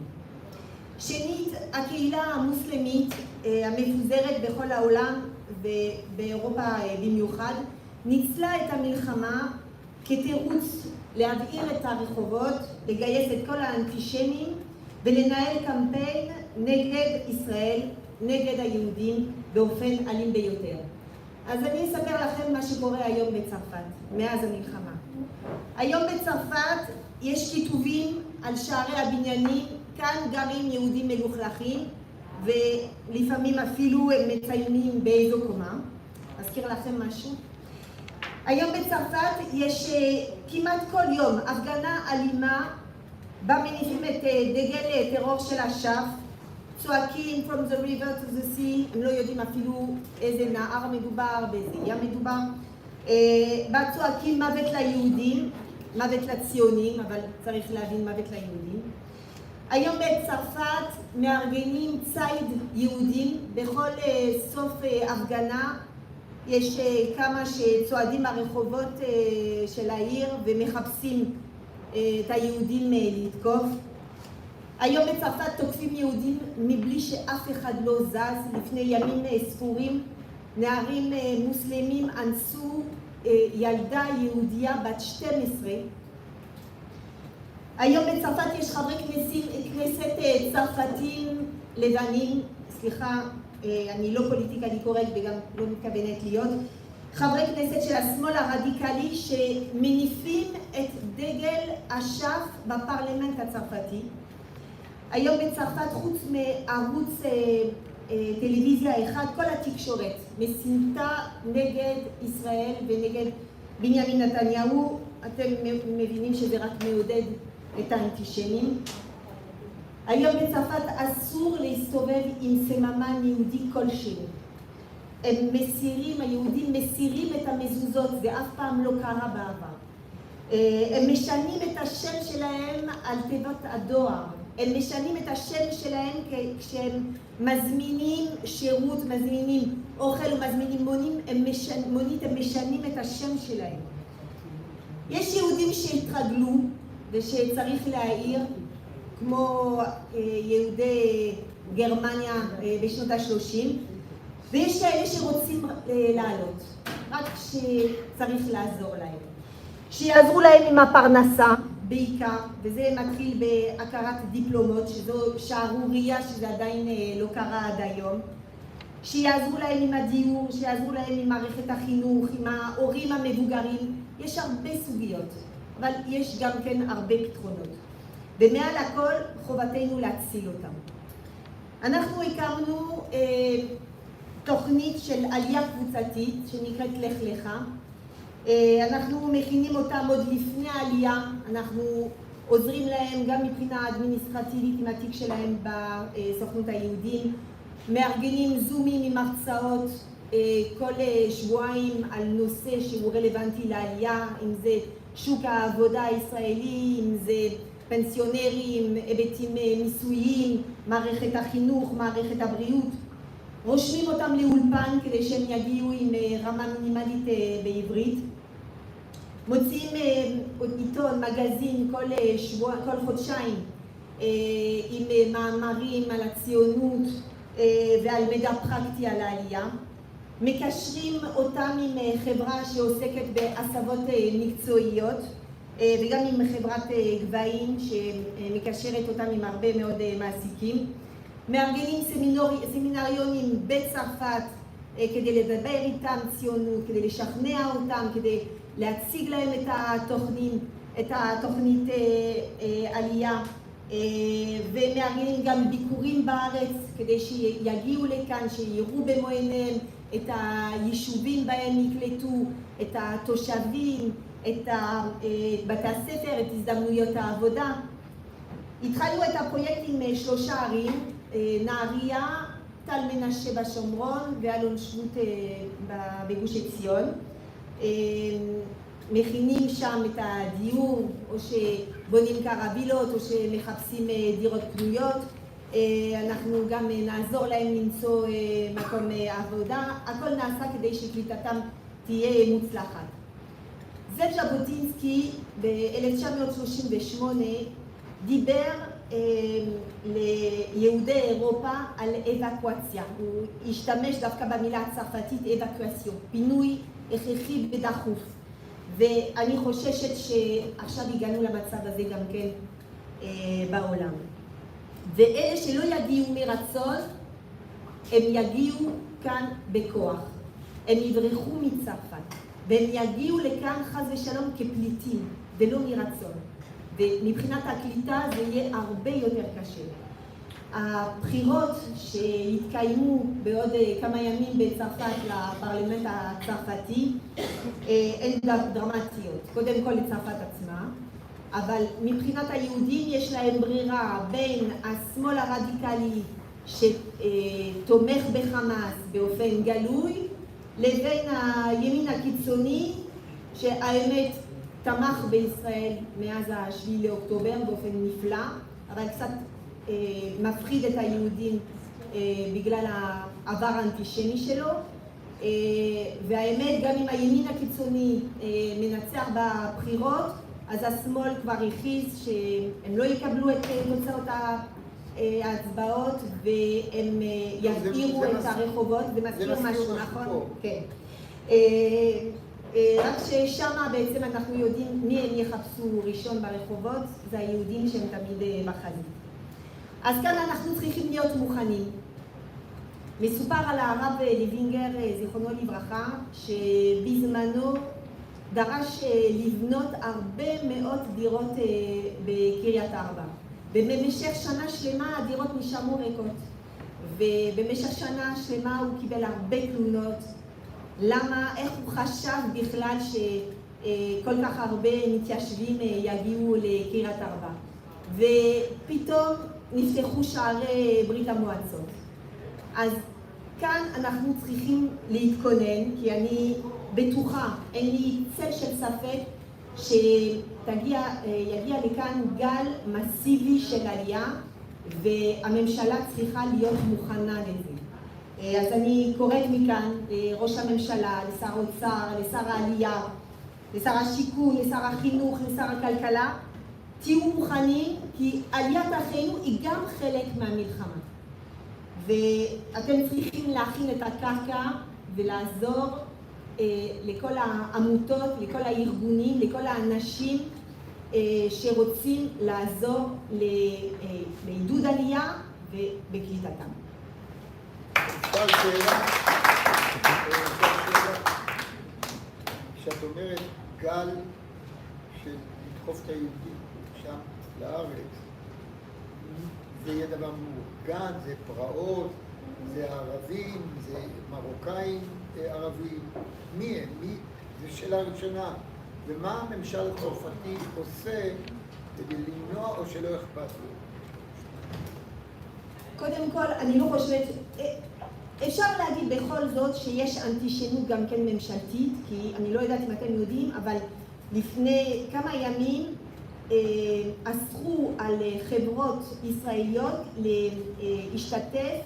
[SPEAKER 17] שנית, הקהילה המוסלמית המפוזרת בכל העולם ובאירופה במיוחד, ניצלה את המלחמה כתירוץ להבעיר את הרחובות, לגייס את כל האנטישמים ולנהל קמפיין נגד ישראל, נגד היהודים, באופן אלים ביותר. אז אני אספר לכם מה שקורה היום בצרפת, מאז המלחמה. היום בצרפת יש כיתובים על שערי הבניינים, כאן גרים יהודים מלוכלכים, ולפעמים אפילו הם מציינים באיזו קומה. אזכיר לכם משהו? היום בצרפת יש כמעט כל יום הפגנה אלימה, בה מניפים את דגל טרור של אש"ף, צועקים from the river to the sea, הם לא יודעים אפילו איזה נהר מדובר, באיזה ים מדובר, בה צועקים מוות ליהודים, מוות לציונים, אבל צריך להבין מוות ליהודים. היום בצרפת מארגנים ציד יהודים, בכל סוף הפגנה יש כמה שצועדים ברחובות של העיר ומחפשים את היהודים לתקוף. היום בצרפת תוקפים יהודים מבלי שאף אחד לא זז. לפני ימים ספורים נערים מוסלמים אנסו ילדה יהודייה בת 12. היום בצרפת יש חברי כנסת צרפתים לבנים, סליחה, אני לא פוליטיקלי קורקט וגם לא מתכוונת להיות, חברי כנסת של השמאל הרדיקלי שמניפים את דגל אש"ף בפרלמנט הצרפתי. היום בצרפת, חוץ מערוץ טלוויזיה אחד, כל התקשורת מסיתה נגד ישראל ונגד בנימין נתניהו. אתם מבינים שזה רק מעודד את האנטישמים. היום בצרפת אסור להסתובב עם סממן יהודי כלשהו. הם מסירים, היהודים מסירים את המזוזות, זה אף פעם לא קרה בעבר. הם משנים את השם שלהם על תיבות הדואר. הם משנים את השם שלהם כשהם מזמינים שירות, מזמינים אוכל ומזמינים מונית, הם משנים את השם שלהם. יש יהודים שהתרגלו ושצריך להעיר, כמו יהודי גרמניה בשנות ה-30, ויש כאלה שרוצים לעלות, רק שצריך לעזור להם. שיעזרו להם עם הפרנסה בעיקר, וזה מתחיל בהכרת דיפלומות, שזו שערוריה שזה עדיין לא קרה עד היום. שיעזרו להם עם הדיור, שיעזרו להם עם מערכת החינוך, עם ההורים המבוגרים, יש הרבה סוגיות, אבל יש גם כן הרבה פתרונות. ומעל הכל חובתנו להציל אותם. אנחנו הקמנו תוכנית של עלייה קבוצתית שנקראת לך לך. אנחנו מכינים אותם עוד לפני העלייה, אנחנו עוזרים להם גם מבחינה אדמיניסטרטיבית עם התיק שלהם בסוכנות היהודים, מארגנים זומים עם הרצאות כל שבועיים על נושא שהוא רלוונטי לעלייה, אם זה שוק העבודה הישראלי, אם זה פנסיונרים, היבטים מיסויים, מערכת החינוך, מערכת הבריאות. רושמים אותם לאולפן כדי שהם יגיעו עם רמה מינימלית בעברית. מוציאים עיתון, מגזין כל חודשיים עם מאמרים על הציונות ועל מידע פרקטי על העלייה. מקשרים אותם עם חברה שעוסקת בהסבות מקצועיות וגם עם חברת גבהים שמקשרת אותם עם הרבה מאוד מעסיקים. מארגנים סמינריונים בצרפת כדי לדבר איתם ציונות, כדי לשכנע אותם, כדי להציג להם את התוכנית עלייה, ומארגנים גם ביקורים בארץ כדי שיגיעו לכאן, שיראו במו עיניהם את היישובים בהם נקלטו, את התושבים, את בתי הספר, את הזדמנויות העבודה. התחלנו את הפרויקט עם 3 ערים, נהריה, תל מנשה בשומרון ואלון שבות בגוש עציון. מכינים שם את הדיור, או שבונים קרווילות, או שמחפשים דירות פנויות. אנחנו גם נעזור להם למצוא מקום עבודה. הכל נעשה כדי שקליטתם תהיה מוצלחת. זאב ז'בוטינסקי ב-1938 דיבר ליהודי אירופה על אבקואציה. הוא השתמש דווקא במילה הצרפתית אבקואציון, פינוי הכרחי ודחוף. ואני חוששת שעכשיו הגענו למצב הזה גם כן בעולם. ואלה שלא יגיעו מרצון, הם יגיעו כאן בכוח. הם יברחו מצרפת, והם יגיעו לכאן חס ושלום כפליטים, ולא מרצון. ומבחינת הקליטה זה יהיה הרבה יותר קשה. הבחירות שהתקיימו בעוד כמה ימים בצרפת לפרלמנט הצרפתי הן דרמטיות. קודם כל לצרפת עצמה, אבל מבחינת היהודים יש להם ברירה בין השמאל הרדיקלי שתומך בחמאס באופן גלוי, לבין הימין הקיצוני שהאמת תמך בישראל מאז ה-7 לאוקטובר באופן נפלא, אבל קצת מפחיד את היהודים בגלל העבר האנטישמי שלו. והאמת, גם אם הימין הקיצוני מנצח בבחירות, אז השמאל כבר הכריז שהם לא יקבלו את תוצאות ההצבעות והם יבעירו את הרחובות. זה מזכיר משהו, נכון? כן. רק ששם בעצם אנחנו יודעים מי הם יחפשו ראשון ברחובות, זה היהודים שהם תמיד בחזית. אז כאן אנחנו צריכים להיות מוכנים. מסופר על הרב ליבינגר, זיכרונו לברכה, שבזמנו דרש לבנות הרבה מאוד דירות בקריית ארבע. ובמשך שנה שלמה הדירות נשארו ריקות. ובמשך שנה שלמה הוא קיבל הרבה תלונות. למה, איך הוא חשב בכלל שכל כך הרבה מתיישבים יגיעו לקריית ארבע. ופתאום נפתחו שערי ברית המועצות. אז כאן אנחנו צריכים להתכונן, כי אני בטוחה, אין לי צל של ספק, שיגיע לכאן גל מסיבי של עלייה, והממשלה צריכה להיות מוכנה לזה. אז אני קוראת מכאן לראש הממשלה, לשר האוצר, לשר העלייה, לשר השיכון, לשר החינוך, לשר הכלכלה, תהיו מוכנים, כי עליית אחינו היא גם חלק מהמלחמה. ואתם צריכים להכין את הקרקע ולעזור לכל העמותות, לכל הארגונים, לכל האנשים שרוצים לעזור לעידוד עלייה ובקליטתם.
[SPEAKER 9] כשאת אומרת גל של לדחוף את היהודים שם לארץ, זה יהיה דבר מאורגן, זה פרעות, זה ערבים, זה מרוקאים ערבים. מי הם? זו שאלה ראשונה. ומה הממשל הצרפתי עושה כדי למנוע או שלא אכפת לו?
[SPEAKER 17] קודם כל, אני לא חושבת, אפשר להגיד בכל זאת שיש אנטישמיות גם כן ממשלתית, כי אני לא יודעת אם אתם יודעים, אבל לפני כמה ימים אסרו על חברות ישראליות להשתתף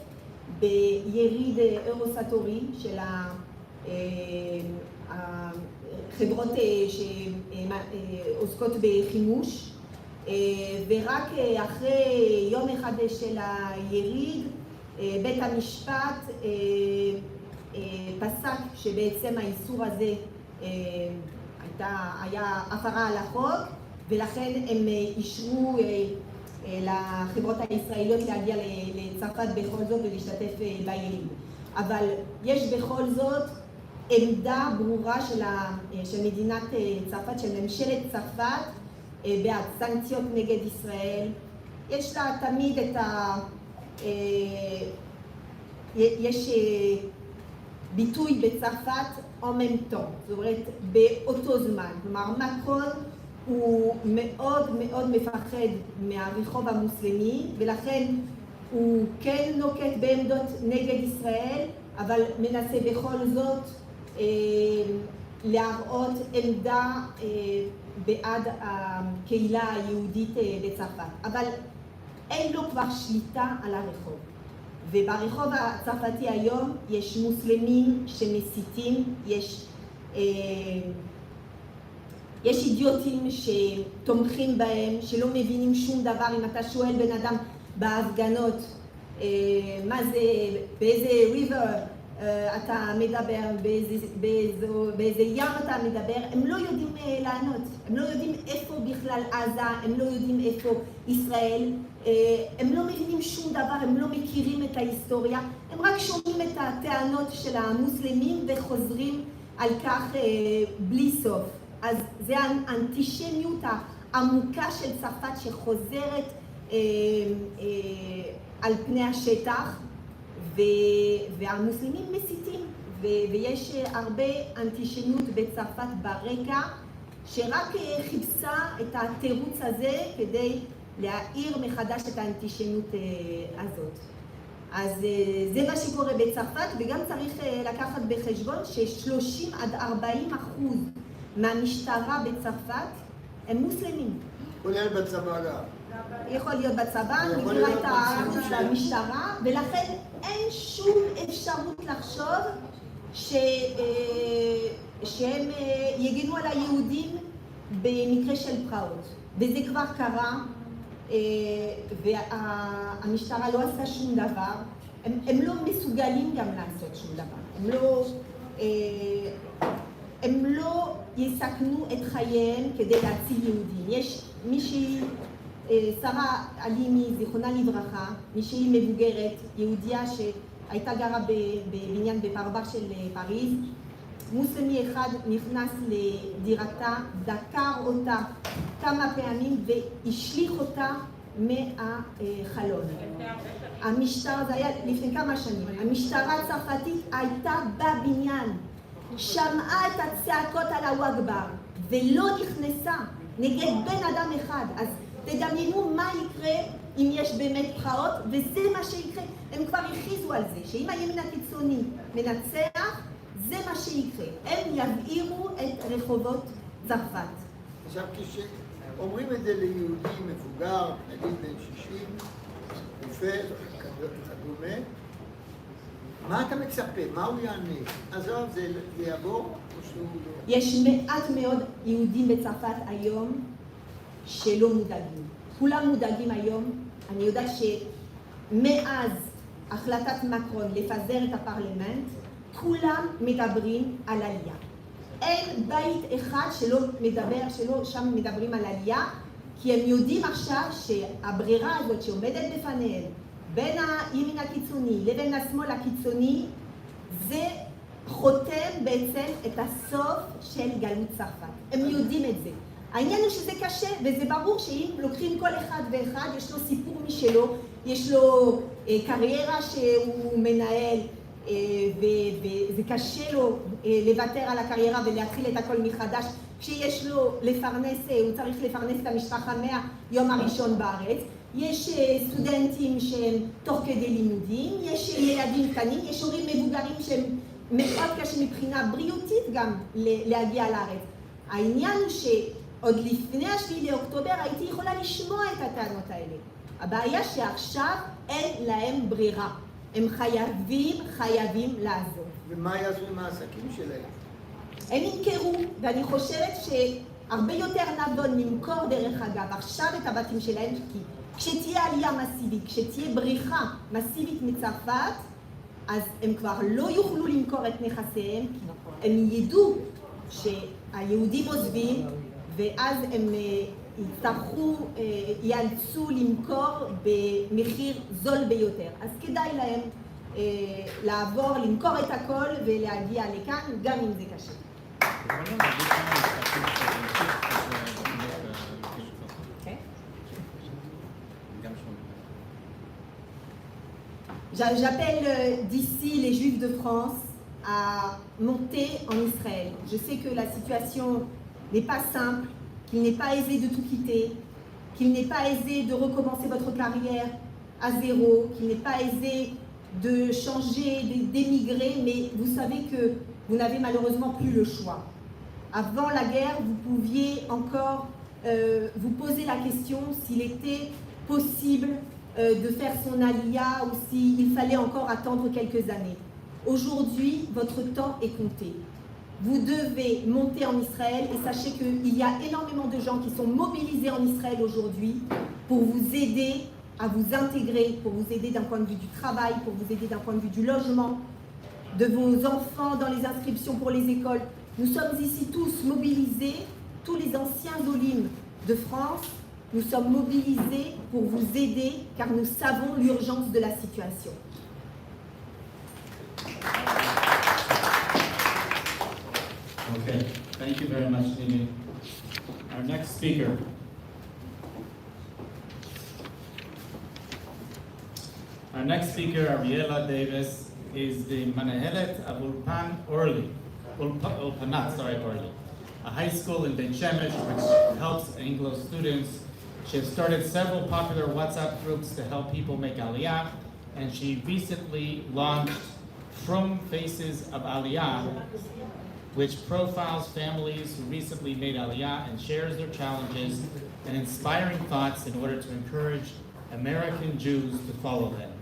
[SPEAKER 17] ביריד אירוסטורי של החברות שעוסקות בחימוש, ורק אחרי יום אחד של היריד בית המשפט פסק שבעצם האיסור הזה היה הפרה על החוק, ולכן הם אישרו לחברות הישראליות להגיע לצרפת בכל זאת ולהשתתף ביריד. אבל יש בכל זאת עמדה ברורה של מדינת צרפת, של ממשלת צרפת, בעד סנקציות נגד ישראל. יש לה תמיד את יש ביטוי בצרפת אומנטום, זאת אומרת באותו זמן. כלומר, מקרון הוא מאוד מאוד מפחד מהרחוב המוסלמי, ולכן הוא כן נוקט בעמדות נגד ישראל, אבל מנסה בכל זאת להראות עמדה בעד הקהילה היהודית בצרפת. אבל אין לו כבר שליטה על הרחוב. וברחוב הצרפתי היום יש מוסלמים שמסיתים, יש אידיוטים שתומכים בהם, שלא מבינים שום דבר. אם אתה שואל בן אדם בהפגנות, מה זה, באיזה ריבר אתה מדבר, באיזה ים אתה מדבר, הם לא יודעים לענות. הם לא יודעים איפה בכלל עזה, הם לא יודעים איפה ישראל, הם לא מבינים שום דבר, הם לא מכירים את ההיסטוריה, הם רק שומעים את הטענות של המוסלמים וחוזרים על כך בלי סוף. אז זה האנטישמיות העמוקה של צרפת שחוזרת על פני השטח, והמוסלמים מסיתים, ויש הרבה אנטישמיות בצרפת ברקע, שרק חיפשה את התירוץ הזה כדי להאיר מחדש את האנטישמיות הזאת. אז זה מה שקורה בצרפת, וגם צריך לקחת בחשבון ש30-40% מהמשטרה בצרפת הם מוסלמים.
[SPEAKER 9] כולל בצבא גם.
[SPEAKER 17] יכול להיות בצבא, מכירה את הערכים של המשטרה, ולכן אין שום אפשרות לחשוב שהם יגנו על היהודים במקרה של פרעות. וזה כבר קרה, והמשטרה לא עשה שום דבר. הם לא מסוגלים גם לעשות שום דבר. הם לא יסכנו את חייהם כדי להציל יהודים. יש מישהי, שרה אלימי, זיכרונה לברכה, מישהי מבוגרת, יהודייה שהייתה גרה בבניין בפרבר של פריז. מוסלמי אחד נכנס לדירתה, דקר אותה כמה פעמים והשליך אותה מהחלון. המשטרה, זה היה לפני כמה שנים, המשטרה הצרפתית הייתה בבניין, שמעה את הצעקות על הוואגבר ולא נכנסה נגד בן אדם אחד. אז תדמיינו מה יקרה אם יש באמת פרעות, וזה מה שיקרה. הם כבר הכריזו על זה, שאם הימין הקיצוני מנצח, זה מה שיקרה. הם יבעירו את רחובות צרפת.
[SPEAKER 9] עכשיו, כשאומרים את זה ליהודי מבוגר, נגיד בן 60, רופא וכדומה, מה אתה מצפה? מה הוא יענה? עזוב, זה יעבור או שהוא לא?
[SPEAKER 17] יש מעט מאוד יהודים בצרפת היום שלא מודאגים. כולם מודאגים היום. אני יודעת שמאז החלטת מקרון לפזר את הפרלמנט, כולם מדברים על עלייה. אין בית אחד שלא שם מדברים על עלייה, כי הם יודעים עכשיו שהברירה הזאת שעומדת בפניהם, בין הימין הקיצוני לבין השמאל הקיצוני, זה חותם בעצם את הסוף של גלות צרפת. הם יודעים את זה. העניין הוא שזה קשה, וזה ברור שאם לוקחים כל אחד ואחד, יש לו סיפור משלו, יש לו קריירה שהוא מנהל, וזה קשה לו לוותר על הקריירה ולהתחיל את הכל מחדש, כשיש לו לפרנס, הוא צריך לפרנס את המשפחה מהיום הראשון בארץ. יש סטודנטים שהם תוך כדי לימודים, יש ילדים קטנים, יש הורים מבוגרים שהם מאוד קשה מבחינה בריאותית גם להגיע לארץ. העניין הוא שעוד לפני 7 לאוקטובר הייתי יכולה לשמוע את הטענות האלה. הבעיה שעכשיו אין להם ברירה. הם חייבים לעזור.
[SPEAKER 9] ומה יעשו עם העסקים שלהם?
[SPEAKER 17] הם ימכרו, ואני חושבת שהרבה יותר נדון למכור דרך אגב עכשיו את הבתים שלהם, כי כשתהיה עלייה מסיבית, כשתהיה בריחה מסיבית מצרפת, אז הם כבר לא יוכלו למכור את נכסיהם, הם ידעו שהיהודים עוזבים, ואז הם יאלצו למכור במחיר זול ביותר. אז כדאי להם לעבור, למכור את הכל ולהגיע לכאן, גם אם זה קשה. J'appelle d'ici les Juifs de France à monter en Israël. Je sais que la situation n'est pas simple, qu'il n'est pas aisé de tout quitter, qu'il n'est pas aisé de recommencer votre carrière à zéro, qu'il n'est pas aisé de changer, d'émigrer, mais vous savez que vous n'avez malheureusement plus le choix. Avant la guerre, vous pouviez encore vous poser la question s'il était possible de faire son aliyah ou s'il fallait encore attendre quelques années. Aujourd'hui, votre temps est compté. Vous devez monter en Israël et sachez qu'il y a énormément de gens qui sont mobilisés en Israël aujourd'hui pour vous aider à vous intégrer, pour vous aider d'un point de vue du travail, pour vous aider d'un point de vue du logement, de vos enfants dans les inscriptions pour les écoles. Nous sommes ici tous mobilisés, tous les anciens Olim de France, nous sommes mobilisés pour vous aider car nous savons l'urgence de la situation.
[SPEAKER 4] Okay, thank you very much, Nini. Our next speaker. Our next speaker, Ariela Davis, is the Manahelet of Ulpanat, Orly, a high school in Beit Shemesh which helps Anglo students. She has started several popular WhatsApp groups to help people make Aliyah, and she recently launched From Faces of Aliyah, which profiles families who recently made Aliyah and shares their challenges and inspiring thoughts in order to encourage American Jews to follow them.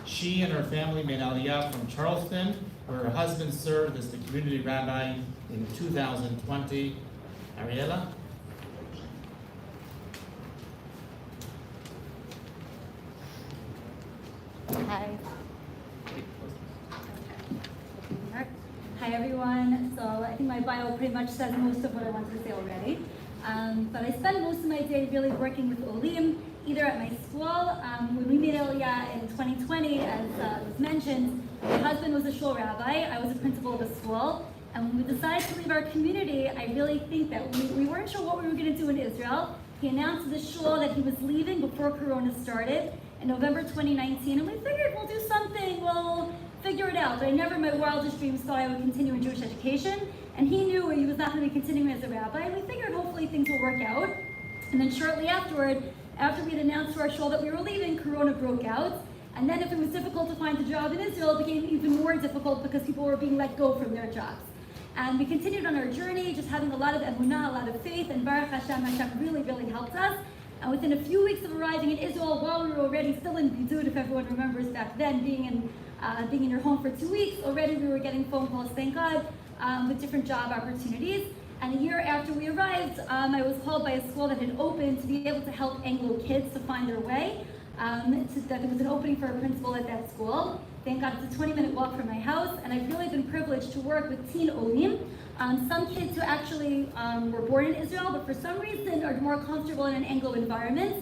[SPEAKER 4] She and her family made Aliyah from Charleston, where her husband served as the community rabbi in 2020. Ariela?
[SPEAKER 18] Hi. Hi everyone. So I think my bio pretty much says most of what I wanted to say already. But I spend most of my day really working with Olim, either at my school. When we made Aliyah in 2020, as was mentioned, my husband was a shul rabbi. I was a principal of a school. And when we decided to leave our community, I really think that we weren't sure what we were going to do in Israel. He announced to the shul that he was leaving before Corona started in November 2019, and we figured we'll do something, we'll figure it out. But I never in my wildest dreams thought I would continue in Jewish education, and he knew he was not going to be continuing as a rabbi, and we figured hopefully things will work out. And then shortly afterward, after we had announced to our shul that we were leaving, Corona broke out. And then if it was difficult to find a job in Israel, it became even more difficult because people were being let go from their jobs. And we continued on our journey, just having a lot of emunah, a lot of faith, and Baruch Hashem, Hashem really, really helped us. And within a few weeks of arriving in Israel, while we were already still in Bidud, if everyone remembers back then, being in your home for 2 weeks, already we were getting phone calls, thank God, with different job opportunities. And a year after we arrived, I was called by a school that had opened to be able to help Anglo kids to find their way. That there was an opening for a principal at that school. Thank God it's a 20-minute walk from my house, and I've really been privileged to work with teen Olim. Some kids who actually were born in Israel, but for some reason are more comfortable in an Anglo environment.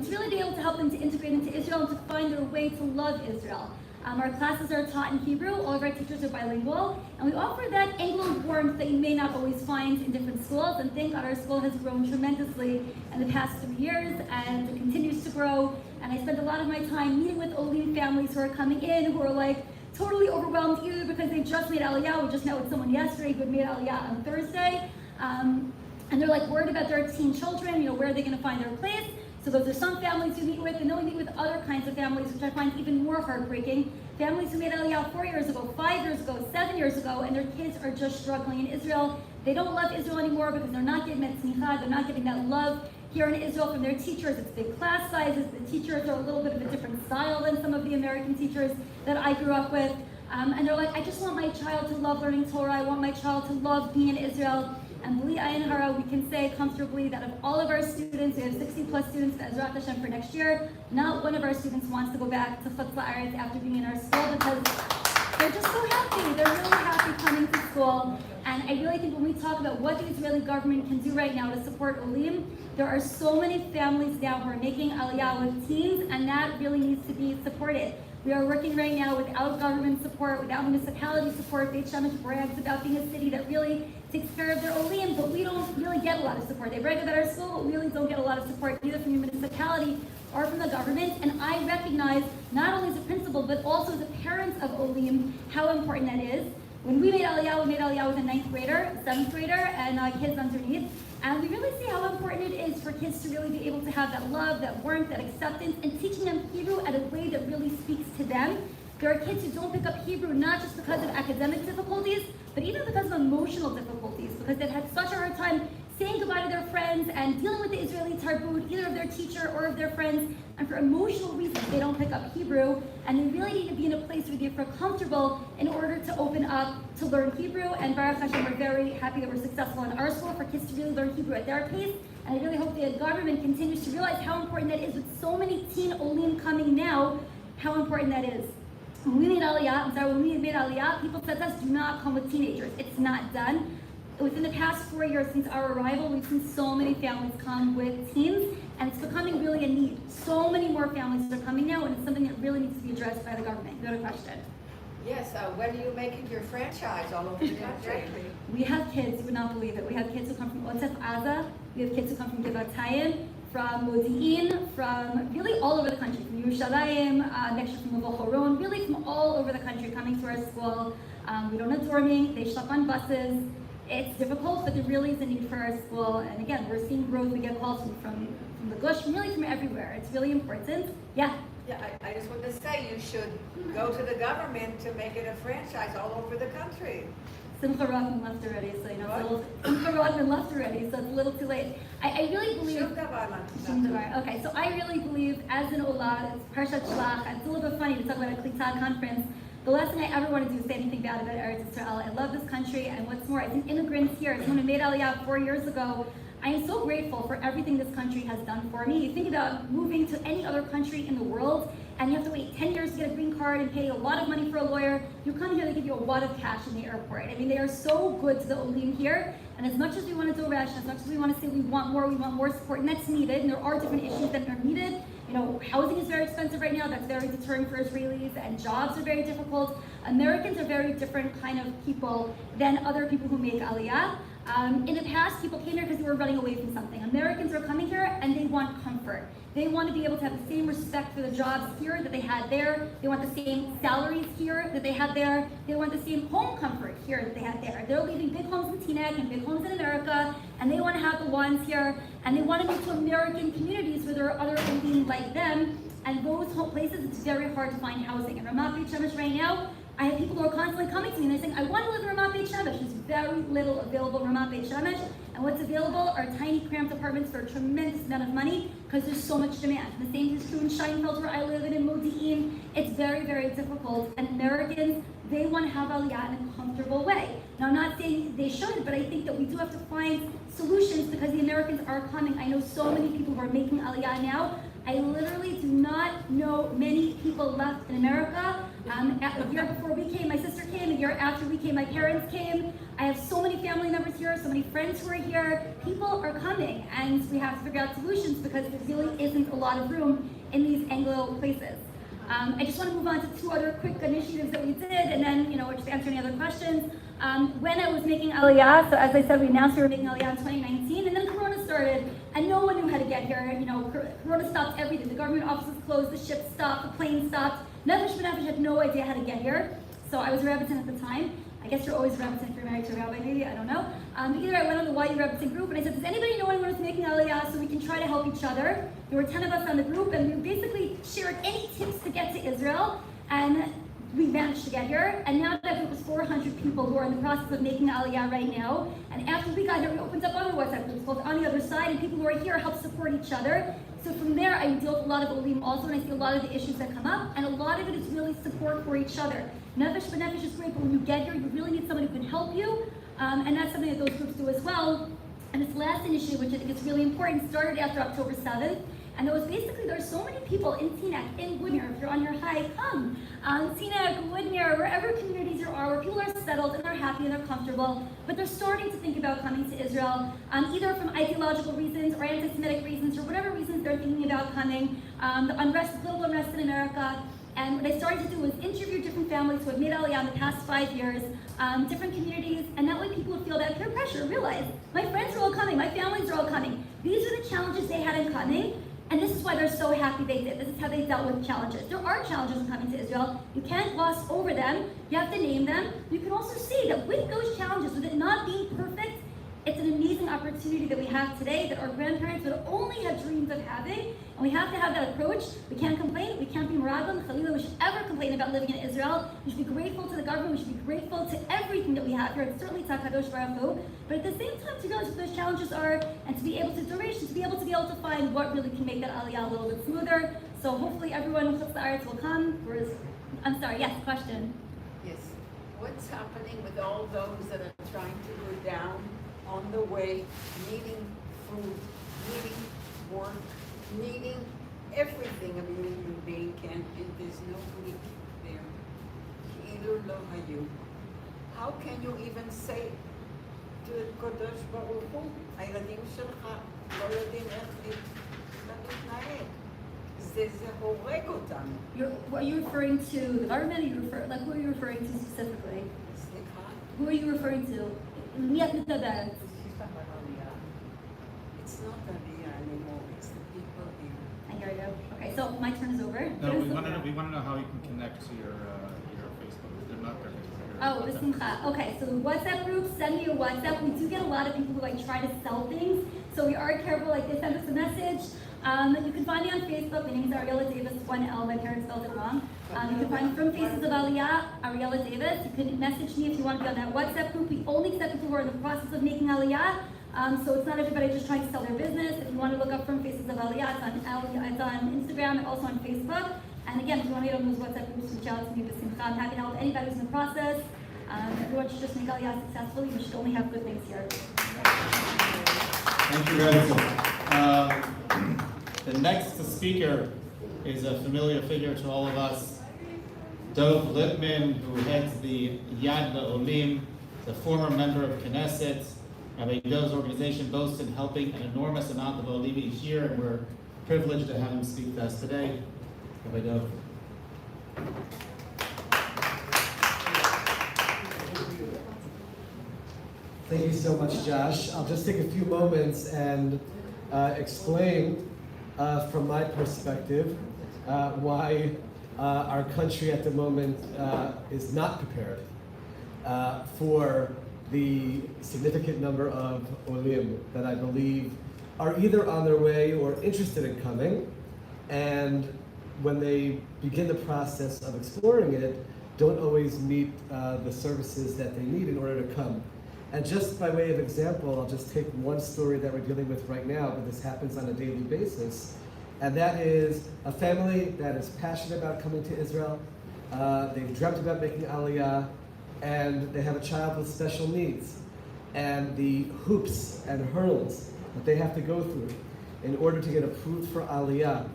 [SPEAKER 18] To really be able to help them to integrate into Israel and to find their way to love Israel. Our classes are taught in Hebrew, all of our teachers are bilingual, and we offer that Anglo warmth that you may not always find in different schools, and thank God our school has grown tremendously in the past 3 years, and it continues to grow, and I spend a lot of my time meeting with Olim families who are coming in, who are like totally overwhelmed either because they just made Aliyah. We just met with someone yesterday who had made Aliyah on Thursday, and they're like worried about their teen children, where are they going to find their place? So those are some families we meet with, and then we meet with other kinds of families, which I find even more heartbreaking. Families who made Aliyah 4 years ago, 5 years ago, 7 years ago, and their kids are just struggling in Israel. They don't love Israel anymore because they're not getting that tznicha, they're not getting that love here in Israel from their teachers. It's big class sizes, the teachers are a little bit of a different style than some of the American teachers that I grew up with. And they're like, I just want my child to love learning Torah, I want my child to love being in Israel. And b'li ayin hara, we can say comfortably that of all of our students, we have 60 plus students Be'ezrat Hashem for next year, not one of our students wants to go back to Chutz La'aretz after being in our school because they're just so happy. They're really happy coming to school. And I really think when we talk about what the Israeli government can do right now to support Olim, there are so many families now who are making Aliyah with teens, and that really needs to be supported. We are working right now without government support, without municipality support. Beit Shemesh brags about being a city that really takes care of their Olim, but we don't really get a lot of support. They brag about our school, but we really don't get a lot of support either from the municipality or from the government. And I recognize, not only as a principal, but also as a parent of Olim, how important that is. When we made Aliyah with a 9th grader, 7th grader, and kids underneath. And we really see how important it is for kids to really be able to have that love, that warmth, that acceptance, and teaching them Hebrew at a way that really speaks to them. There are kids who don't pick up Hebrew not just because of academic difficulties, but even because of emotional difficulties, because they've had such a hard time saying goodbye to their friends and dealing with the Israeli tarbut, either of their teacher or of their friends, and for emotional reasons they don't pick up Hebrew, and they really need to be in a place where they feel comfortable in order to open up to learn Hebrew. And Baruch Hashem, we're very happy that we're successful in our school for kids to really learn Hebrew at their pace, and I really hope the government continues to realize how important that is with so many teen Olim coming now, how important that is. When we made Aliyah, people said to us, do not come with teenagers. It's not done. Within the past 4 years since our arrival, we've seen so many families come with teens, and it's becoming really a need. So many more families are coming now, and it's something that really needs to be addressed by the government. You have a question?
[SPEAKER 13] Yes, when are you making your franchise all over the country?
[SPEAKER 18] We have kids, you would not believe it. We have kids who come from Otzef Aza, we have kids who come from Givatayim, from Modi'in, from really all over the country, from Yerushalayim, next year from Horon, really from all over the country coming to our school. We don't have dorming, they shop on buses. It's difficult, but there really is a need for our school. And again, we're seeing growth. We get calls from the Gush, really from everywhere. It's really important. Yeah?
[SPEAKER 13] Yeah, I just wanted to say you should go to the government to make it a franchise all over the country.
[SPEAKER 18] Simcha Rothman left already, so Simcha Rothman left already, so it's a little too late. I really believe. Okay, so I really believe, as an Olah, it's Parshat Shlach. It's a little bit funny to talk about a Klita conference. The last thing I ever want to do is say anything bad about Eretz Yisrael. I love this country, and what's more, as an immigrant here, as someone who made Aliyah 4 years ago, I am so grateful for everything this country has done for me. You think about moving to any other country in the world, and you have to wait 10 years to get a green card and pay a lot of money for a lawyer. You come here, they give you a wad of cash in the airport. I mean, they are so good to the Olim here, and as much as we want to do Resh, as much as we want to say we want more support, and that's needed, and there are different issues that are needed. Housing is very expensive right now. That's very deterring for Israelis, and jobs are very difficult. Americans are very different kind of people than other people who make Aliyah. In the past, people came here because they were running away from something. Americans are coming here and they want comfort. They want to be able to have the same respect for the jobs here that they had there. They want the same salaries here that they had there. They want the same home comfort here that they had there. They're leaving big homes in Teaneck and big homes in America, and they want to have the ones here, and they want to move to American communities where there are other Olim like them, and those places, it's very hard to find housing. In Ramat Beit Shemesh right now, I have people who are constantly coming to me and they're saying, I want to live in Ramat Beit Shemesh. There's very little available in Ramat Beit Shemesh, and what's available are tiny cramped apartments for a tremendous amount of money because there's so much demand. The same is true in Scheinfeld where I live and in Modi'in. It's very, very difficult, and Americans, they want to have Aliyah in a comfortable way. Now, I'm not saying they should, but I think that we do have to find solutions because the Americans are coming. I know so many people who are making Aliyah now. I literally do not know many people left in America. A year before we came, my sister came. A year after we came, my parents came. I have so many family members here, so many friends who are here. People are coming, and we have to figure out solutions because there really isn't a lot of room in these Anglo places. I just want to move on to 2 other quick initiatives that we did, and then, or just answer any other questions. When I was making Aliyah, so as I said, we announced we were making Aliyah in 2019, and then Corona started, and no one knew how to get here. Corona stopped everything. The government offices closed, the ship stopped, the plane stopped. Nefesh B'Nefesh had no idea how to get here. So I was a Rebbitzin at the time. I guess you're always Rebbitzin if you're married to a rabbi, maybe, I don't know. Either I went on the YU Rebbitzin group, and I said, does anybody know anyone who's making Aliyah so we can try to help each other? There were 10 of us on the group, and we basically shared any tips to get to Israel, and we managed to get here. And now that group is 400 people who are in the process of making Aliyah right now. And after we got here, we opened up other WhatsApp groups called On the Other Side, and people who are here help support each other. So from there, I deal with a lot of Olim also, and I see a lot of the issues that come up, and a lot of it is really support for each other. Nefesh B'Nefesh is great, but when you get here, you really need somebody who can help you, and that's something that those groups do as well. And this last initiative, which I think is really important, started after October 7th, and there are so many people in Teaneck, in Woodmere, if you're on your hike, come. Teaneck, Woodmere, wherever communities there are, where people are settled and they're happy and they're comfortable, but they're starting to think about coming to Israel, either from ideological reasons or anti-Semitic reasons or whatever reasons they're thinking about coming, the global unrest in America. And what I started to do was interview different families who have made Aliyah in the past 5 years, different communities, and that way people would feel that peer pressure, realize, my friends are all coming, my families are all coming. These are the challenges they had in coming, and this is why they're so happy they did. This is how they dealt with challenges. There are challenges in coming to Israel. You can't gloss over them. You have to name them. You can also see that with those challenges, with it not being perfect, it's an amazing opportunity that we have today that our grandparents would only have dreams of having, and we have to have that approach. We can't complain, we can't be meraglim, Chalila, we should ever complain about living in Israel. We should be grateful to the government, we should be grateful to everything that we have here. It's certainly Takadosh Baruch Hu, but at the same time to realize what those challenges are, and to be able to to be able to find what really can make that Aliyah a little bit smoother. So hopefully everyone who Chutz will come. I'm sorry, yes, question.
[SPEAKER 19] Yes. What's happening with all those that are trying to go down on the way, needing food, needing work, needing everything a human being can, and there's nobody there. Ki'ilu lo hayu. How can you even say to Kodesh Baruch Hu, הילדים שלך לא יודעים איך להתנהג? זה הורג אותנו.
[SPEAKER 18] Are you referring to the government? Who are you referring to specifically? Who are you referring to? It's not Aliyah
[SPEAKER 19] anymore, it's the people here.
[SPEAKER 18] I hear you. Okay, so my turn is over.
[SPEAKER 4] No, we want to know how you can connect to your Facebook. They're not their Facebook.
[SPEAKER 18] Oh, B'Simcha. Okay, so the WhatsApp group, send me a WhatsApp. We do get a lot of people who try to sell things, so we are careful. They send us a message. You can find me on Facebook. My name is Ariella Davis, 1L. My parents spelled it wrong. You can find me from Faces of Aliyah, Ariella Davis. You can message me if you want to be on that WhatsApp group. We only accept people who are in the process of making Aliyah. So it's not everybody just trying to sell their business. If you want to look up from Faces of Aliyah, it's on Instagram and also on Facebook. And again, if you want to get on those WhatsApp groups, reach out to me, B'Simcha. I'm happy to help anybody who's in the process. Everyone should just make Aliyah successfully. We should only have good things here.
[SPEAKER 4] Thank you very much. The next speaker is a familiar figure to all of us, Dov Lipman, who heads the Yad Olim, the former member of Knesset. Rabbi Dov's organization boasts in helping an enormous amount of Olim each year, and we're privileged to have him speak to us today. Rabbi Dov.
[SPEAKER 20] Thank you so much, Josh. I'll just take a few moments and explain from my perspective why our country at the moment is not prepared for the significant number of Olim that I believe are either on their way or interested in coming, and when they begin the process of exploring it, don't always meet the services that they need in order to come. And just by way of example, I'll just take one story that we're dealing with right now, but this happens on a daily basis. And that is a family that is passionate about coming to Israel. They've dreamt about making Aliyah, and they have a child with special needs. And the hoops and hurdles that they have to go through in order to get approved for Aliyah,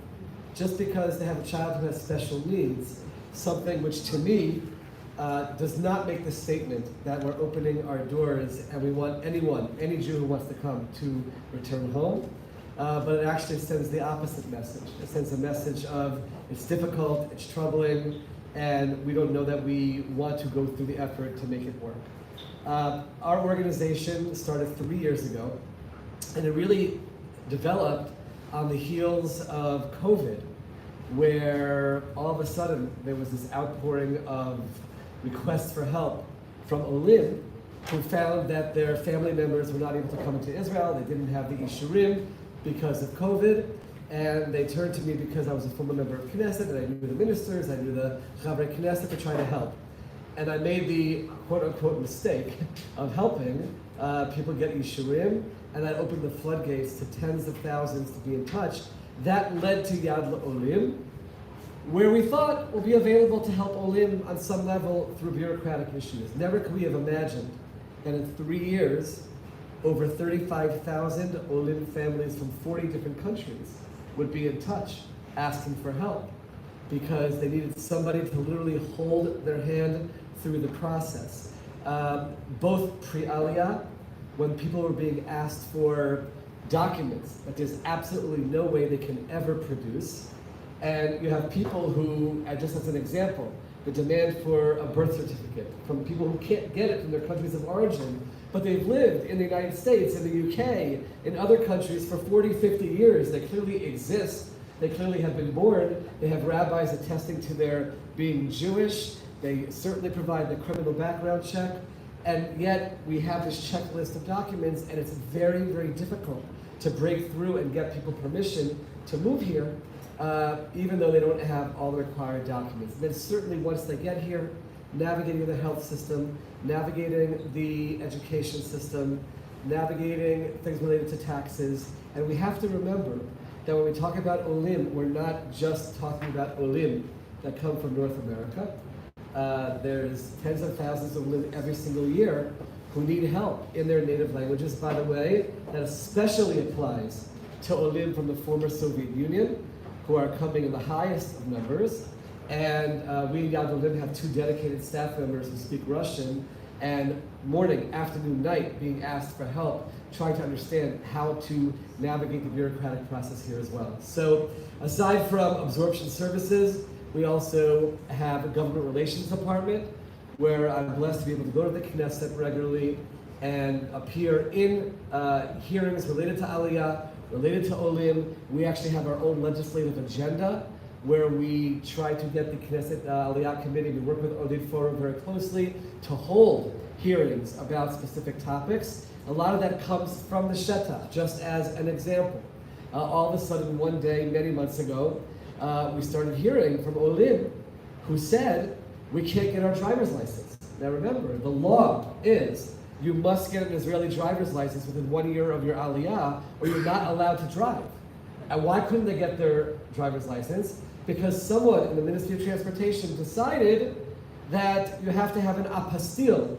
[SPEAKER 20] just because they have a child who has special needs, something which to me does not make the statement that we're opening our doors and we want anyone, any Jew who wants to come, to return home. but it actually sends the opposite message. It sends a message of it's difficult, it's troubling, and we don't know that we want to go through the effort to make it work. Our organization started 3 years ago, and it really developed on the heels of COVID, where all of a sudden there was this outpouring of requests for help from Olim, who found that their family members were not able to come into Israel. They didn't have the Ishurim because of COVID, and they turned to me because I was a former member of Knesset, and I knew the ministers, I knew the Chavre Knesset to try to help. And I made the quote-unquote mistake of helping people get Ishurim, and that opened the floodgates to tens of thousands to be in touch. That led to Yad Olim, where we thought we'll be available to help Olim on some level through bureaucratic issues. Never could we have imagined that in 3 years, over 35,000 Olim families from 40 different countries would be in touch asking for help because they needed somebody to literally hold their hand through the process. Both pre-Aliyah, when people were being asked for documents that there's absolutely no way they can ever produce, and you have people who, just as an example, the demand for a birth certificate from people who can't get it from their countries of origin, but they've lived in the United States, in the UK, in other countries for 40, 50 years. They clearly exist. They clearly have been born. They have rabbis attesting to their being Jewish. They certainly provide the criminal background check. And yet we have this checklist of documents, and it's very, very difficult to break through and get people permission to move here, even though they don't have all the required documents. And then certainly once they get here, navigating the health system, navigating the education system, navigating things related to taxes. And we have to remember that when we talk about Olim, we're not just talking about Olim that come from North America. There's tens of thousands of Olim every single year who need help in their native languages. By the way, that especially applies to Olim from the former Soviet Union, who are coming in the highest of numbers. And we in Yad Olim have 2 dedicated staff members who speak Russian, and morning, afternoon, night being asked for help, trying to understand how to navigate the bureaucratic process here as well. So aside from absorption services, we also have a government relations department where I'm blessed to be able to go to the Knesset regularly and appear in hearings related to Aliyah, related to Olim. We actually have our own legislative agenda where we try to get the Knesset Aliyah Committee, we work with Olim Forum very closely to hold hearings about specific topics. A lot of that comes from the Shetach, just as an example. All of a sudden, one day, many months ago, we started hearing from Olim who said, we can't get our driver's license. Now remember, the law is you must get an Israeli driver's license within 1 year of your Aliyah, or you're not allowed to drive. And why couldn't they get their driver's license? Because someone in the Ministry of Transportation decided that you have to have an apostille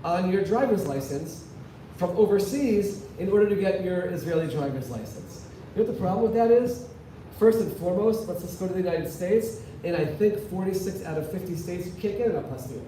[SPEAKER 20] on your driver's license from overseas in order to get your Israeli driver's license. You know what the problem with that is? First and foremost, let's just go to the United States. In I think 46 out of 50 states, you can't get an apostille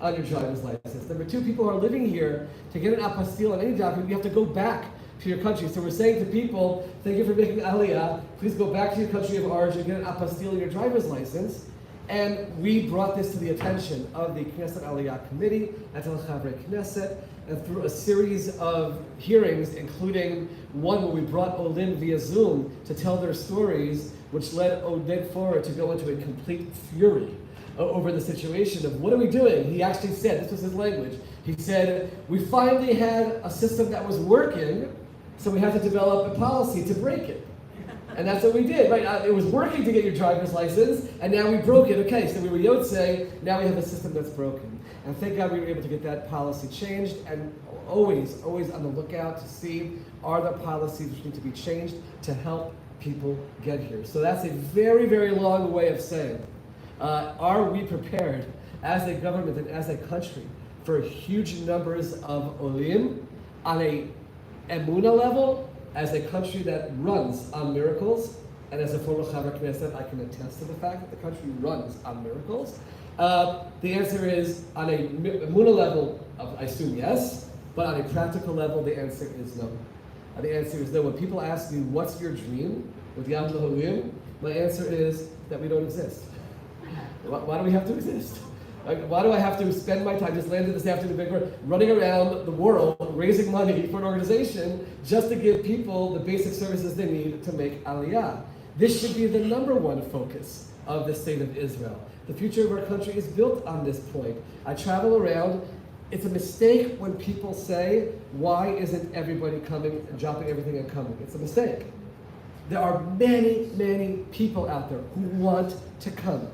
[SPEAKER 20] on your driver's license. Number 2, people who are living here, to get an apostille on any document, you have to go back to your country. So we're saying to people, thank you for making Aliyah, please go back to your country of origin, get an apostille on your driver's license. And we brought this to the attention of the Knesset Aliyah Committee and to the Chavre Knesset, and through a series of hearings, including one where we brought Olim via Zoom to tell their stories, which led Oded Forer to go into a complete fury over the situation of what are we doing? He actually said, this was his language, he said, we finally had a system that was working, so we had to develop a policy to break it. And that's what we did, right? It was working to get your driver's license, and now we broke it. Okay, so we were Yotzei, now we have a system that's broken. And thank God we were able to get that policy changed, and always on the lookout to see, are there policies which need to be changed to help people get here? So that's a very, very long way of saying, are we prepared as a government and as a country for huge numbers of Olim on a Emunah level, as a country that runs on miracles, and as a former Chavre Knesset, I can attest to the fact that the country runs on miracles. The answer is, on a Emunah level, I assume yes, but on a practical level, the answer is no. The answer is no. When people ask me, what's your dream with Yad L'Olim, my answer is that we don't exist. Why do we have to exist? Why do I have to spend my time, just landed this afternoon in Vancouver, running around the world, raising money for an organization just to give people the basic services they need to make Aliyah? This should be the number one focus of the state of Israel. The future of our country is built on this point. I travel around. It's a mistake when people say, why isn't everybody coming, dropping everything and coming? It's a mistake. There are many, many people out there who want to come.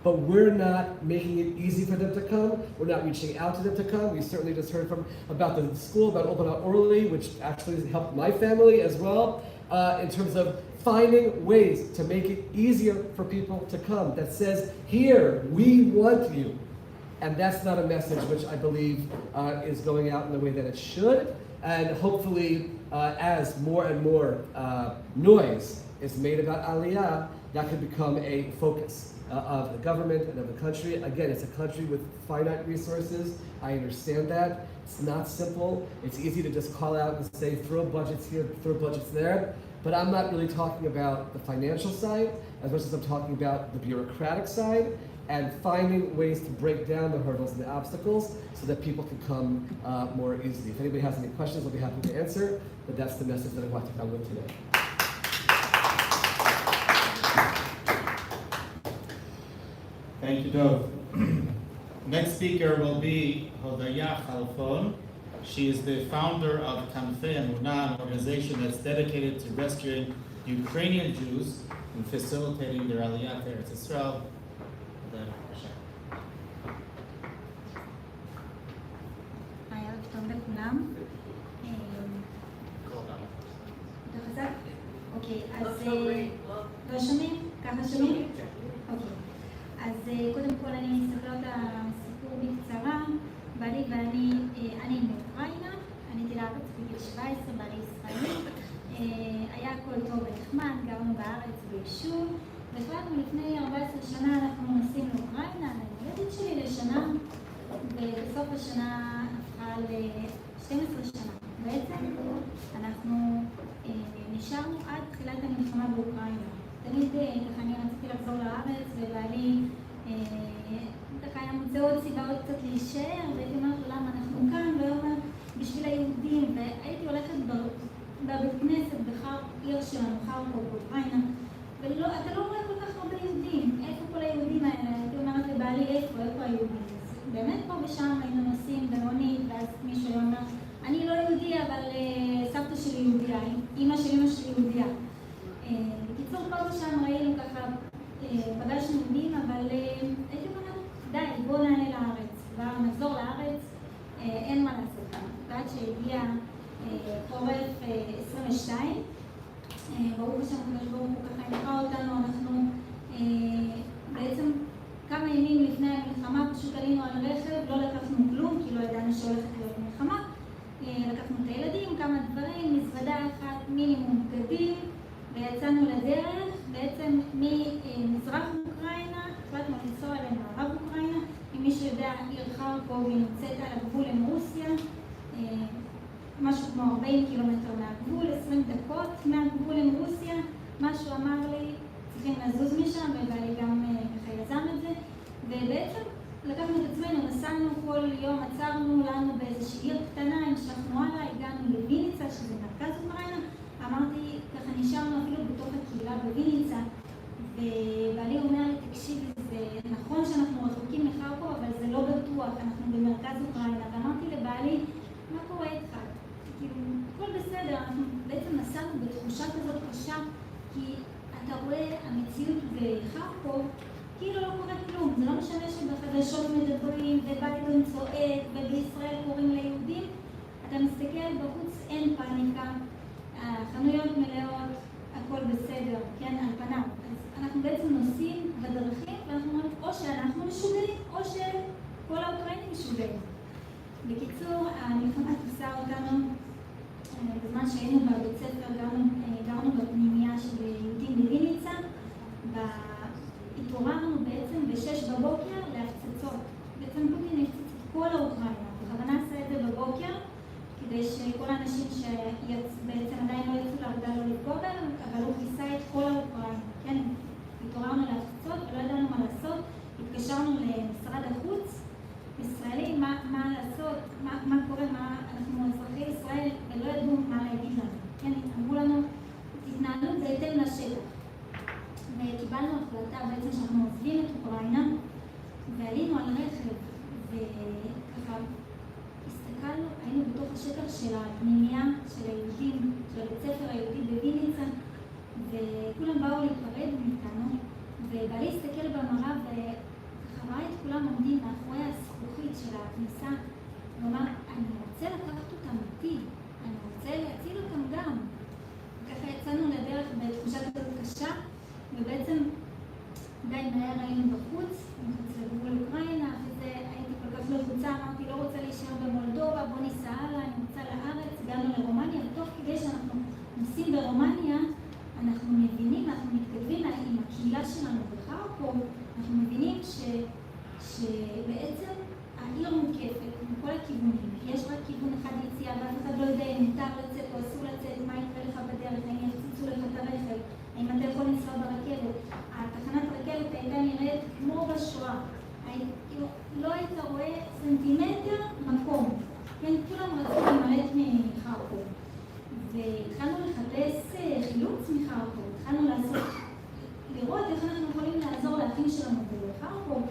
[SPEAKER 20] But we're not making it easy for them to come. We're not reaching out to them to come. We certainly just heard about the school, about Open Orly, which actually helped my family as well, in terms of finding ways to make it easier for people to come. That says, here, we want you. And that's not a message which I believe is going out in the way that it should. And hopefully, as more and more noise is made about Aliyah, that could become a focus of the government and of the country. Again, it's a country with finite resources. I understand that. It's not simple. It's easy to just call out and say, throw budgets here, throw budgets there. But I'm not really talking about the financial side as much as I'm talking about the bureaucratic side and finding ways to break down the hurdles and the obstacles so that people can come more easily. If anybody has any questions, I'll be happy to answer, but that's the message that I want to come with today.
[SPEAKER 4] Thank you, Dov. Next speaker will be Hodaya Khalfon. She is the founder of Kanfei Emunah, an organization that's dedicated to rescuing Ukrainian Jews and facilitating their Aliyah to Eretz Yisrael.
[SPEAKER 21] ערב טוב לכולם. יותר חזק? אוקיי, אז... לא שומעים? ככה שומעים? אוקיי. אז קודם כל אני אספר את הסיפור בקצרה. בעלי ואני מאוקראינה, עליתי לארץ בגיל 17, בעלי ישראלי. היה הכל טוב ונחמד, גרנו בארץ ביישוב, והחלטנו לפני 14 שנה אנחנו נוסעים לאוקראינה, הילדת שלי לשנה, ובסוף השנה הפכה ל-12 שנה. בעצם אנחנו נשארנו עד תחילת המלחמה באוקראינה. תמיד ככה אני רציתי לחזור לארץ, ובעלי ככה היה מוצא עוד סיבה עוד קצת להישאר, והייתי אומרת לו למה אנחנו כאן, והוא אומר בשביל היהודים, והייתי הולכת בבית כנסת בעיר שלנו, חרקוב באוקראינה, ואתה לא רואה כל כך הרבה יהודים, איפה כל היהודים האלה? הייתי אומרת לבעלי איפה היהודים? באמת פה ושם היינו נוסעים במונית, ואז מישהו אומר, אני לא יהודי, אבל סבתא שלי יהודיה, אמא של אמא שלי יהודיה. בקיצור, פה ושם ראינו ככה, פגשנו יהודים, אבל הייתי אומרת, די, בואו נעלה לארץ, כבר נחזור לארץ, אין מה לעשות כאן. ועד שהגיע חורף 22, ברוך השם, הקדוש ברוך הוא ככה הנחה אותנו, אנחנו בעצם כמה ימים לפני המלחמה פשוט עלינו על רכב, לא לקחנו כלום, כי לא ידענו שהולכת להיות מלחמה. לקחנו את הילדים, כמה דברים, מזוודה אחת, מינימום בגדים, ויצאנו לדרך. בעצם ממזרח אוקראינה, החלטנו לנסוע למערב אוקראינה. אם מי שיודע, עיר חרקוב היא נמצאת על הגבול עם רוסיה, משהו כמו 40 קילומטר מהגבול, 20 דקות מהגבול עם רוסיה. משהו אמר לי, צריכים לזוז משם, ובעלי גם ככה יזם את זה. ובעצם לקחנו את עצמנו, נסענו כל יום, עצרנו לנו באיזושהי עיר קטנה, המשכנו הלאה, הגענו לוויניצה, שזה מרכז אוקראינה. אמרתי, ככה נשארנו אפילו בתוך הקהילה בוויניצה, ובעלי אומר לי, תקשיבי, זה נכון שאנחנו רחוקים מחרקוב, אבל זה לא בטוח, אנחנו במרכז אוקראינה. ואמרתי לבעלי, מה קורה איתך? כאילו, הכל בסדר, אנחנו בעצם נסענו בתחושה כזאת קשה, כי אתה רואה המציאות בחרקוב, כאילו לא קורה כלום. זה לא משנה שבחדשות מדברים, וביידן צועק, ובישראל קוראים ליהודים. אתה מסתכל בחוץ, אין פאניקה, החנויות מלאות, הכל בסדר, כן, על פניו. אז אנחנו בעצם נוסעים בדרכים, ואנחנו אומרים, או שאנחנו משוגעים, או שכל האוקראינים משוגעים. בקיצור, המלחמה תפסה אותנו, בזמן שהיינו בבית ספר, גרנו בפנימייה של יהודים בוויניצה, התעוררנו בעצם ב-6 בבוקר להפצצות. בעצם פוטין הפציץ את כל האוקראינה, בכוונה עשה את זה בבוקר, כדי שכל האנשים שבעצם מה קורה, אנחנו אזרחי ישראל ולא ידעו מה להגיד לנו. כן, אמרו לנו, תתנהלו בהתאם לשטח. וקיבלנו החלטה בעצם שאנחנו עוזבים את אוקראינה, ועלינו על רכב, וככה הסתכלנו, היינו בתוך השטח של הפנימייה, של היהודים, של בית ספר היהודי בוויניצה, וכולם באו להיפרד מאיתנו, ובעלי הסתכל במראה וככה ראה את כולם עומדים מאחורי הזכוכית של הכניסה, ואמר, אני רוצה לקחת אותם איתי, אני רוצה להציל אותם גם. ככה יצאנו לדרך בתחושה כזאת קשה, ובעצם די מהר היינו בחוץ, מחוץ לגבול אוקראינה, וזה הייתי כל כך לחוצה, אמרתי לא רוצה להישאר במולדובה, בוא ניסע הלאה, אני רוצה לארץ, הגענו לרומניה, ותוך כדי שאנחנו נוסעים ברומניה, אנחנו מבינים, אנחנו מתכתבים עם הקהילה שלנו בחרקוב, אנחנו מבינים שבעצם העיר מוקפת מכל הכיוונים, יש רק כיוון אחד יציאה, ואף אחד לא יודע אם מותר לצאת או אסור לצאת, מה יקרה לך בדרך, האם יפציצו לך את הרכב, האם אתה יכול לנסוע ברכבת. התחנת רכבת הייתה נראית כמו בשואה, לא היית רואה סנטימטר מקום, כן, כולם רצו למלט מחרקוב. והתחלנו לחפש חילוץ מחרקוב, התחלנו לראות איך אנחנו יכולים לעזור לאחים שלנו בחרקוב,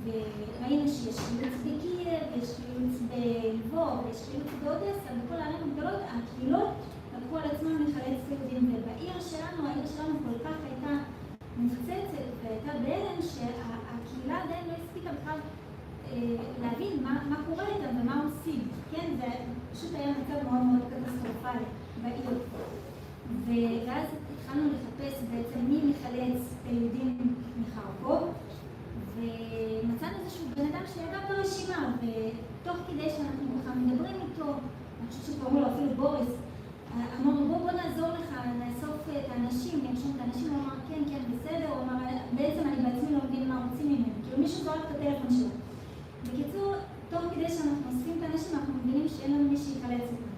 [SPEAKER 21] וראינו שיש חילוץ בקייב, יש חילוץ בלבוב, יש חילוץ באודסה, בכל הערים הגדולות, הקהילות לקחו על עצמם לחלץ יהודים, ובעיר שלנו, העיר שלנו כל כך הייתה מופצצת והייתה בהלם שהקהילה עדיין לא הספיקה בכלל להבין מה קורה איתם ומה עושים. כן, זה פשוט היה מצב מאוד מאוד קטסטרופלי בעיר. ואז התחלנו לחפש בעצם מי מחלץ היהודים מחרקוב, ומצאנו איזשהו בן אדם שיגע ברשימה, ותוך כדי שאנחנו ככה מדברים איתו, אני חושבת שקראו לו אפילו בוריס, אמרנו בוא נעזור לך, נאסוף את האנשים, נרשום את האנשים, הוא אמר כן, כן, בסדר, הוא אמר בעצם אני בעצמי לא מבין מה רוצים ממנו, כאילו מישהו זורק את הטלפון שלו. בקיצור, תוך כדי שאנחנו אוספים את האנשים, אנחנו מבינים שאין לנו מי שיחלץ אותנו.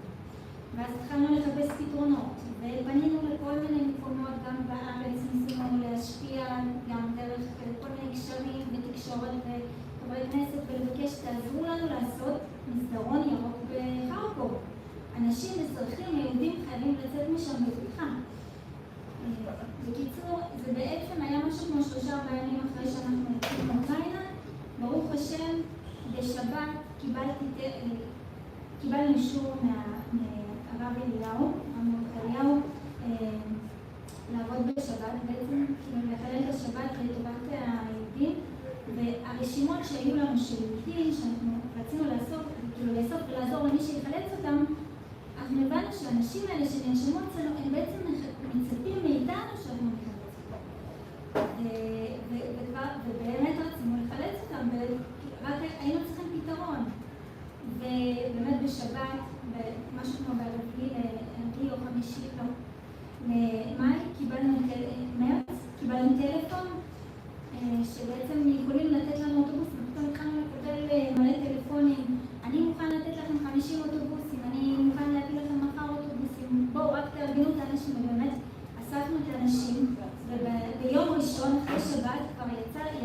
[SPEAKER 21] ואז התחלנו לחפש פתרונות, ופנינו לכל מיני מקומות, גם בארץ, ניסינו להשפיע גם דרך כל מיני קשרים ותקשורת וחברי כנסת, ולבקש תעזרו לנו לעשות מסדרון ירוק בחרקוב. אנשים אזרחים יהודים חייבים לצאת משם בבטחה. בקיצור, זה בעצם היה משהו כמו 3-4 ימים אחרי שאנחנו יוצאים מאוקראינה. ברוך השם, בשבת קיבלנו אישור מהרב אליהו, אליהו, לעבוד בשבת, בעצם לחלל את השבת לטובת היהודים, והרשימות שהיו לנו של יהודים, שאנחנו רצינו לאסוף ולעזור למי שיחלץ אותם, אנחנו הבנו שהאנשים האלה שנרשמו אצלנו, הם בעצם מצפים מאיתנו שאנחנו נחלץ אותם. ובאמת רצינו לחלץ אותם, רק היינו צריכים פתרון. ובאמת בשבת, משהו כמו ברביעי או חמישי, למאי, קיבלנו טלפון, שבעצם יכולים לתת לנו אוטובוסים. פתאום התחלנו לקבל מלא טלפונים, אני מוכן לתת לכם 50 אוטובוסים, אני מוכן להביא לכם מחר אוטובוסים, בואו רק תארגנו את האנשים, ובאמת אספנו את האנשים, וביום ראשון אחרי שבת כבר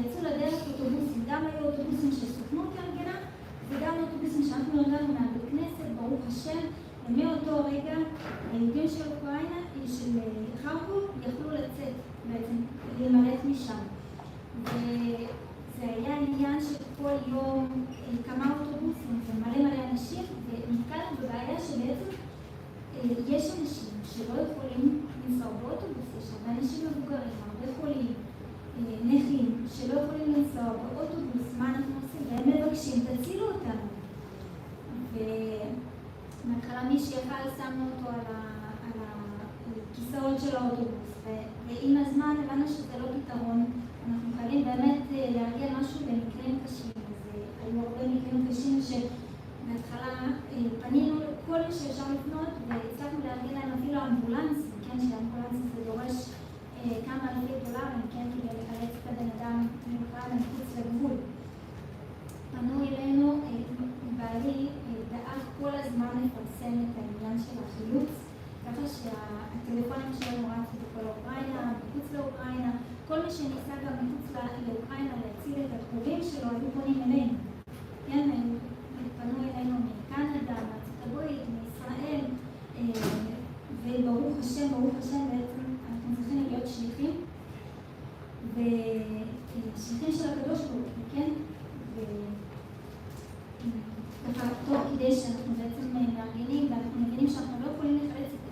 [SPEAKER 21] יצאו לדרך אוטובוסים, גם היו אוטובוסים שסוכנות לארגנה, וגם אוטובוסים שאנחנו ארגנו מהבית כנסת, ברוך השם, ומאותו רגע היהודים של אוקראינה, של חרקוב, יכלו לצאת בעצם, להימלט משם. וזה היה עניין שכל יום כמה אוטובוסים ומלא אנשים, ונתקלנו בבעיה שבעצם יש אנשים שלא יכולים לנסוע באוטובוס, יש הרבה אנשים מבוגרים, הרבה חולים, נכים, שלא יכולים לנסוע באוטובוס, מה אנחנו עושים? והם מבקשים, תצילו אותנו. ומהתחלה מי שיכל שמנו אותו על הכיסאות של האוטובוס, ועם הזמן הבנו שזה לא פתרון. אנחנו חייבים באמת להגיע משהו במקרים קשים, אז היו הרבה מקרים קשים שמהתחלה פנינו כל מי שאפשר לפנות והצלחנו להגיע להם אפילו אמבולנסים, כן, שאמבולנסים זה דורש כמה אלפי דולרים, כן, כדי לחלץ את הבן אדם מאוקראינה מחוץ לגבול. פנו אלינו, בעלי דאג כל הזמן לפרסם את העניין של החילוץ, ככה שהטלפונים שלנו רצו בכל אוקראינה, מחוץ לאוקראינה, כל מי שניסה גם מחוץ לאוקראינה להציל את הקרובים שלו, היו פונים אלינו. כן, הם פנו אלינו כדי שאנחנו בעצם מארגנים, ואנחנו מבינים שאנחנו לא יכולים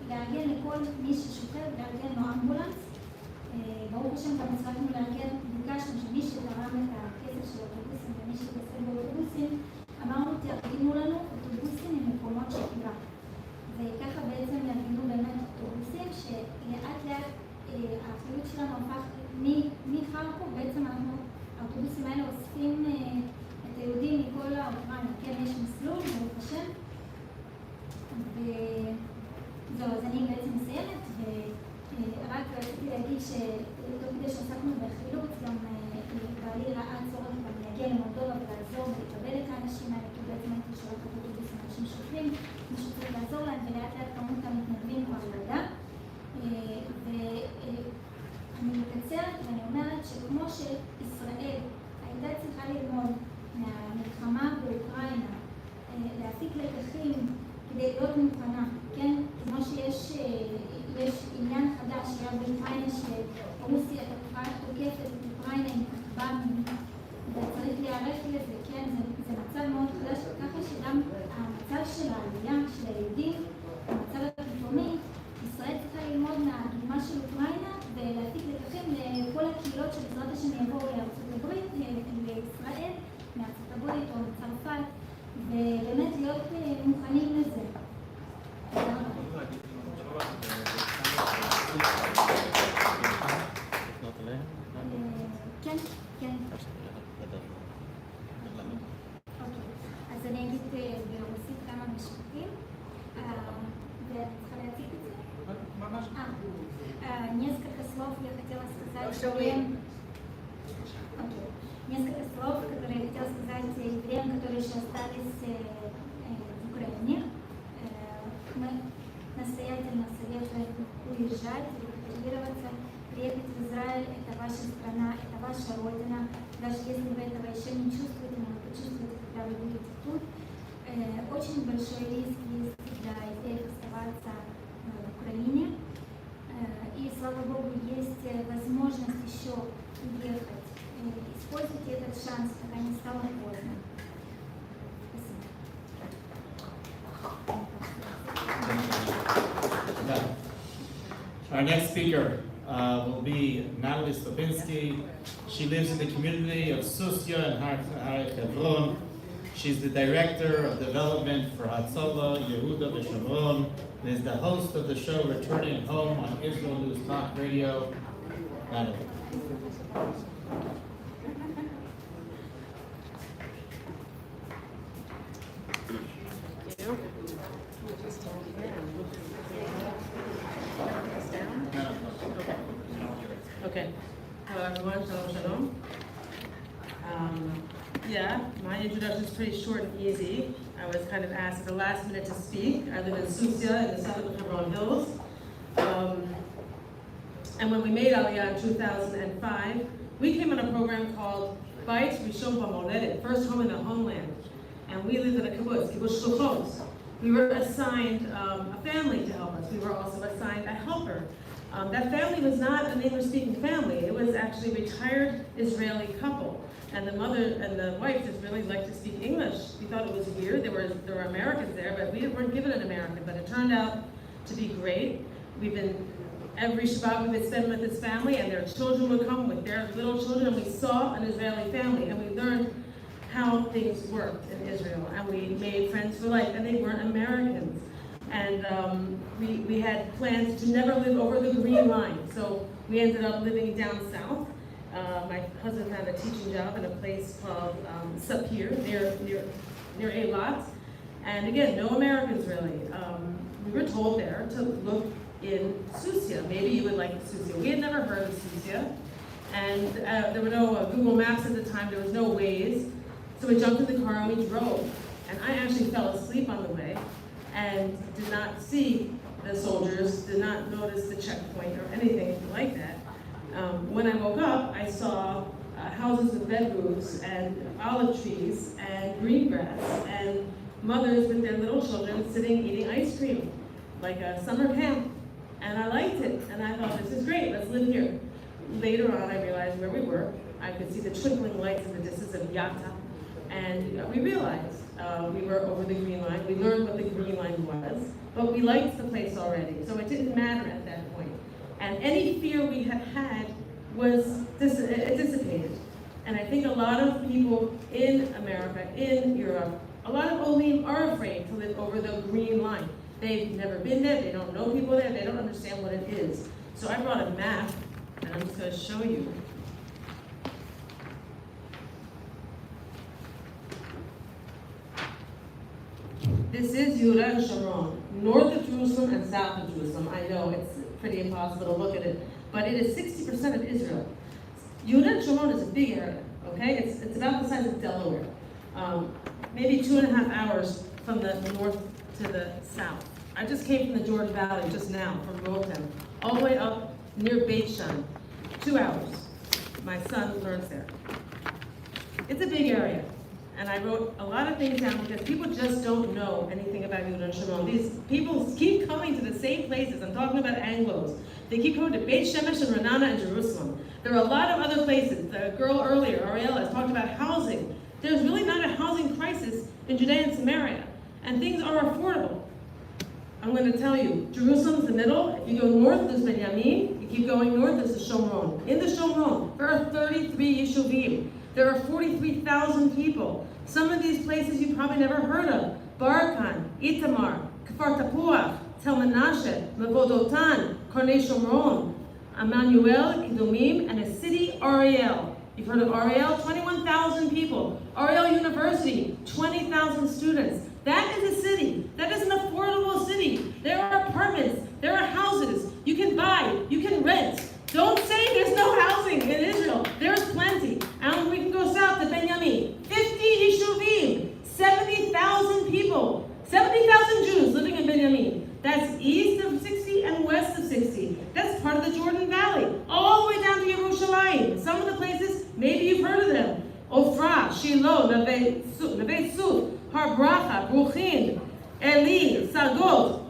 [SPEAKER 21] לארגן לכל מי ששוכב, לארגן לו אמבולנס. ברוך השם גם הצלחנו לארגן, ביקשנו שמי שתרם את הכסף של האוטובוסים ומי שתעשה באוטובוסים, אמרנו תארגנו לנו אוטובוסים עם מקומות שכיבה. וככה בעצם ארגנו באמת אוטובוסים שלאט לאט האחריות שלנו הפך מחרקוב, בעצם האוטובוסים האלה אוספים את היהודים מכל האוקראינה. כן, יש מסלול, ברוך השם. וזהו, אז אני בעצם מסיימת, ורק רציתי להגיד שתוך כדי שעסקנו בחילוץ, גם בעלי ראה צורך גם להגיע למולדובה ולעזור ולקבל את האנשים האלה, כי בעצם הייתי שולחת אוטובוסים אנשים שוכבים, מישהו צריך לעזור להם, ולאט לאט כמות המתנדבים כבר ירדה. ואני מקצרת ואני אומרת שכמו שישראל הייתה צריכה ללמוד מהמלחמה באוקראינה, להפיק לקחים כדי להיות מוכנה, כן? כמו שיש עניין חדש שהיה באוקראינה שרוסיה תוקפת את אוקראינה עם כטב"מים וצריך להיערך לזה, כן? זה מצב מאוד חדש, ככה שגם המצב של העלייה, של היהודים, המצב הפתאומי, ישראל צריכה ללמוד מהדוגמה של אוקראינה ולהפיק לקחים לכל הקהילות שבעזרת השם יבואו לארצות הברית, לישראל, מארצות הברית או מצרפת, ובאמת להיות מוכנים לזה. תודה רבה. כן, כן. אז אני אגיד ברוסית כמה משפטים, ואת צריכה להציג את זה? Несколько слов я хотела сказать евреям. Несколько слов, которые я хотела сказать евреям, которые еще остались в Украине. Мы настоятельно советуем уезжать, репатриироваться, приехать в Израиль. Это ваша страна, это ваша родина. Даже если вы этого еще не чувствуете, но почувствуете, когда вы будете тут. Очень большой риск есть для евреев оставаться в Украине. И, слава Богу, есть возможность еще уехать. Используйте этот шанс, пока не стало поздно.
[SPEAKER 4] Спасибо. Our next speaker will be Natalie Slabinski. She lives in the community of Susya in Har Hebron. She's the Director of Development for Hatzalah, Yehuda V'Shomron, and is the host of the show Returning Home on Israel News Talk Radio. Natalie.
[SPEAKER 7] Okay. Hello everyone, shalom shalom. My introduction is pretty short and easy. I was kind of asked at the last minute to speak. I live in Susya in the southern Hebron Hills. And when we made Aliyah in 2005, we came on a program called Bait Rishon B'Moledet, First Home in the Homeland. And we lived in a kibbutz shluchot. We were assigned a family to help us. We were also assigned a helper. That family was not an English-speaking family. It was actually a retired Israeli couple. And the mother and the wife just really liked to speak English. We thought it was weird. There were Americans there, but we weren't given an American. But it turned out to be great. Every Shabbat we would spend with this family, and their children would come with their little children, and we saw an Israeli family, and we learned how things worked in Israel. And we made friends for life, and they weren't Americans. And we had plans to never live over the Green Line. So we ended up living down south. My husband had a teaching job in a place called Sapir, near Eilat. And again, no Americans really. We were told there to look in Susya. Maybe you would like Susya. We had never heard of Susya. And there were no Google Maps at the time. There was no Waze. So we jumped in the car and we drove. And I actually fell asleep on the way and did not see the soldiers, did not notice the checkpoint or anything like that. When I woke up, I saw houses with bed roofs and olive trees and green grass and mothers with their little children sitting eating ice cream, like a summer camp. And I liked it, and I thought, this is great, let's live here. Later on, I realized where we were. I could see the twinkling lights in the distance of Yatta, and we realized We were over the Green Line. We learned what the Green Line was, but we liked the place already, so it didn't matter at that point. And any fear we had was dissipated. And I think a lot of people in America, in Europe, a lot of Olim are afraid to live over the Green Line. They've never been there, they don't know people there, they don't understand what it is. So I brought a map, and I'm just going to show you. This is Yehuda and Sharon, north of Jerusalem and south of Jerusalem. I know it's pretty impossible to look at it, but it is 60% of Israel. Yehuda and Sharon is a big area, okay? It's about the size of Delaware. Maybe 2.5 hours from the north to the south. I just came from the Jordan Valley just now, from Rotem, all the way up near Beit Shan, 2 hours. My son learns there. It's a big area. And I wrote a lot of things down because people just don't know anything about Yehuda and Sharon. These people keep coming to the same places. I'm talking about Anglos. They keep coming to Beit Shemesh and Renana and Jerusalem. There are a lot of other places. The girl earlier, Ariel, has talked about housing. There's really not a housing crisis in Judea and Samaria. And things are affordable. I'm going to tell you, Jerusalem's the middle. If you go north, there's Benjamin. You keep going north, there's the Shomron. In the Shomron, there are 33 Yeshuvim. There are 43,000 people. Some of these places you probably never heard of. Barkan, Itamar, Kfar Tapuach, Tel Menashe, Mevodotan, Karnei Shomron, Emmanuel, Kidumim, and a city, Ariel. You've heard of Ariel? 21,000 people. Ariel University, 20,000 students. That is a city. That is an affordable city. There are apartments. There are houses. You can buy. You can rent. Don't say there's no housing in Israel. There's plenty. And we can go south to Benjamin. 50 Yeshuvim. 70,000 people. 70,000 Jews living in Benjamin. That's east of 60 and west of 60. That's part of the Jordan Valley. All the way down to Yerushalayim. Some of the places, maybe you've heard of them. Ofra, Shiloh, Neve Suf, Har Bracha, Bruchin, Eli, Sagot.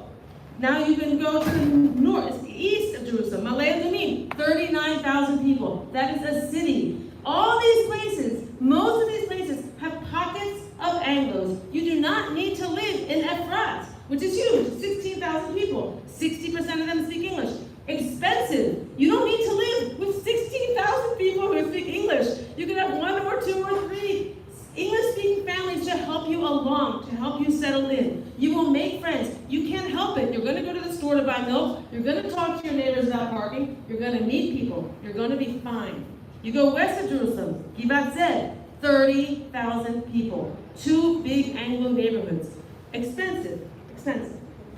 [SPEAKER 7] Now you can go to the north, east of Jerusalem, Malay Adumim, 39,000 people. That is a city. All these places, most of these places, have pockets of Anglos. You do not need to live in Efrat, which is huge, 16,000 people. 60% of them speak English. Expensive. You don't need to live with 16,000 people who speak English. You can have 1 or 2 or 3 English-speaking families to help you along, to help you settle in. You will make friends. You can't help it. You're going to go to the store to buy milk. You're going to talk to your neighbors about parking. You're going to meet people. You're going to be fine. You go west of Jerusalem, Givat Zed, 30,000 people. 2 big Anglo neighborhoods. Expensive,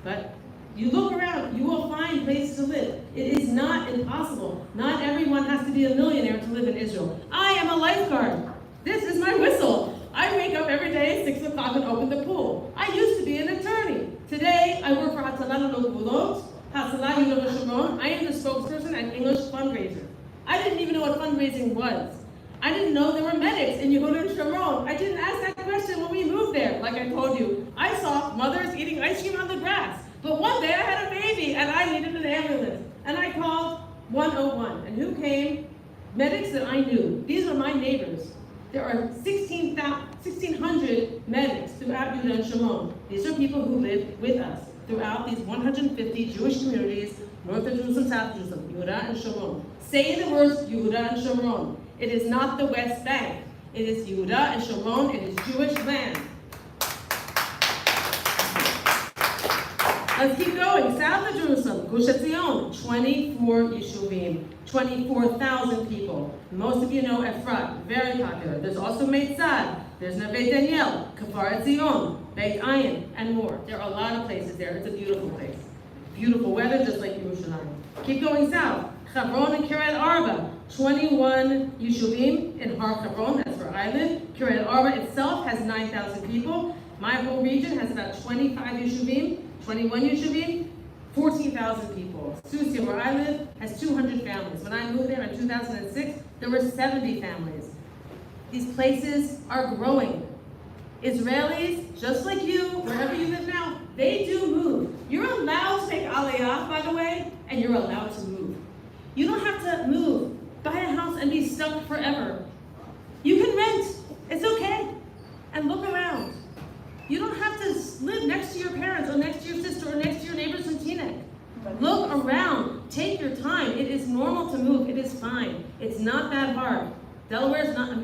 [SPEAKER 7] but you look around, you will find places to live. It is not impossible. Not everyone has to be a millionaire to live in Israel. I am a lifeguard. This is my whistle. I wake up every day at 6 o'clock and open the pool. I used to be an attorney. Today, I work for Hatzalah Lulot, Hatzalah Yehuda Shomron. I am the spokesperson and English fundraiser. I didn't even know what fundraising was. I didn't know there were medics in Yehuda Shomron. I didn't ask that question when we moved there. Like I told you, I saw mothers eating ice cream on the grass. But one day I had a baby and I needed an ambulance. And I called 101. And who came? Medics that I knew. These were my neighbors. There are 1,600 medics throughout Yehuda and Shomron. These are people who live with us throughout these 150 Jewish communities, north of Jerusalem, south of Jerusalem, Yehuda and Shomron. Say the words Yehuda and Shomron. It is not the West Bank. It is Yehuda and Shomron. It is Jewish land. Let's keep going. South of Jerusalem, Gush Etzion, 24 Yeshuvim, 24,000 people. Most of you know Efrat, very popular. There's also Meitzad, there's Neve Daniel, Kfar Etzion, Beit Ayin, and more. There are a lot of places there. It's a beautiful place. Beautiful weather, just like Yerushalayim. Keep going south. Chavron and Kiryat Arba, 21 Yeshuvim in Har Chavron, that's where I live. Kiryat Arba itself has 9,000 people. My whole region has about 25 Yeshuvim. 21 Yeshuvim, 14,000 people. Susia, where I live, has 200 families. When I moved there in 2006, there were 70 families. These places are growing. Israelis, just like you, wherever you live now, they do move. You're allowed to make Aliyah, by the way, and you're allowed to move. You don't have to move, buy a house, and be stuck forever. You can rent. It's okay. And look around. You don't have to live next to your parents or next to your sister or next to your neighbors in Teaneck. Look around, take your time. It is normal to move, it is fine. It's not that hard. Delaware's not,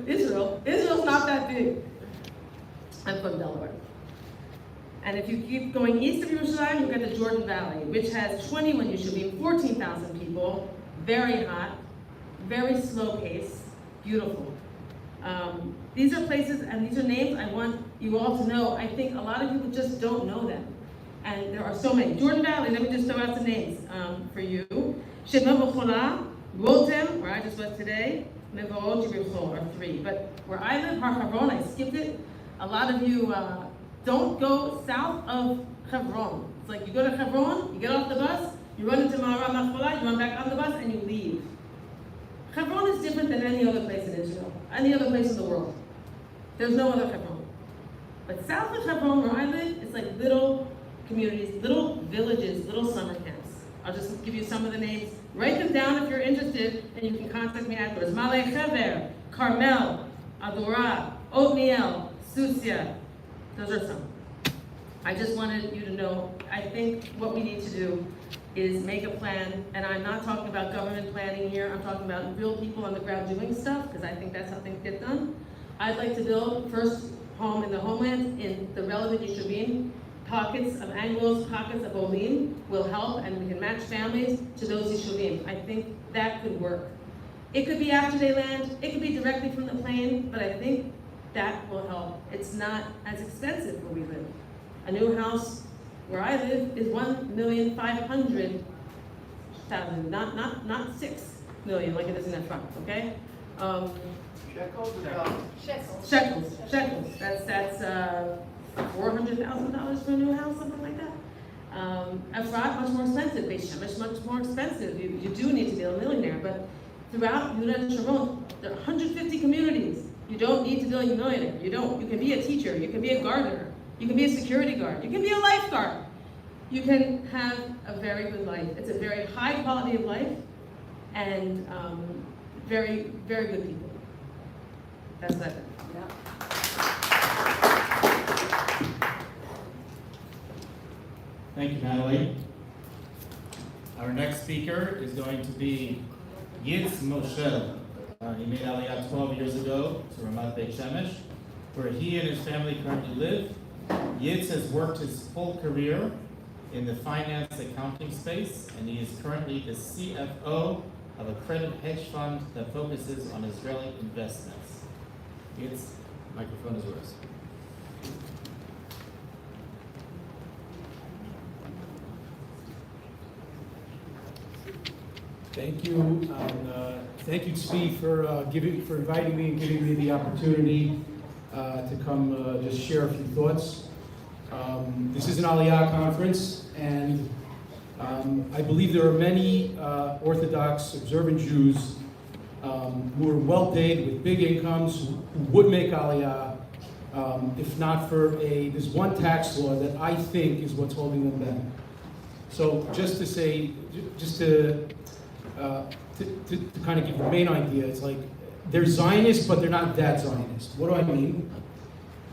[SPEAKER 7] Israel's not that big. I'm from Delaware. And if you keep going east of Yerushalayim, you get the Jordan Valley, which has 21 Yeshuvim, 14,000 people, very hot, very slow pace, beautiful. These are places and these are names I want you all to know. I think a lot of people just don't know them. And there are so many. Jordan Valley, let me just throw out some names for you. Shema B'chola, Rotem, where I just was today, Mevorot, Yericho are 3. But where I live, Har Havron, I skipped it. A lot of you don't go south of Hebron. It's like you go to Hebron, you get off the bus, you run into Ma'ara Machpelah, you run back on the bus, and you leave. Hebron is different than any other place in Israel, any other place in the world. There's no other Hebron. But south of Hebron, where I live, it's like little communities, little villages, little summer camps. I'll just give you some of the names. Write them down if you're interested, and you can contact me afterwards. Malei Chever, Carmel, Adorah, Othniel, Susia. Those are some. I just wanted you to know, I think what we need to do is make a plan, and I'm not talking about government planning here, I'm talking about real people on the ground doing stuff, because I think that's how things get done. I'd like to build first home in the homeland in the relevant Yeshuvim. Pockets of Anglos, pockets of Olim will help, and we can match families to those Yeshuvim. I think that could work. It could be after they land, it could be directly from the plane, but I think that will help. It's not as expensive where we live. A new house where I live is 1,500,000, not 6 million like it is in that front, okay?
[SPEAKER 19] Shekels.
[SPEAKER 7] Shekels. That's $400,000 for a new house, something like that. Efrat, much more expensive. Beit Shemesh, much more expensive. You do need to be a millionaire, but throughout Yehuda and Sharon, there are 150 communities. You don't need to be a millionaire. You don't. You can be a teacher. You can be a gardener. You can be a security guard. You can be a lifeguard. You can have a very good life. It's a very high quality of life and very, very good people. That's that.
[SPEAKER 19] Yeah.
[SPEAKER 4] Thank you, Natalie. Our next speaker is going to be Yitz Moshe. He made Aliyah 12 years ago to Ramat Beit Shemesh, where he and his family currently live. Yitz has worked his full career in the finance accounting space, and he is currently the CFO of a credit hedge fund that focuses on Israeli investments. Yitz, microphone is yours.
[SPEAKER 8] Thank you, thank you, Tzvi, for inviting me and giving me the opportunity to come just share a few thoughts. This is an Aliyah conference, and I believe there are many Orthodox observant Jews who are well paid with big incomes who would make Aliyah if not for this one tax law that I think is what's holding them back. So just to kind of give the main idea, it's like they're Zionists, but they're not that Zionist. What do I mean?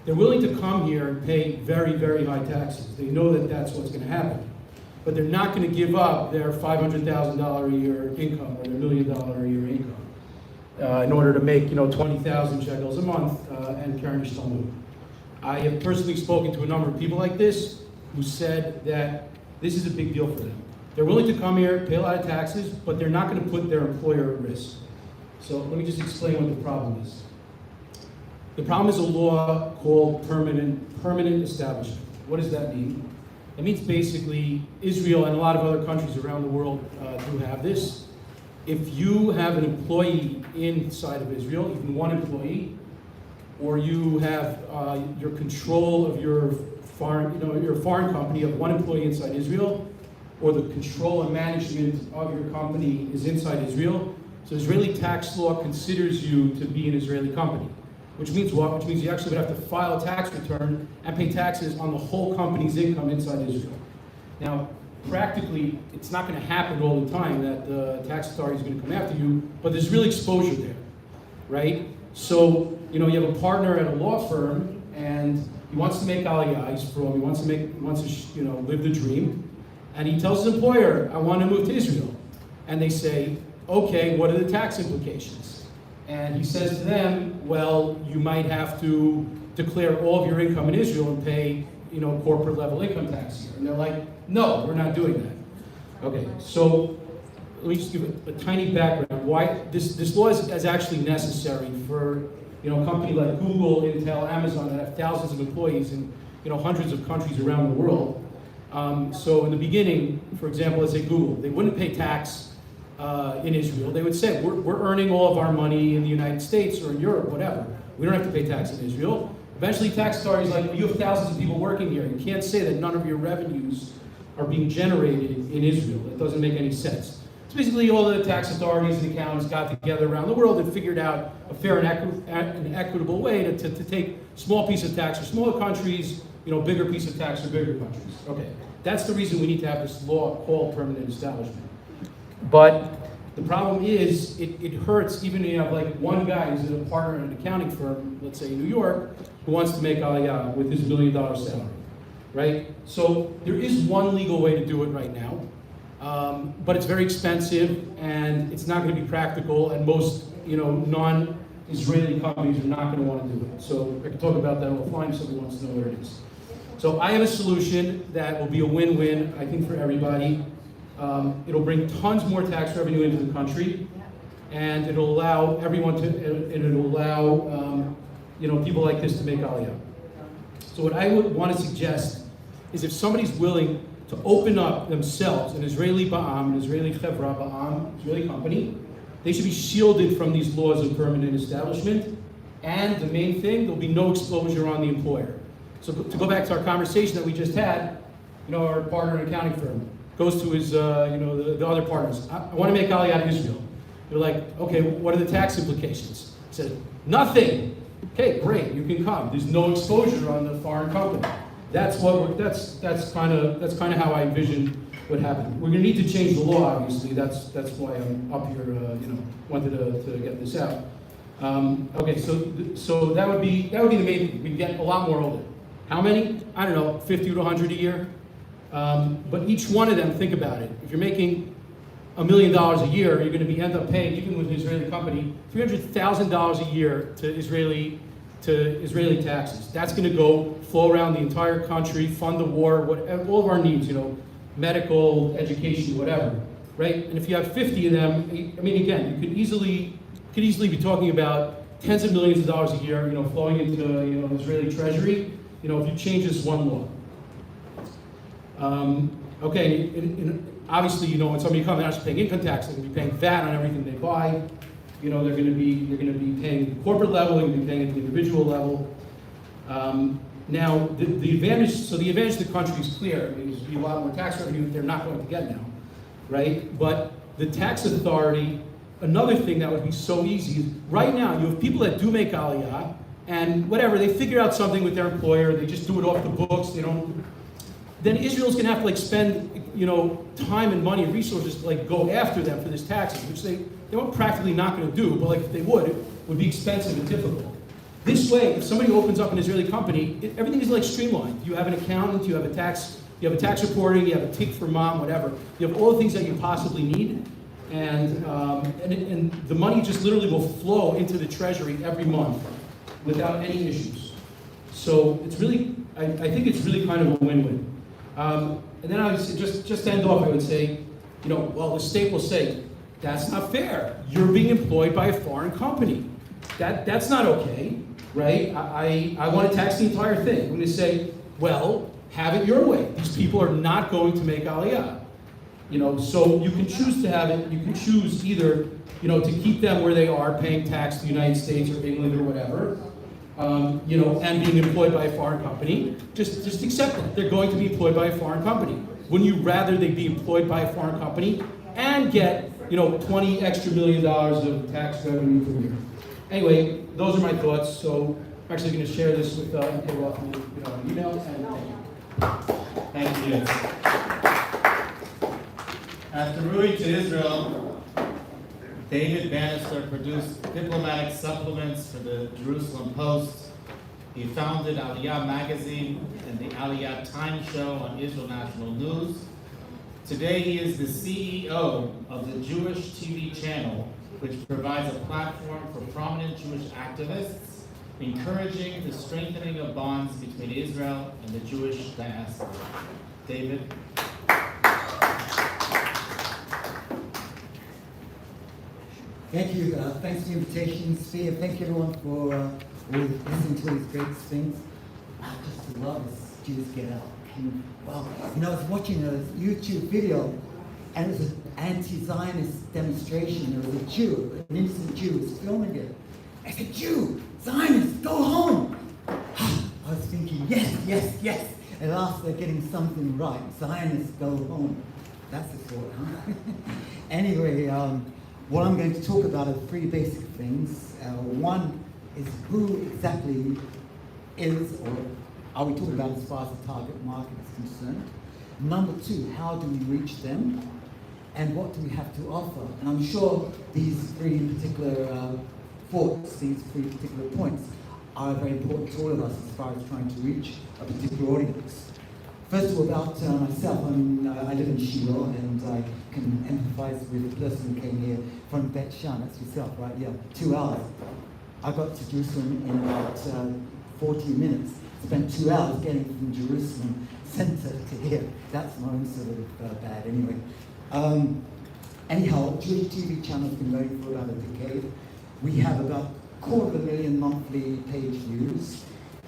[SPEAKER 8] They're willing to come here and pay very, very high taxes. They know that that's what's going to happen. But they're not going to give up their $500,000 a year income or their $1 million a year income in order to make 20,000 shekels a month and carry Talmud. I have personally spoken to a number of people like this who said that this is a big deal for them. They're willing to come here, pay a lot of taxes, but they're not going to put their employer at risk. So let me just explain what the problem is. The problem is a law called permanent establishment. What does that mean? It means basically Israel and a lot of other countries around the world do have this. If you have an employee inside of Israel, even one employee, or you have your control of your foreign company of one employee inside Israel, or the control and management of your company is inside Israel, so Israeli tax law considers you to be an Israeli company. Which means what? Which means you actually would have to file a tax return and pay taxes on the whole company's income inside Israel. Now, practically, it's not going to happen all the time that the tax authority is going to come after you, but there's real exposure there, right? So, you have a partner at a law firm, and he wants to make Aliyah. He's from, he wants to live the dream. And he tells his employer, I want to move to Israel. And they say, okay, what are the tax implications? And he says to them, well, you might have to declare all of your income in Israel and pay, corporate level income tax here. And they're like, no, we're not doing that. Okay, so let me just give a tiny background why this law is actually necessary for a company like Google, Intel, Amazon that have thousands of employees in hundreds of countries around the world. So in the beginning, for example, let's say Google, they wouldn't pay tax in Israel. They would say, we're earning all of our money in the United States or in Europe, whatever. We don't have to pay tax in Israel. Eventually, tax authorities are like, you have thousands of people working here. You can't say that none of your revenues are being generated in Israel. It doesn't make any sense. So basically, all the tax authorities and accountants got together around the world and figured out a fair and equitable way to take small piece of tax for smaller countries, bigger piece of tax for bigger countries. Okay, that's the reason we need to have this law called permanent establishment. But the problem is, it hurts even if you have like one guy who's a partner in an accounting firm, let's say in New York, who wants to make Aliyah with his $1 million salary, right? So there is one legal way to do it right now, but it's very expensive and it's not going to be practical, and most non-Israeli companies are not going to want to do it. So I can talk about that offline if somebody wants to know what it is. So I have a solution that will be a win-win, I think, for everybody. It'll bring tons more tax revenue into the country, and it'll allow everyone to, and it'll allow people like this to make Aliyah. So what I would want to suggest is if somebody's willing to open up themselves, an Israeli ba'am, an Israeli chevra ba'am, Israeli company, they should be shielded from these laws of permanent establishment, and the main thing, there'll be no exposure on the employer. So to go back to our conversation that we just had, our partner in an accounting firm goes to his, the other partners. I want to make Aliyah to Israel. They're like, okay, what are the tax implications? He said, nothing. Okay, great, you can come. There's no exposure on the foreign company. That's kind of how I envision what happened. We're going to need to change the law, obviously. That's why I'm up here. Wanted to get this out. Okay, so that would be the main thing. We can get a lot more older. How many? I don't know, 50 to 100 a year. But each one of them, think about it. If you're making $1 million a year, you're going to end up paying, even with an Israeli company, $300,000 a year to Israeli taxes. That's going to flow around the entire country, fund the war, all of our needs, medical, education, whatever, right? And if you have 50 of them, I mean, again, you could easily be talking about tens of millions of dollars a year, flowing into the Israeli treasury, if you change this one law. Okay, obviously, when somebody comes, they're not just paying income tax, they're going to be paying VAT on everything they buy. They're going to be paying at the corporate level, they're going to be paying at the individual level. Now, the advantage of the country is clear. There's going to be a lot more tax revenue that they're not going to get now, right? But the tax authority, another thing that would be so easy is, right now, you have people that do make Aliyah, and whatever, they figure out something with their employer, they just do it off the books, then Israel's going to have to spend time and money and resources to go after them for this taxes, which they were practically not going to do, but if they would, it would be expensive and difficult. This way, if somebody opens up an Israeli company, everything is streamlined. You have an accountant, you have a tax reporting, you have a tick for mom, whatever. You have all the things that you possibly need, and the money just literally will flow into the treasury every month without any issues. So it's really, I think it's really kind of a win-win. And then I would say, just to end off, I would say, well, the state will say, that's not fair. You're being employed by a foreign company. That's not okay, right? I want to tax the entire thing. I'm going to say, well, have it your way. These people are not going to make Aliyah. So you can choose to have it. You can choose either, to keep them where they are, paying tax to the United States or England or whatever, and being employed by a foreign company. Just accept it. They're going to be employed by a foreign company. Wouldn't you rather they be employed by a foreign company and get, $20 extra million of tax revenue per year? Anyway, those are my thoughts. So I'm actually going to share this with an email. And
[SPEAKER 4] thank you. After moving to Israel, David Bannister produced diplomatic supplements for the Jerusalem Post, He founded Aliyah Magazine and the Aliyah Time Show on Israel National News. Today he is the CEO of the Jewish TV channel, which provides a platform for prominent Jewish activists, encouraging the strengthening of bonds between Israel and the Jewish diaspora. David.
[SPEAKER 3] Thank you. Thanks for the invitation, Sphere. Thank you everyone for listening to these great things. I just love this Jews Get Out. Well, you know, I was watching a YouTube video, and it was an anti-Zionist demonstration. There was a Jew, an innocent Jew, was filming it. I said, Jew, Zionists, go home. I was thinking, yes, yes, yes. At last they're getting something right. Zionists, go home. That's the thought, huh? Anyway, what I'm going to talk about are three basic things. One is who exactly is, or are we talking about as far as the target market is concerned? Number two, how do we reach them? And what do we have to offer? And I'm sure these three particular thoughts, these three particular points are very important to all of us as far as trying to reach a particular audience. First of all, about myself, I live in Shiloh, and I can empathize with the person who came here from Bet Shan. That's yourself, right? Yeah, 2 hours. I got to Jerusalem in about 14 minutes. Spent 2 hours getting from Jerusalem center to here. That's my own sort of bad anyway. Anyhow, Jewish TV channel's been going for about a decade. We have about 250,000 monthly page views,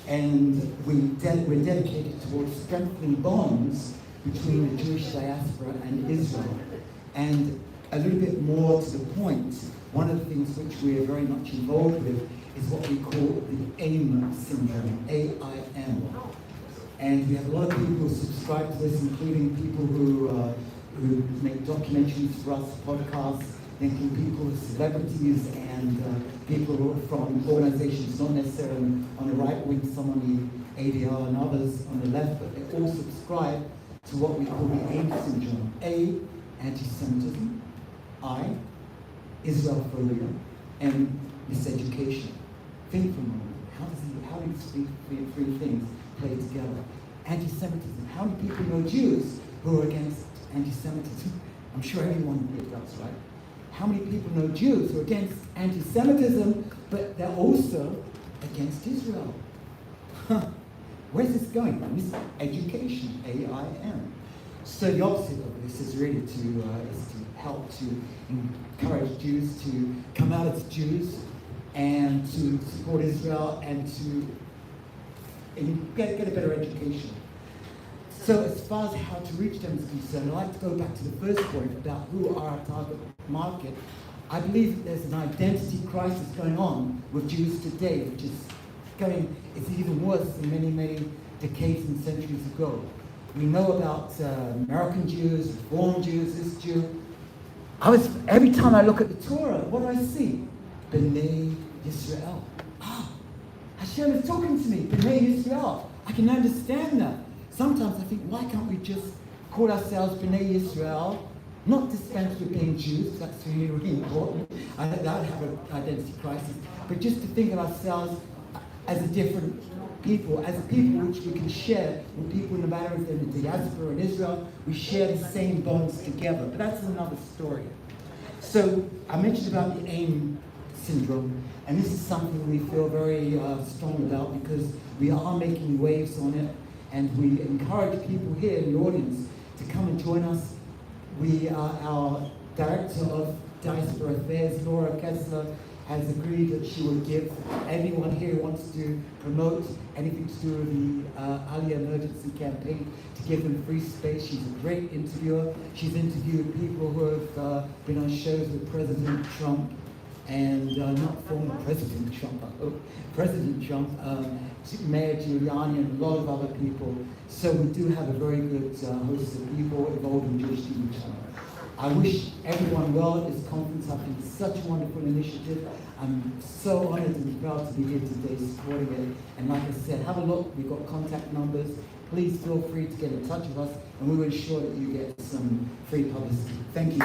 [SPEAKER 3] and we're dedicated towards strengthening bonds between the Jewish diaspora and Israel. And a little bit more to the point, one of the things which we are very much involved with is what we call the AIM syndrome, A-I-M. And we have a lot of people who subscribe to this, including people who make documentaries for us, podcasts, including people who are celebrities and people who are from organizations, not necessarily on the right wing, some on the ADR and others on the left, but they all subscribe to what we call the AIM syndrome. A, anti-Semitism. I, Israel-phobia. M, miseducation. Think for a moment. How do these three things play together? Anti-Semitism. How many people know Jews who are against anti-Semitism? I'm sure everyone here does, right? How many people know Jews who are against anti-Semitism, but they're also against Israel? Where's this going? Education, A-I-M. So the opposite of this is really to help to encourage Jews to come out as Jews and to support Israel and to get a better education. So as far as how to reach them is concerned, I'd like to go back to the first point about who are our target market. I believe that there's an identity crisis going on with Jews today, which is it's even worse than many, many decades and centuries ago. We know about American Jews, Reform Jews, this Jew. Every time I look at the Torah, what do I see? B'nai Yisrael. Hashem is talking to me, B'nai Yisrael. I can understand that. Sometimes I think, why can't we just call ourselves B'nai Yisrael, not dispense with being Jews, that's really, really important. That would have an identity crisis, but just to think of ourselves as a different people, as a people which we can share with people, no matter if they're in the diaspora in Israel, we share the same bonds together. But that's another story. So I mentioned about the AIM syndrome, and this is something we feel very strong about because we are making waves on it, and we encourage people here in the audience to come and join us. Our Director of Diaspora Affairs, Laura Kessler, has agreed that she will give anyone here who wants to promote anything to do with the Aliyah Emergency campaign, to give them free space. She's a great interviewer. She's interviewed people who have been on shows with President Trump, and not former President Trump, I hope, President Trump, Mayor Giuliani, and a lot of other people. So we do have a very good host of people involved in Jewish TV channel. I wish everyone well at this conference. I think it's such a wonderful initiative. I'm so honored and proud to be here today supporting it. And like I said, have a look. We've got contact numbers. Please feel free to get in touch with us, and we will ensure that you get some free publicity. Thank you.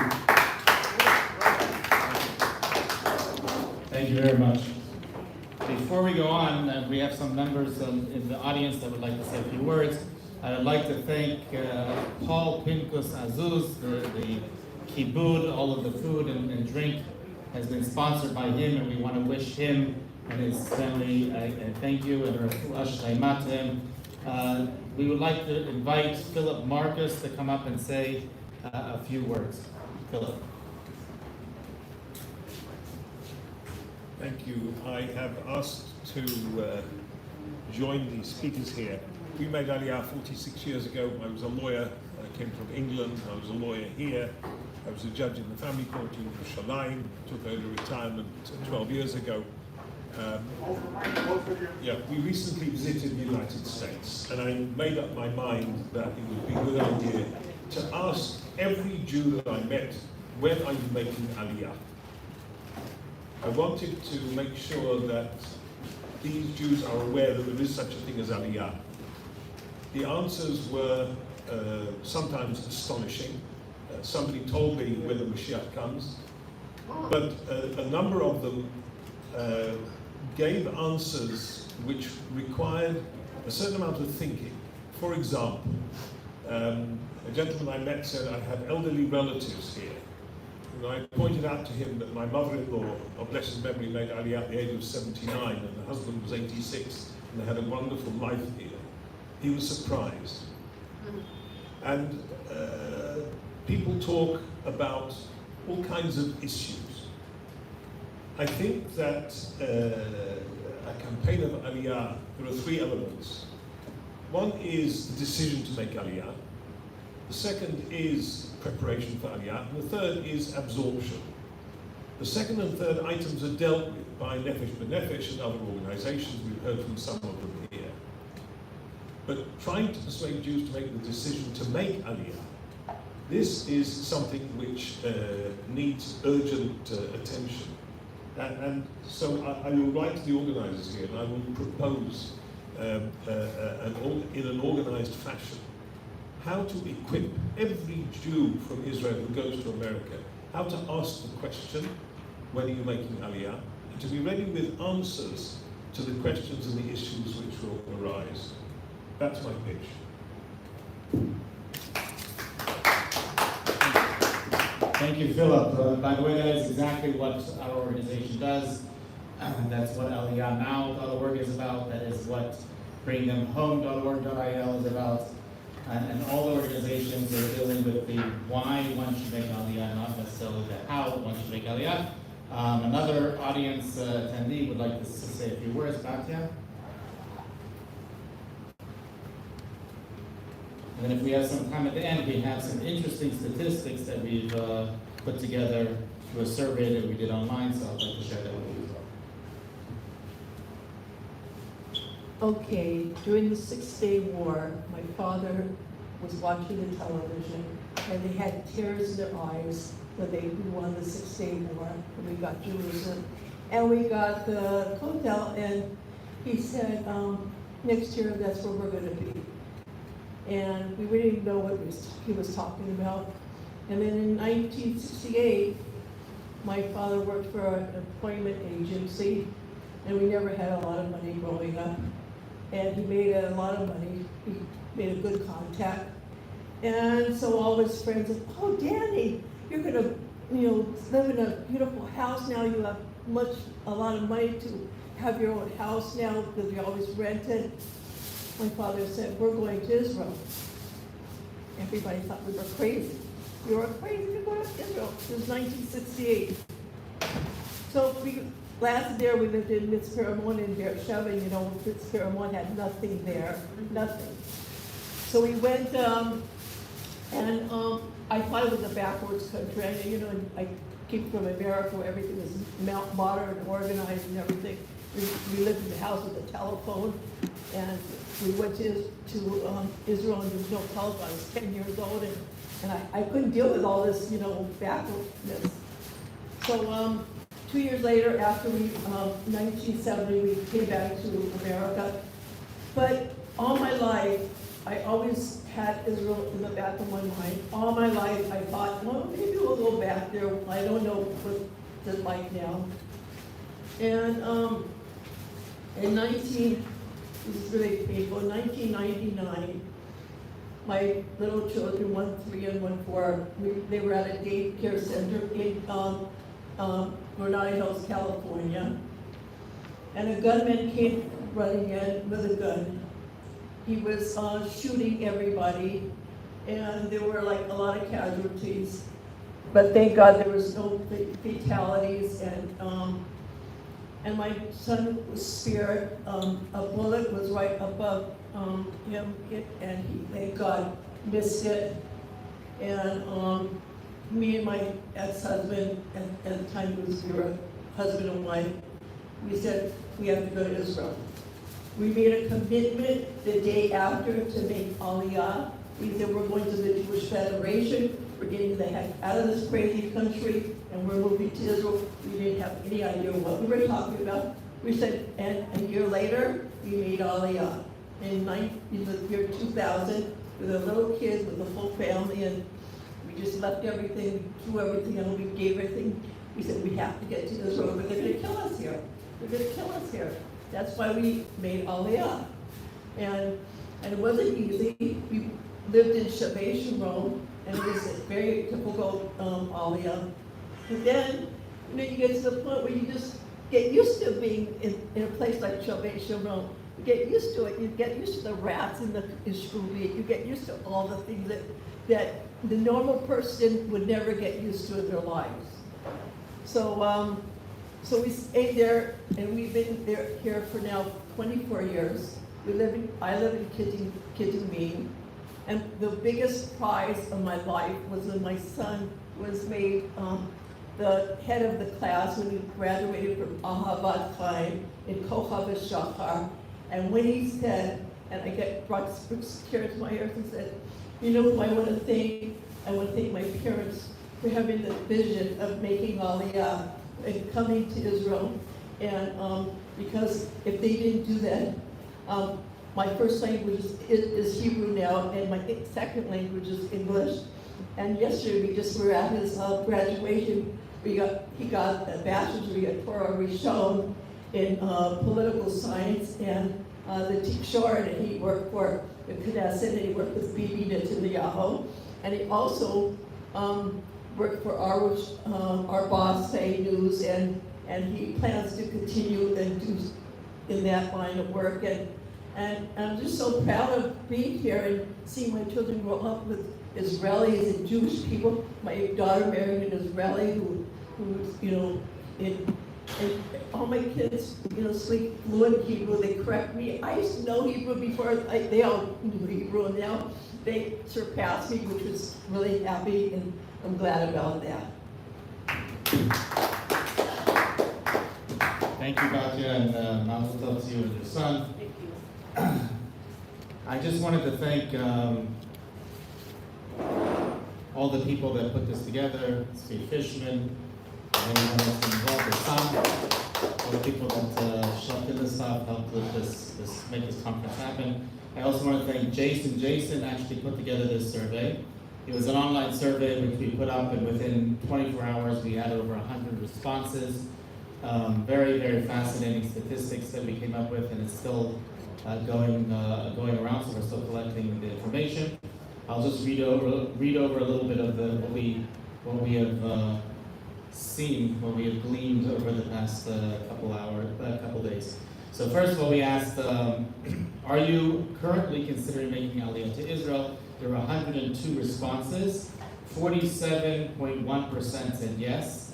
[SPEAKER 4] Thank you very much. Before we go on, we have some members in the audience that would like to say a few words. I would like to thank Paul Pinkus Azuz, the kibud, all of the food and drink has been sponsored by him, and we want to wish him and his family a thank you and refuah shleima to him. We would like to invite Philip Marcus to come up and say a few words. Philip.
[SPEAKER 6] Thank you. I have asked to join the speakers here. We made Aliyah 46 years ago. I was a lawyer. I came from England. I was a lawyer here. I was a judge in the family court in Yerushalayim. Took over retirement 12 years ago. We recently visited the United States, and I made up my mind that it would be a good idea to ask every Jew that I met, when are you making Aliyah? I wanted to make sure that these Jews are aware that there is such a thing as Aliyah. The answers were sometimes astonishing. Somebody told me when the Mashiach comes, but a number of them gave answers which required a certain amount of thinking. For example, a gentleman I met said, I have elderly relatives here. And I pointed out to him that my mother-in-law, of blessed memory, made Aliyah at the age of 79, and the husband was 86, and they had a wonderful life here. He was surprised. And people talk about all kinds of issues. I think that a campaign of Aliyah, there are three elements. One is the decision to make Aliyah. The second is preparation for Aliyah. And the third is absorption. The second and third items are dealt with by Nefesh B'Nefesh and other organizations. We've heard from some of them here. But trying to persuade Jews to make the decision to make Aliyah, this is something which needs urgent attention. And so I will write to the organizers here, and I will propose in an organized fashion how to equip every Jew from Israel who goes to America, how to ask the question, when are you making Aliyah, and to be ready with answers to the questions and the issues which will arise. That's my pitch.
[SPEAKER 4] Thank you, Philip. By the way, that is exactly what our organization does. That's what AliyahNow.org is about. That is what BringThemHome.org.il is about. And all organizations are dealing with the why one should make Aliyah, not necessarily the how one should make Aliyah. Another audience attendee would like to say a few words. Batya? And then if we have some time at the end, we have some interesting statistics that we've put together through a survey that we did online, so I'd like to share that with you as well.
[SPEAKER 22] Okay, during the 6-Day War, my father was watching the television, and they had tears in their eyes when we won the 6-Day War, and we got Jerusalem, and we got the Kotel, and he said, next year that's where we're going to be. And we really didn't know what he was talking about. And then in 1968, my father worked for an employment agency, and we never had a lot of money growing up. And he made a lot of money. He made a good contact. And so all his friends said, oh, Danny, you're going to live in a beautiful house now. You have a lot of money to have your own house now because you always rented. My father said, we're going to Israel. Everybody thought we were crazy. You were crazy to go to Israel. It was 1968. So we lasted there. We lived in Mitzperamon in Beersheba. Mitzperamon had nothing there, nothing. So we went, and I thought it was a backwards country. I came from America where everything was modern and organized and everything. We lived in the house with a telephone, and we went to Israel, and there was no telephone. I was 10 years old, and I couldn't deal with all this, backwardness. So 2 years later, after 1970, we came back to America. But all my life, I always had Israel in the back of my mind. All my life, I thought, well, maybe we'll go back there. I don't know what it's like now. And This is really painful, in 1999, my little children, 1 3 and 1 4, they were at a daycare center in Granada Hills, California. And a gunman came running in with a gun. He was shooting everybody, and there were like a lot of casualties. But thank God there was no fatalities, and my son was spared. A bullet was right above him, and he, thank God, missed it. And me and my ex-husband, at the time we were husband and wife, we said we have to go to Israel. We made a commitment the day after to make Aliyah. We said we're going to the Jewish Federation. We're getting the heck out of this crazy country, and we're moving to Israel. We didn't have any idea what we were talking about. We said, and a year later, we made Aliyah. In the year 2000, with a little kid, with a full family, and we just left everything, threw everything, and we gave everything. We said, we have to get to Israel, but they're going to kill us here. They're going to kill us here. That's why we made Aliyah. And it wasn't easy. We lived in Shavei Sharon, and it was a very typical Aliyah. But then, you get to the point where you just get used to being in a place like Shavei Sharon. You get used to it. You get used to the rats in the shkubi. You get used to all the things that the normal person would never get used to in their lives. So we stayed there, and we've been here for now 24 years. I live in Kiddington, and the biggest prize of my life was when my son was made the head of the class when he graduated from Ahavat Chaim in Kochav Shachar. And when he said, and I brought tears to my ears and said, you know who I want to thank? I want to thank my parents for having the vision of making Aliyah and coming to Israel. And because if they didn't do that, my first language is Hebrew now, and my second language is English. And yesterday we just were at his graduation. He got a bachelor's degree at Torah Rishon in political science and the Tikshor, and he worked for the Knesset, and he worked with Bibi Netanyahu, and he also worked for our boss, Say News, and he plans to continue and do in that line of work. And I'm just so proud of being here and seeing my children grow up with Israelis and Jewish people. My daughter married an Israeli who and all my kids, speak fluent Hebrew. They correct me. I used to know Hebrew before. They all knew Hebrew, and now they surpassed me, which was really happy, and I'm glad about that.
[SPEAKER 4] Thank you, Katya, and Mazel Tov to you and your son. I just wanted to thank all the people that put this together, Steve Fishman, everyone that's involved, their son, all the people that shoved in this stuff, helped with this make this conference happen. I also want to thank Jason. Jason actually put together this survey. It was an online survey which we put up, and within 24 hours we had over 100 responses. Very, very fascinating statistics that we came up with, and it's still going around, so we're still collecting the information. I'll just read over a little bit of what we have seen, what we have gleaned over the past couple days. So first of all, we asked, are you currently considering making Aliyah to Israel? There were 102 responses. 47.1% said yes.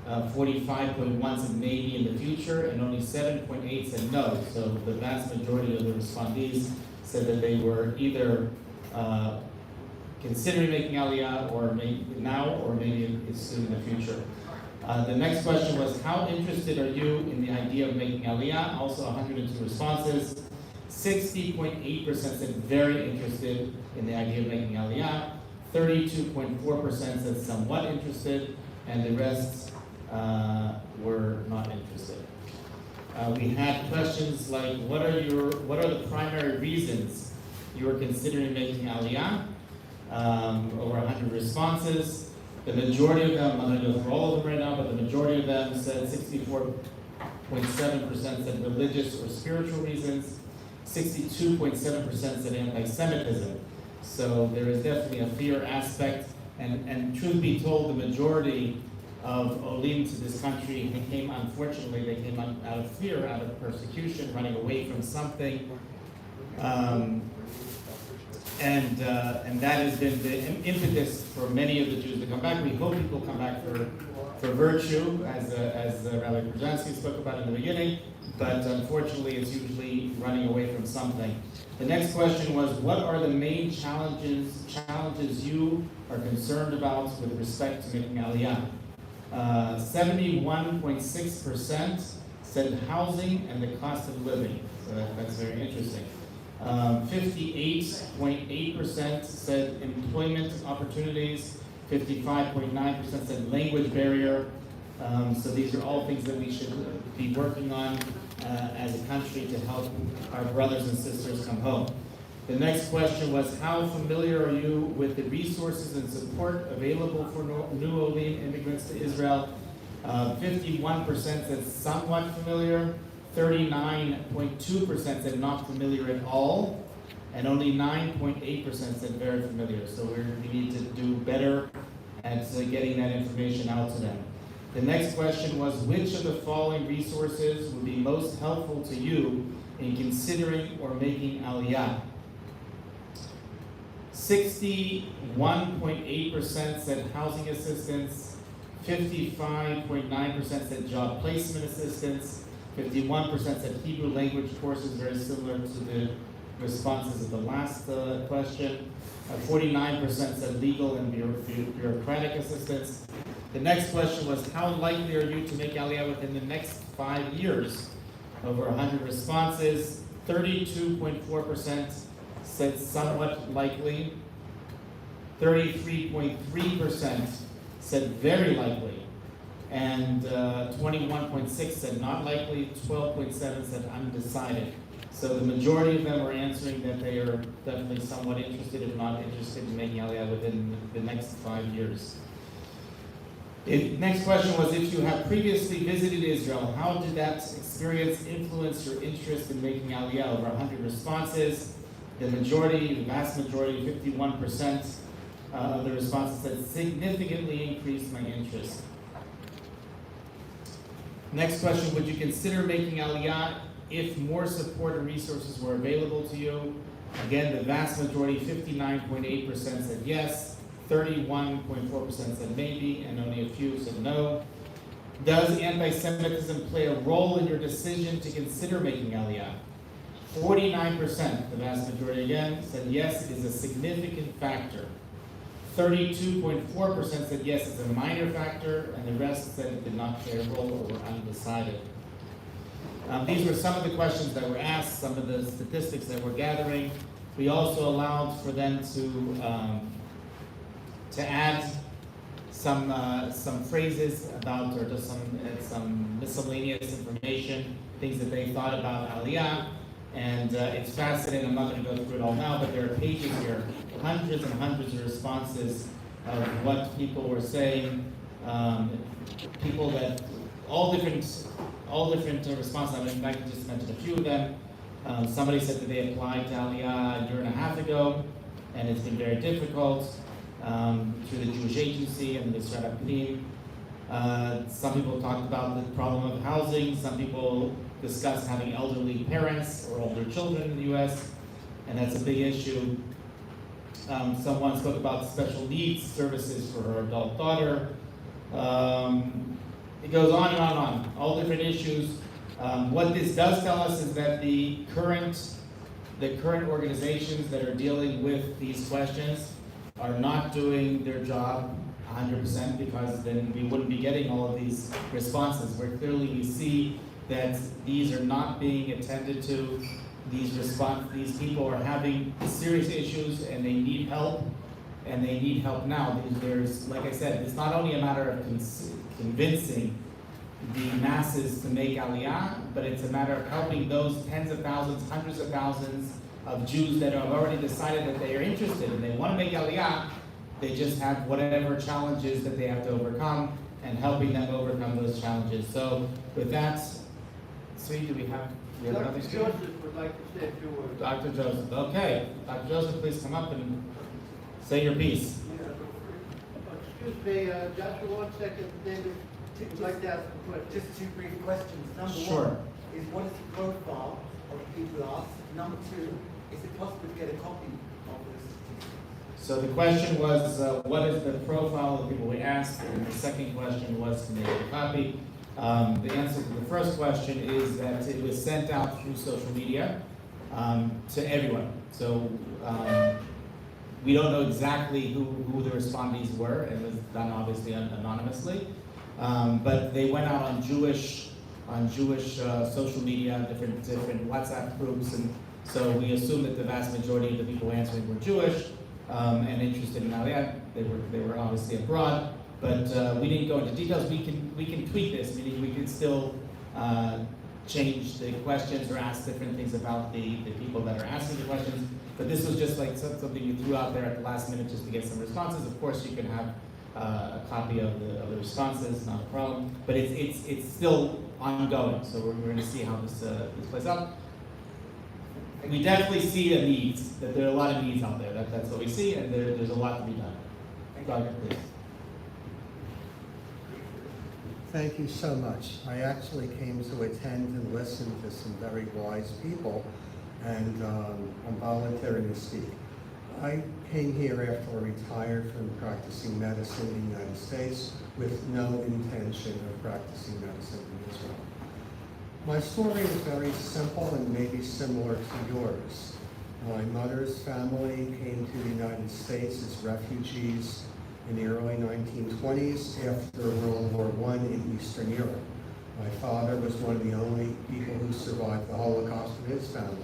[SPEAKER 4] 45.1 said maybe in the future, and only 7.8 said no. So the vast majority of the respondees said that they were either considering making Aliyah, or maybe now, or maybe it's soon in the future. The next question was, how interested are you in the idea of making Aliyah? Also 102 responses. 60.8% said very interested in the idea of making Aliyah. 32.4% said somewhat interested, and the rest were not interested. We had questions like, what are the primary reasons you are considering making Aliyah? Over 100 responses. The majority of them, I'm not going to go through all of them right now, but the majority of them said 64% said religious or spiritual reasons, 62.7% said anti-Semitism. So there is definitely a fear aspect, and truth be told, the majority of Olim to this country, unfortunately, they came out of fear, out of persecution, running away from something. And that has been the impetus for many of the Jews to come back. We hope people come back for virtue, as Rabbi Brzezinski spoke about in the beginning, but unfortunately it's usually running away from something. The next question was, what are the main challenges you are concerned about with respect to making Aliyah? 71.6% said housing and the cost of living, so that's very interesting. 58.8% said employment opportunities, 55.9% said language barrier. So these are all things that we should be working on as a country to help our brothers and sisters come home. The next question was, how familiar are you with the resources and support available for new Olim immigrants to Israel? 51% said somewhat familiar, 39.2% said not familiar at all, and only 9.8% said very familiar. So we need to do better at getting that information out to them. The next question was, which of the following resources would be most helpful to you in considering or making Aliyah? 61.8% said housing assistance, 55.9% said job placement assistance, 51% said Hebrew language courses, very similar to the responses of the last question. 49% said legal and bureaucratic assistance. The next question was, how likely are you to make Aliyah within the next 5 years? Over 100 responses, 32.4% said somewhat likely, 33.3% said very likely, and 21.6% said not likely, 12.7% said undecided. So the majority of them are answering that they are definitely somewhat interested, if not interested, in making Aliyah within the next 5 years. Next question was, if you have previously visited Israel, how did that experience influence your interest in making Aliyah? Over 100 responses. The vast majority, 51% of the responses said significantly increased my interest. Next question, would you consider making Aliyah if more support and resources were available to you? Again, the vast majority, 59.8% said yes, 31.4% said maybe, and only a few said no. Does anti-Semitism play a role in your decision to consider making Aliyah? 49%, the vast majority again, said yes, it is a significant factor. 32.4% said yes, it's a minor factor, and the rest said it did not play a role or were undecided. These were some of the questions that were asked, some of the statistics that we're gathering. We also allowed for them to add some phrases about, or just some miscellaneous information, things that they thought about Aliyah. And it's fascinating. I'm not going to go through it all now, but there are pages here, hundreds and hundreds of responses of what people were saying. People that all different responses. I can just mention a few of them. Somebody said that they applied to Aliyah a year and a half ago, and it's been very difficult through the Jewish agency and the Misrad Apnim. Some people talked about the problem of housing. Some people discussed having elderly parents or older children in the U.S., and that's a big issue. Someone spoke about special needs services for her adult daughter. It goes on and on and on, all different issues. What this does tell us is that the current organizations that are dealing with these questions are not doing their job 100%, because then we wouldn't be getting all of these responses, where clearly we see that these are not being attended to. These people are having serious issues and they need help, and they need help now. There's, like I said, it's not only a matter of convincing the masses to make Aliyah, but it's a matter of helping those tens of thousands, hundreds of thousands of Jews that have already decided that they are interested and they want to make Aliyah. They just have whatever challenges that they have to overcome, and helping them overcome those challenges. So with that, see, do we have another
[SPEAKER 9] Dr.
[SPEAKER 4] speaker?
[SPEAKER 9] Joseph would like to say a few words.
[SPEAKER 4] Dr. Joseph, okay. Dr. Joseph, please come up and say your piece.
[SPEAKER 9] Excuse me, Joshua, 1 second. David would like to ask a question.
[SPEAKER 3] Just two brief questions. Number
[SPEAKER 4] Sure.
[SPEAKER 3] one is, what is the profile of the people asked? Number two, is it possible to get a copy of this?
[SPEAKER 4] So the question was, what is the profile of the people we asked? And the second question was, can they get a copy? The answer to the first question is that it was sent out through social media to everyone. So we don't know exactly who the respondees were. It was done obviously anonymously, but they went out on Jewish social media, different WhatsApp groups, and so we assume that the vast majority of the people answering were Jewish and interested in Aliyah. They were obviously abroad, but we didn't go into details. We can tweak this, meaning we can still change the questions or ask different things about the people that are asking the questions. But this was just like something you threw out there at the last minute just to get some responses. Of course, you can have a copy of the responses, not a problem. But it's still ongoing, so we're going to see how this plays out. We definitely see a need. That there are a lot of needs out there. That's what we see, and there's a lot to be done. Doctor, please.
[SPEAKER 15] Thank you so much. I actually came to attend and listen to some very wise people, and I'm volunteering to speak. I came here after I retired from practicing medicine in the United States with no intention of practicing medicine in Israel. My story is very simple and maybe similar to yours. My mother's family came to the United States as refugees in the early 1920s after World War I in Eastern Europe. My father was one of the only people who survived the Holocaust in his family.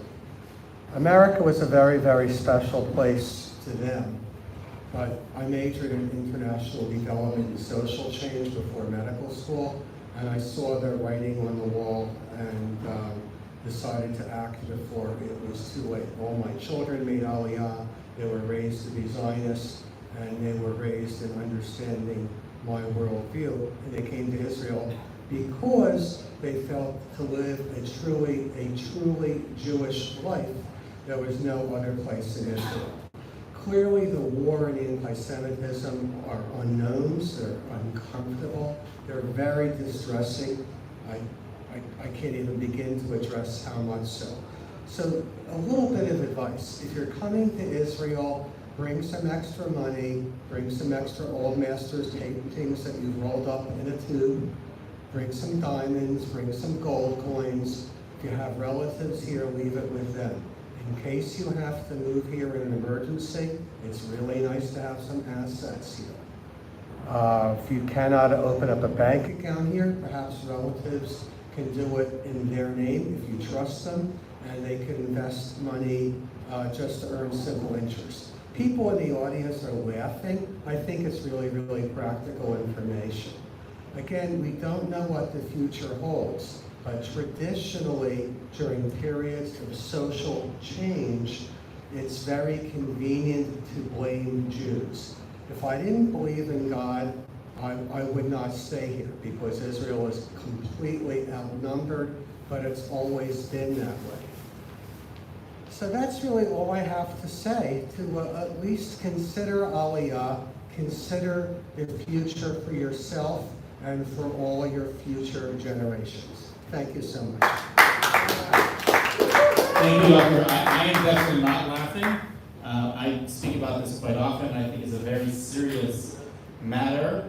[SPEAKER 15] America was a very, very special place to them, but I majored in international development and social change before medical school, and I saw their writing on the wall and decided to act before it was too late. All my children made Aliyah. They were raised to be Zionists, and they were raised in understanding my worldview. And they came to Israel because they felt to live a truly Jewish life. There was no other place in Israel. Clearly, the war and anti-Semitism are unknowns. They're uncomfortable. They're very distressing. I can't even begin to address how much so. So a little bit of advice. If you're coming to Israel, bring some extra money, bring some extra Old Masters paintings that you've rolled up in a tube, bring some diamonds, bring some gold coins. If you have relatives here, leave it with them. In case you have to move here in an emergency, it's really nice to have some assets here. If you cannot open up a bank account here, perhaps relatives can do it in their name if you trust them, and they can invest money just to earn simple interest. People in the audience are laughing. I think it's really, really practical information. Again, we don't know what the future holds, but traditionally, during periods of social change, it's very convenient to blame Jews. If I didn't believe in God, I would not stay here, because Israel is completely outnumbered, but it's always been that way. So that's really all I have to say, to at least consider Aliyah, consider the future for yourself and for all your future generations. Thank you so much.
[SPEAKER 4] Thank you, Doctor. I am definitely not laughing. I speak about this quite often. I think it's a very serious matter.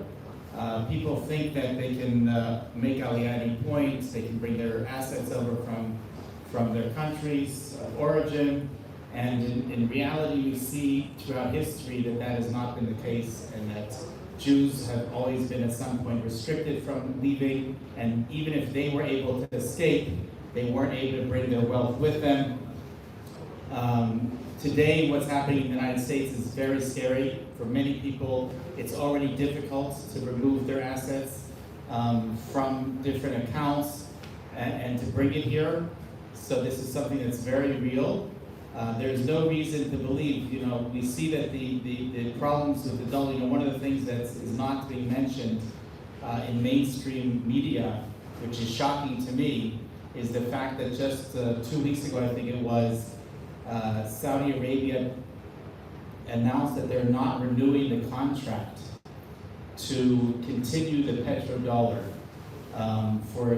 [SPEAKER 4] People think that they can make Aliyah at any point. They can bring their assets over from their countries of origin. And in reality, we see throughout history that that has not been the case, and that Jews have always been at some point restricted from leaving. And even if they were able to escape, they weren't able to bring their wealth with them. Today, what's happening in the United States is very scary. For many people, it's already difficult to remove their assets from different accounts and to bring it here. So this is something that's very real. There's no reason to believe, we see that the problems with the dollar, one of the things that is not being mentioned in mainstream media, which is shocking to me, is the fact that just 2 weeks ago, I think it was, Saudi Arabia announced that they're not renewing the contract to continue the petrodollar.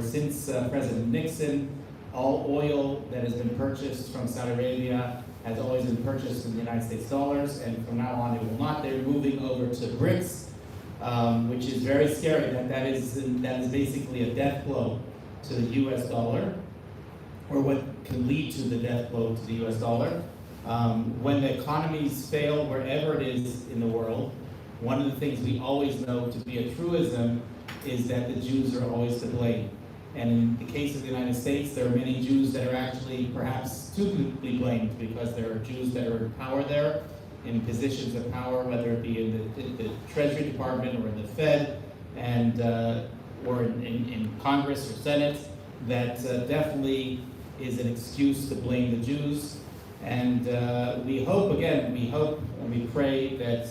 [SPEAKER 4] Since President Nixon, all oil that has been purchased from Saudi Arabia has always been purchased in the United States dollars, and from now on it will not. They're moving over to BRICS, which is very scary. That is basically a death blow to the U.S. dollar, or what can lead to the death blow to the U.S. dollar. When the economies fail wherever it is in the world, one of the things we always know to be a truism is that the Jews are always to blame. And in the case of the United States, there are many Jews that are actually perhaps to be blamed, because there are Jews that are in power there, in positions of power, whether it be in the Treasury Department or in the Fed, and or in Congress or Senate, that definitely is an excuse to blame the Jews. And we hope and we pray that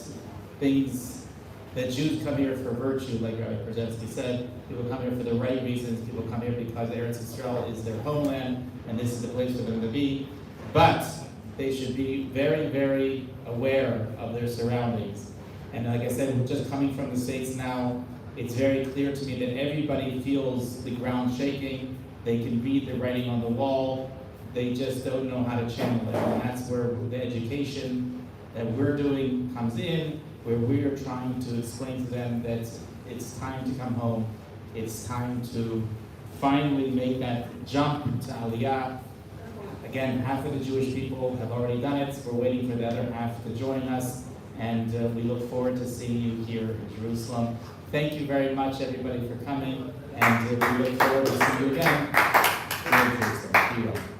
[SPEAKER 4] Jews come here for virtue, like Rabbi Krasensky said. People come here for the right reasons. People come here because Eretz Yisrael is their homeland, and this is the place for them to be. But they should be very, very aware of their surroundings. And like I said, just coming from the States now, it's very clear to me that everybody feels the ground shaking. They can read the writing on the wall. They just don't know how to channel it. And that's where the education that we're doing comes in, where we are trying to explain to them that it's time to come home. It's time to finally make that jump to Aliyah. Again, half of the Jewish people have already done it. We're waiting for the other half to join us, and we look forward to seeing you here in Jerusalem. Thank you very much, everybody, for coming, and we look forward to seeing you again in Jerusalem. Be well.